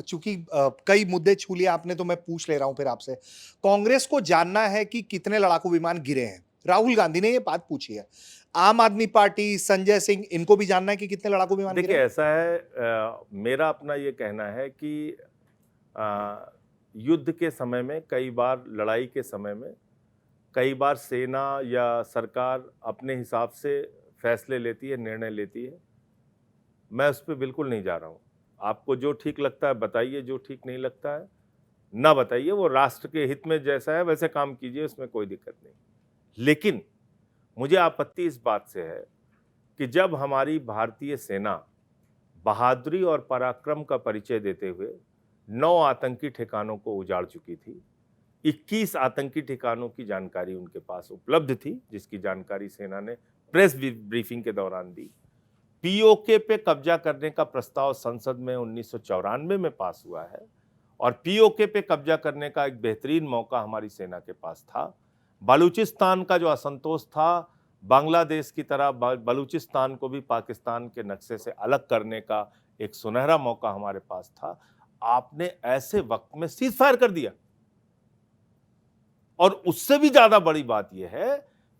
चूंकि कई मुद्दे छू लिए आपने, तो मैं पूछ ले रहा हूं फिर आपसे। कांग्रेस को जानना है कि कितने लड़ाकू विमान गिरे हैं। राहुल गांधी ने ये बात पूछी है। आम आदमी पार्टी, संजय सिंह, इनको भी जानना है कि कितने लड़ाकू विमान गिरे देखिए, हैं। ऐसा है, मेरा अपना ये कहना है कि युद्ध के समय में, कई बार लड़ाई के समय में, कई बार सेना या सरकार अपने हिसाब से फैसले लेती है, निर्णय लेती है। मैं उस पर बिल्कुल नहीं जा रहा हूँ। आपको जो ठीक लगता है बताइए, जो ठीक नहीं लगता है ना बताइए। वो राष्ट्र के हित में जैसा है वैसे काम कीजिए, उसमें कोई दिक्कत नहीं। लेकिन मुझे आपत्ति इस बात से है कि जब हमारी भारतीय सेना बहादुरी और पराक्रम का परिचय देते हुए 9 आतंकी ठिकानों को उजाड़ चुकी थी, 21 आतंकी ठिकानों की जानकारी उनके पास उपलब्ध थी, जिसकी जानकारी सेना ने प्रेस ब्रीफिंग के दौरान दी। पीओके पे कब्जा करने का प्रस्ताव संसद में 1994 में पास हुआ है, और पीओके पे कब्जा करने का एक बेहतरीन मौका हमारी सेना के पास था। बलूचिस्तान का जो असंतोष था, बांग्लादेश की तरह बलूचिस्तान को भी पाकिस्तान के नक्शे से अलग करने का एक सुनहरा मौका हमारे पास था। आपने ऐसे वक्त में सीज फायर कर दिया। और उससे भी ज्यादा बड़ी बात यह है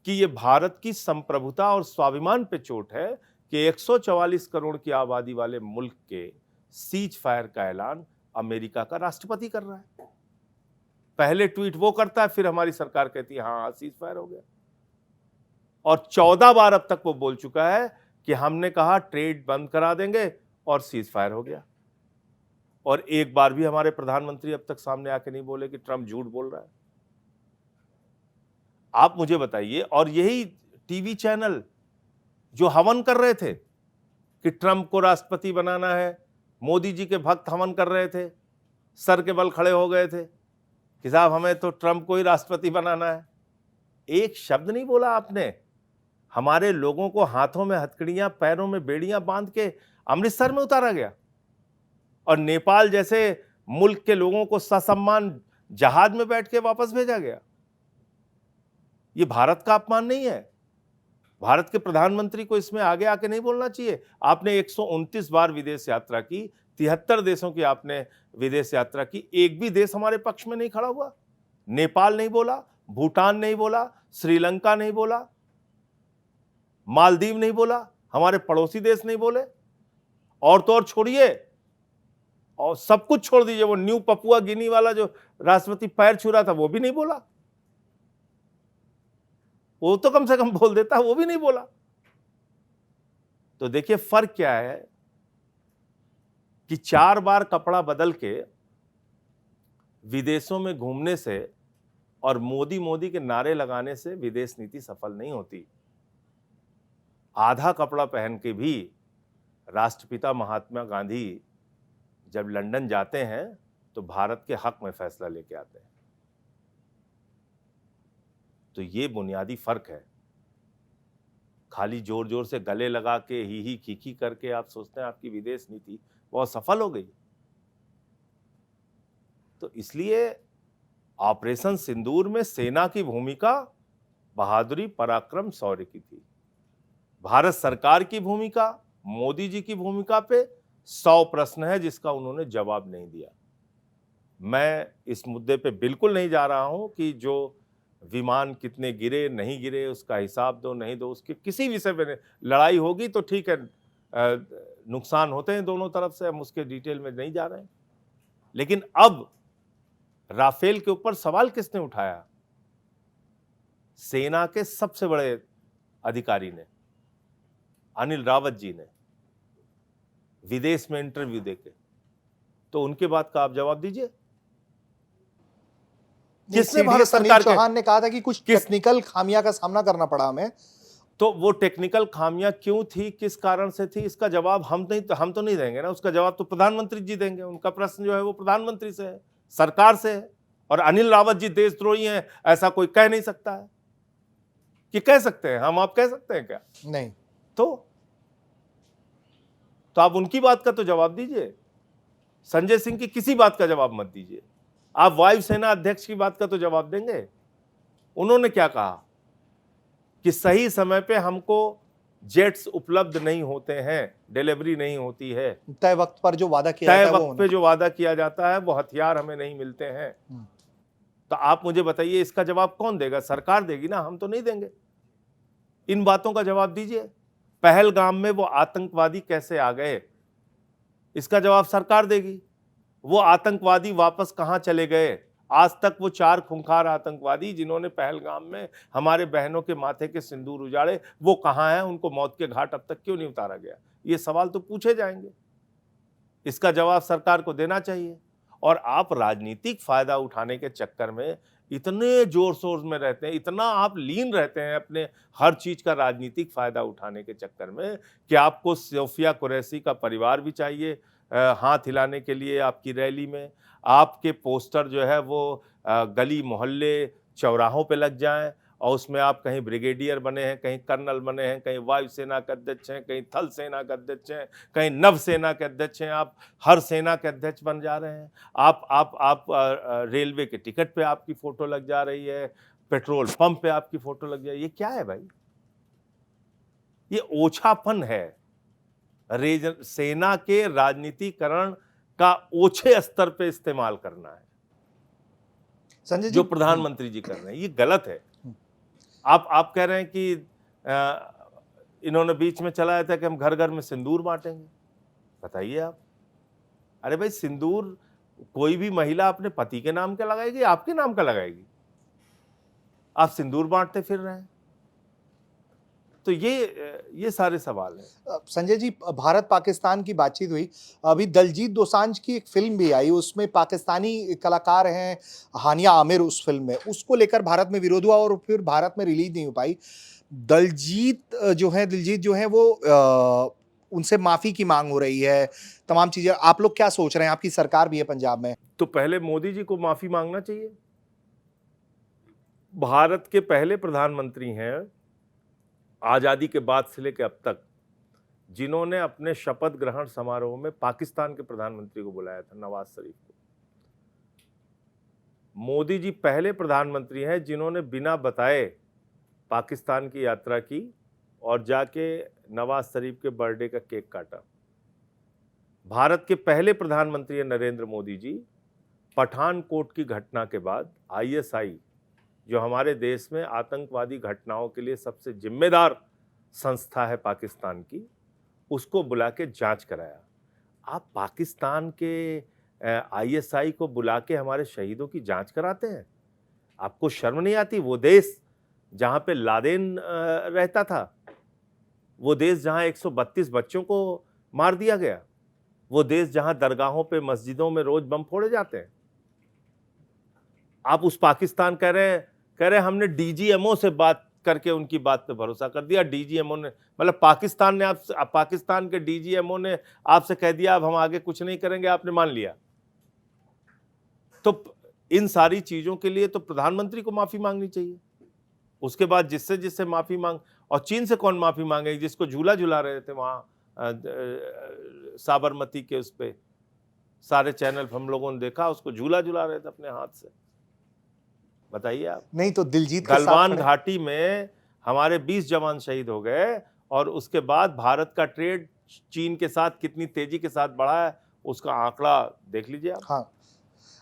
कि यह भारत की संप्रभुता और स्वाभिमान पे चोट है कि 144 करोड़ की आबादी वाले मुल्क के सीज फायर का ऐलान अमेरिका का राष्ट्रपति कर रहा है। पहले ट्वीट वो करता है, फिर हमारी सरकार कहती है हाँ सीज फायर हो गया। और 14 बार अब तक वो बोल चुका है कि हमने कहा ट्रेड बंद करा देंगे, और सीज फायर हो गया। और एक बार भी हमारे प्रधानमंत्री अब तक सामने आके नहीं बोले कि ट्रंप झूठ बोल रहा है। आप मुझे बताइए, और यही टीवी चैनल जो हवन कर रहे थे कि ट्रंप को राष्ट्रपति बनाना है, मोदी जी के भक्त हवन कर रहे थे, सर के बल खड़े हो गए थे कि साहब हमें तो ट्रंप को ही राष्ट्रपति बनाना है। एक शब्द नहीं बोला आपने। हमारे लोगों को हाथों में हथकड़ियां, पैरों में बेड़ियां बांध के अमृतसर में उतारा गया, और नेपाल जैसे मुल्क के लोगों को ससम्मान जहाज में बैठ के वापस भेजा गया। ये भारत का अपमान नहीं है, भारत के प्रधानमंत्री को इसमें आगे आके नहीं बोलना चाहिए? आपने 129 बार विदेश यात्रा की, 73 देशों की आपने विदेश यात्रा की, एक भी देश हमारे पक्ष में नहीं खड़ा हुआ। नेपाल नहीं बोला, भूटान नहीं बोला, श्रीलंका नहीं बोला, मालदीव नहीं बोला, हमारे पड़ोसी देश नहीं बोले। और तो और छोड़िए, और सब कुछ छोड़ दीजिए, वो न्यू पपुआ गिनी वाला जो राष्ट्रपति पैर छू रहा था वो भी नहीं बोला। वो तो कम से कम बोल देता, वो भी नहीं बोला। तो देखिए फर्क क्या है कि 4 बार कपड़ा बदल के विदेशों में घूमने से और मोदी मोदी के नारे लगाने से विदेश नीति सफल नहीं होती। आधा कपड़ा पहन के भी राष्ट्रपिता महात्मा गांधी जब लंदन जाते हैं तो भारत के हक में फैसला लेके आते हैं। तो ये बुनियादी फर्क है। खाली जोर जोर से गले लगा के ही खीखी करके आप सोचते हैं आपकी विदेश नीति बहुत सफल हो गई। तो इसलिए ऑपरेशन सिंदूर में सेना की भूमिका बहादुरी, पराक्रम, शौर्य की थी। भारत सरकार की भूमिका, मोदी जी की भूमिका पे 100 प्रश्न है जिसका उन्होंने जवाब नहीं दिया। मैं इस मुद्दे पे बिल्कुल नहीं जा रहा हूं कि जो विमान कितने गिरे नहीं गिरे उसका हिसाब दो नहीं दो, उसके किसी विषय पे लड़ाई होगी तो ठीक है, नुकसान होते हैं दोनों तरफ से, हम उसके डिटेल में नहीं जा रहे हैं। लेकिन अब राफेल के ऊपर सवाल किसने उठाया? सेना के सबसे बड़े अधिकारी ने, अनिल रावत जी ने, विदेश में इंटरव्यू देके। तो उनके बात का आप जवाब दीजिए। किसने भारत सरकार के, चौहान ने कहा था कि कुछ टेक्निकल खामियां का सामना करना पड़ा हमें। तो वो टेक्निकल खामियां क्यों थी, किस कारण से थी, इसका जवाब हम तो नहीं देंगे ना, उसका जवाब तो प्रधानमंत्री जी देंगे। उनका प्रश्न जो है वो प्रधानमंत्री से है, सरकार से है। और अनिल रावत जी देशद्रोही हैं ऐसा कोई कह नहीं सकता है। कि कह सकते हैं हम, आप कह सकते हैं क्या? नहीं। तो आप उनकी बात का तो जवाब दीजिए, संजय सिंह की किसी बात का जवाब मत दीजिए। आप वायुसेना अध्यक्ष की बात का तो जवाब देंगे। उन्होंने क्या कहा कि सही समय पे हमको जेट्स उपलब्ध नहीं होते हैं, डिलीवरी नहीं होती है, तय वक्त पर जो वादा किया जाता है, तय वक्त पे जो वादा किया जाता है वो हथियार हमें नहीं मिलते हैं। तो आप मुझे बताइए इसका जवाब कौन देगा? सरकार देगी ना, हम तो नहीं देंगे। इन बातों का जवाब दीजिए। पहलगाम में वो आतंकवादी कैसे आ गए, इसका जवाब सरकार देगी। वो आतंकवादी वापस कहां चले गए? आज तक वो 4 खूंखार आतंकवादी जिन्होंने पहलगाम में हमारे बहनों के माथे के सिंदूर उजाड़े, वो कहां हैं? उनको मौत के घाट अब तक क्यों नहीं उतारा गया? ये सवाल तो पूछे जाएंगे। इसका जवाब सरकार को देना चाहिए। और आप राजनीतिक फायदा उठाने के चक्कर में इतने जोर शोर में रहते हैं, इतना आप लीन रहते हैं अपने हर चीज का राजनीतिक फायदा उठाने के चक्कर में कि आपको सोफिया कुरैशी का परिवार भी चाहिए हाथ हिलाने के लिए आपकी रैली में। आपके पोस्टर जो है वो गली मोहल्ले चौराहों पे लग जाएं और उसमें आप कहीं ब्रिगेडियर बने हैं, कहीं कर्नल बने हैं, कहीं वायुसेना के अध्यक्ष हैं, कहीं थल सेना के अध्यक्ष हैं, कहीं नव सेना के अध्यक्ष हैं, आप हर सेना के अध्यक्ष बन जा रहे हैं। आप रेलवे के टिकट पे आपकी फोटो लग जा रही है, पेट्रोल पंप पे आपकी फोटो लग जाए। ये क्या है भाई? ये ओछापन है। सेना के राजनीतिकरण का ओछे स्तर पे इस्तेमाल करना है संजय जी, जो प्रधानमंत्री जी कर रहे हैं, ये गलत है। आप कह रहे हैं कि इन्होंने बीच में चलाया था कि हम घर घर में सिंदूर बांटेंगे। बताइए आप, अरे भाई सिंदूर कोई भी महिला अपने पति के नाम का लगाएगी, आपके नाम का लगाएगी? आप सिंदूर बांटते फिर रहे हैं। तो ये सारे सवाल हैं। संजय जी, भारत पाकिस्तान की बातचीत हुई, अभी दलजीत दोसांझ की एक फिल्म भी आई, उसमें पाकिस्तानी कलाकार हैं हानिया आमिर, उस फिल्म में उसको लेकर भारत में विरोध हुआ और फिर भारत में रिलीज नहीं हो पाई। दिलजीत जो है वो उनसे माफी की मांग हो रही है, तमाम चीजें। आप लोग क्या सोच रहे हैं? आपकी सरकार भी है पंजाब में। तो पहले मोदी जी को माफी मांगना चाहिए। भारत के पहले प्रधानमंत्री हैं आजादी के बाद से लेकर अब तक जिन्होंने अपने शपथ ग्रहण समारोह में पाकिस्तान के प्रधानमंत्री को बुलाया था, नवाज शरीफ को। मोदी जी पहले प्रधानमंत्री हैं जिन्होंने बिना बताए पाकिस्तान की यात्रा की और जाके नवाज शरीफ के बर्थडे का केक काटा। भारत के पहले प्रधानमंत्री नरेंद्र मोदी जी पठानकोट की घटना के बाद आईएसआई, जो हमारे देश में आतंकवादी घटनाओं के लिए सबसे जिम्मेदार संस्था है पाकिस्तान की, उसको बुला के जांच कराया। आप पाकिस्तान के आईएसआई को बुला के हमारे शहीदों की जांच कराते हैं? आपको शर्म नहीं आती? वो देश जहां पे लादेन रहता था, वो देश जहां 132 बच्चों को मार दिया गया, वो देश जहां दरगाहों पे मस्जिदों में रोज बम फोड़े जाते हैं, आप उस पाकिस्तान कह रहे हमने डीजीएमओ से बात करके उनकी बात पे भरोसा कर दिया। डीजीएमओ ने, मतलब पाकिस्तान ने पाकिस्तान के डीजीएमओ ने आपसे कह दिया अब हम आगे कुछ नहीं करेंगे, आपने मान लिया। तो इन सारी चीजों के लिए तो प्रधानमंत्री को माफी मांगनी चाहिए। उसके बाद जिससे जिससे माफी मांग, और चीन से कौन माफी मांगेगी जिसको झूला झुला रहे थे वहां साबरमती के उस पे, सारे चैनल हम लोगों ने देखा, उसको झूला झुला रहे थे अपने हाथ से। बताइए आप। नहीं तो दिलजीत के साथ गलवान खड़े- घाटी में हमारे 20 जवान शहीद हो गए, और उसके बाद भारत का ट्रेड चीन के साथ कितनी तेजी के साथ बढ़ा है, उसका आंकड़ा देख लीजिए आप। हाँ,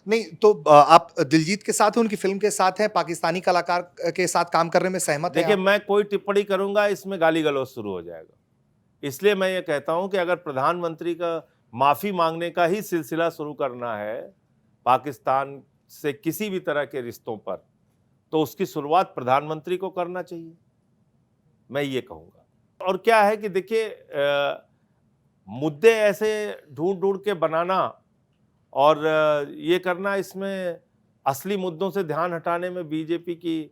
नहीं तो आप दिलजीत के साथ हैं, उनकी फिल्म के साथ हैं, पाकिस्तानी कलाकार के साथ काम करने में सहमत हैं देखिए, आप? मैं कोई टिप्पणी करूंगा इसमें गाली गलौज शुरू हो जाएगा। इसलिए मैं ये कहता हूं कि अगर प्रधानमंत्री का माफी मांगने का ही सिलसिला शुरू करना है पाकिस्तान से किसी भी तरह के रिश्तों पर, तो उसकी शुरुआत प्रधानमंत्री को करना चाहिए, मैं ये कहूंगा। और क्या है कि देखिए, मुद्दे ऐसे ढूंढ ढूंढ के बनाना और ये करना, इसमें असली मुद्दों से ध्यान हटाने में बीजेपी की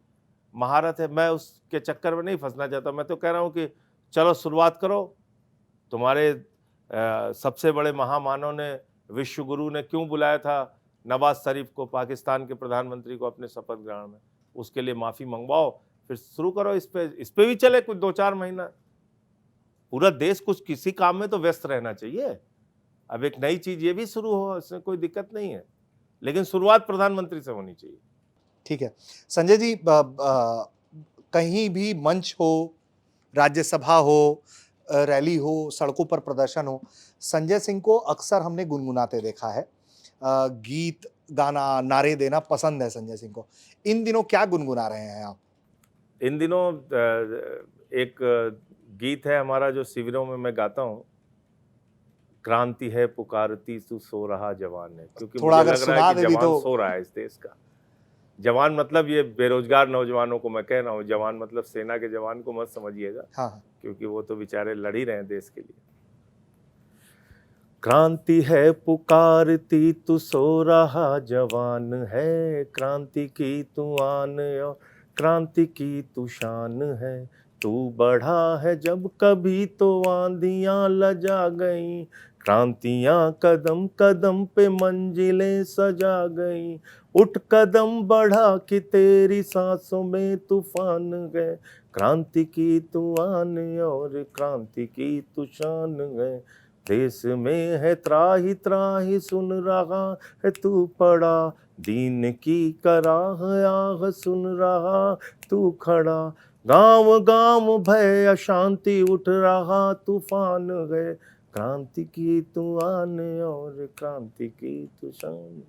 महारत है। मैं उसके चक्कर में नहीं फंसना चाहता। मैं तो कह रहा हूं कि चलो शुरुआत करो। तुम्हारे सबसे बड़े महामानव ने, विश्व गुरु ने क्यों बुलाया था नवाज शरीफ को, पाकिस्तान के प्रधानमंत्री को, अपने शपथ ग्रहण में? उसके लिए माफी मंगवाओ, फिर शुरू करो। इस पे भी चले कुछ 2-4 महीना। पूरा देश कुछ किसी काम में तो व्यस्त रहना चाहिए। अब एक नई चीज ये भी शुरू हो, इसमें कोई दिक्कत नहीं है, लेकिन शुरुआत प्रधानमंत्री से होनी चाहिए। ठीक है संजय जी, कहीं भी मंच हो, राज्यसभा हो, रैली हो, सड़कों पर प्रदर्शन हो, संजय सिंह को अक्सर हमने गुनगुनाते देखा है। गीत गाना, नारे देना पसंद है संजय सिंह को। इन दिनों क्या गुनगुना रहे हैं आप? इन दिनों एक गीत है हमारा जो शिविरों में मैं गाता हूँ, क्रांति है पुकारती तू सो रहा जवान है, क्योंकि थोड़ा मुझे अगर लग रहा सुना है कि दे भी जवान तो। सो रहा है इस देश का। जवान मतलब ये बेरोजगार नौजवानों को मैं कह रहा हूँ, जवान मतलब सेना के जवान को मत समझिएगा, हाँ, क्योंकि वो तो बेचारे लड़ ही रहे हैं देश के लिए। क्रांति है पुकारती तू सो रहा जवान है, क्रांति की तू आन और क्रांति की तू शान है। तू बढ़ा है जब कभी तो आंधियां लजा गई, क्रांतियां कदम कदम पे मंजिलें सजा गई। उठ कदम बढ़ा कि तेरी सांसों में तूफान गए, क्रांति की तू आन और क्रांति की तू शान गए। देश में है त्राही त्राही सुन रहा है तू पड़ा, दीन की कराह आह सुन रहा तू खड़ा। गांव गांव भय अशांति उठ रहा तूफान गए, क्रांति की तू आन और क्रांति की तू शान।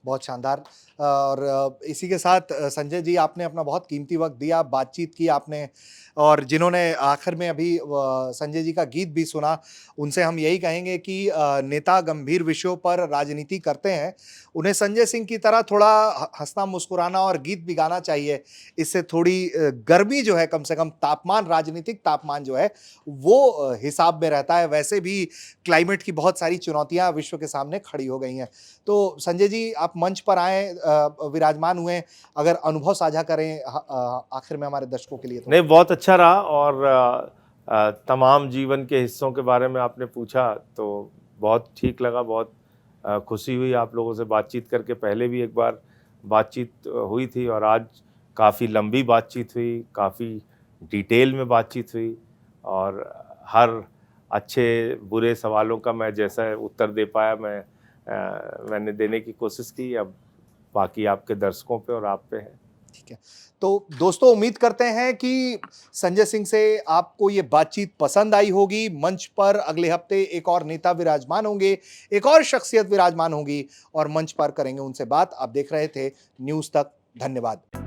बहुत शानदार। और इसी के साथ संजय जी, आपने अपना बहुत कीमती वक्त दिया, बातचीत की आपने, और जिन्होंने आखिर में अभी संजय जी का गीत भी सुना, उनसे हम यही कहेंगे कि नेता गंभीर विषयों पर राजनीति करते हैं, उन्हें संजय सिंह की तरह थोड़ा हंसना मुस्कुराना और गीत भी गाना चाहिए। इससे थोड़ी गर्मी जो है, कम से कम तापमान, राजनीतिक तापमान जो है वो हिसाब में रहता है। वैसे भी क्लाइमेट की बहुत सारी चुनौतियां विश्व के सामने खड़ी हो गई हैं। तो संजय जी, आप मंच पर आए, विराजमान हुए, अगर अनुभव साझा करें आखिर में हमारे दर्शकों के लिए तो। नहीं, बहुत अच्छा रहा। और तमाम जीवन के हिस्सों के बारे में आपने पूछा तो बहुत ठीक लगा, बहुत खुशी हुई आप लोगों से बातचीत करके। पहले भी एक बार बातचीत हुई थी और आज काफ़ी लंबी बातचीत हुई, काफ़ी डिटेल में बातचीत हुई, और हर अच्छे बुरे सवालों का मैं जैसा उत्तर दे पाया मैंने देने की कोशिश की। अब बाकी आपके दर्शकों पे और आप पे है। ठीक है, तो दोस्तों उम्मीद करते हैं कि संजय सिंह से आपको ये बातचीत पसंद आई होगी। मंच पर अगले हफ्ते एक और नेता विराजमान होंगे, एक और शख्सियत विराजमान होगी और मंच पर करेंगे उनसे बात। आप देख रहे थे न्यूज़ तक। धन्यवाद।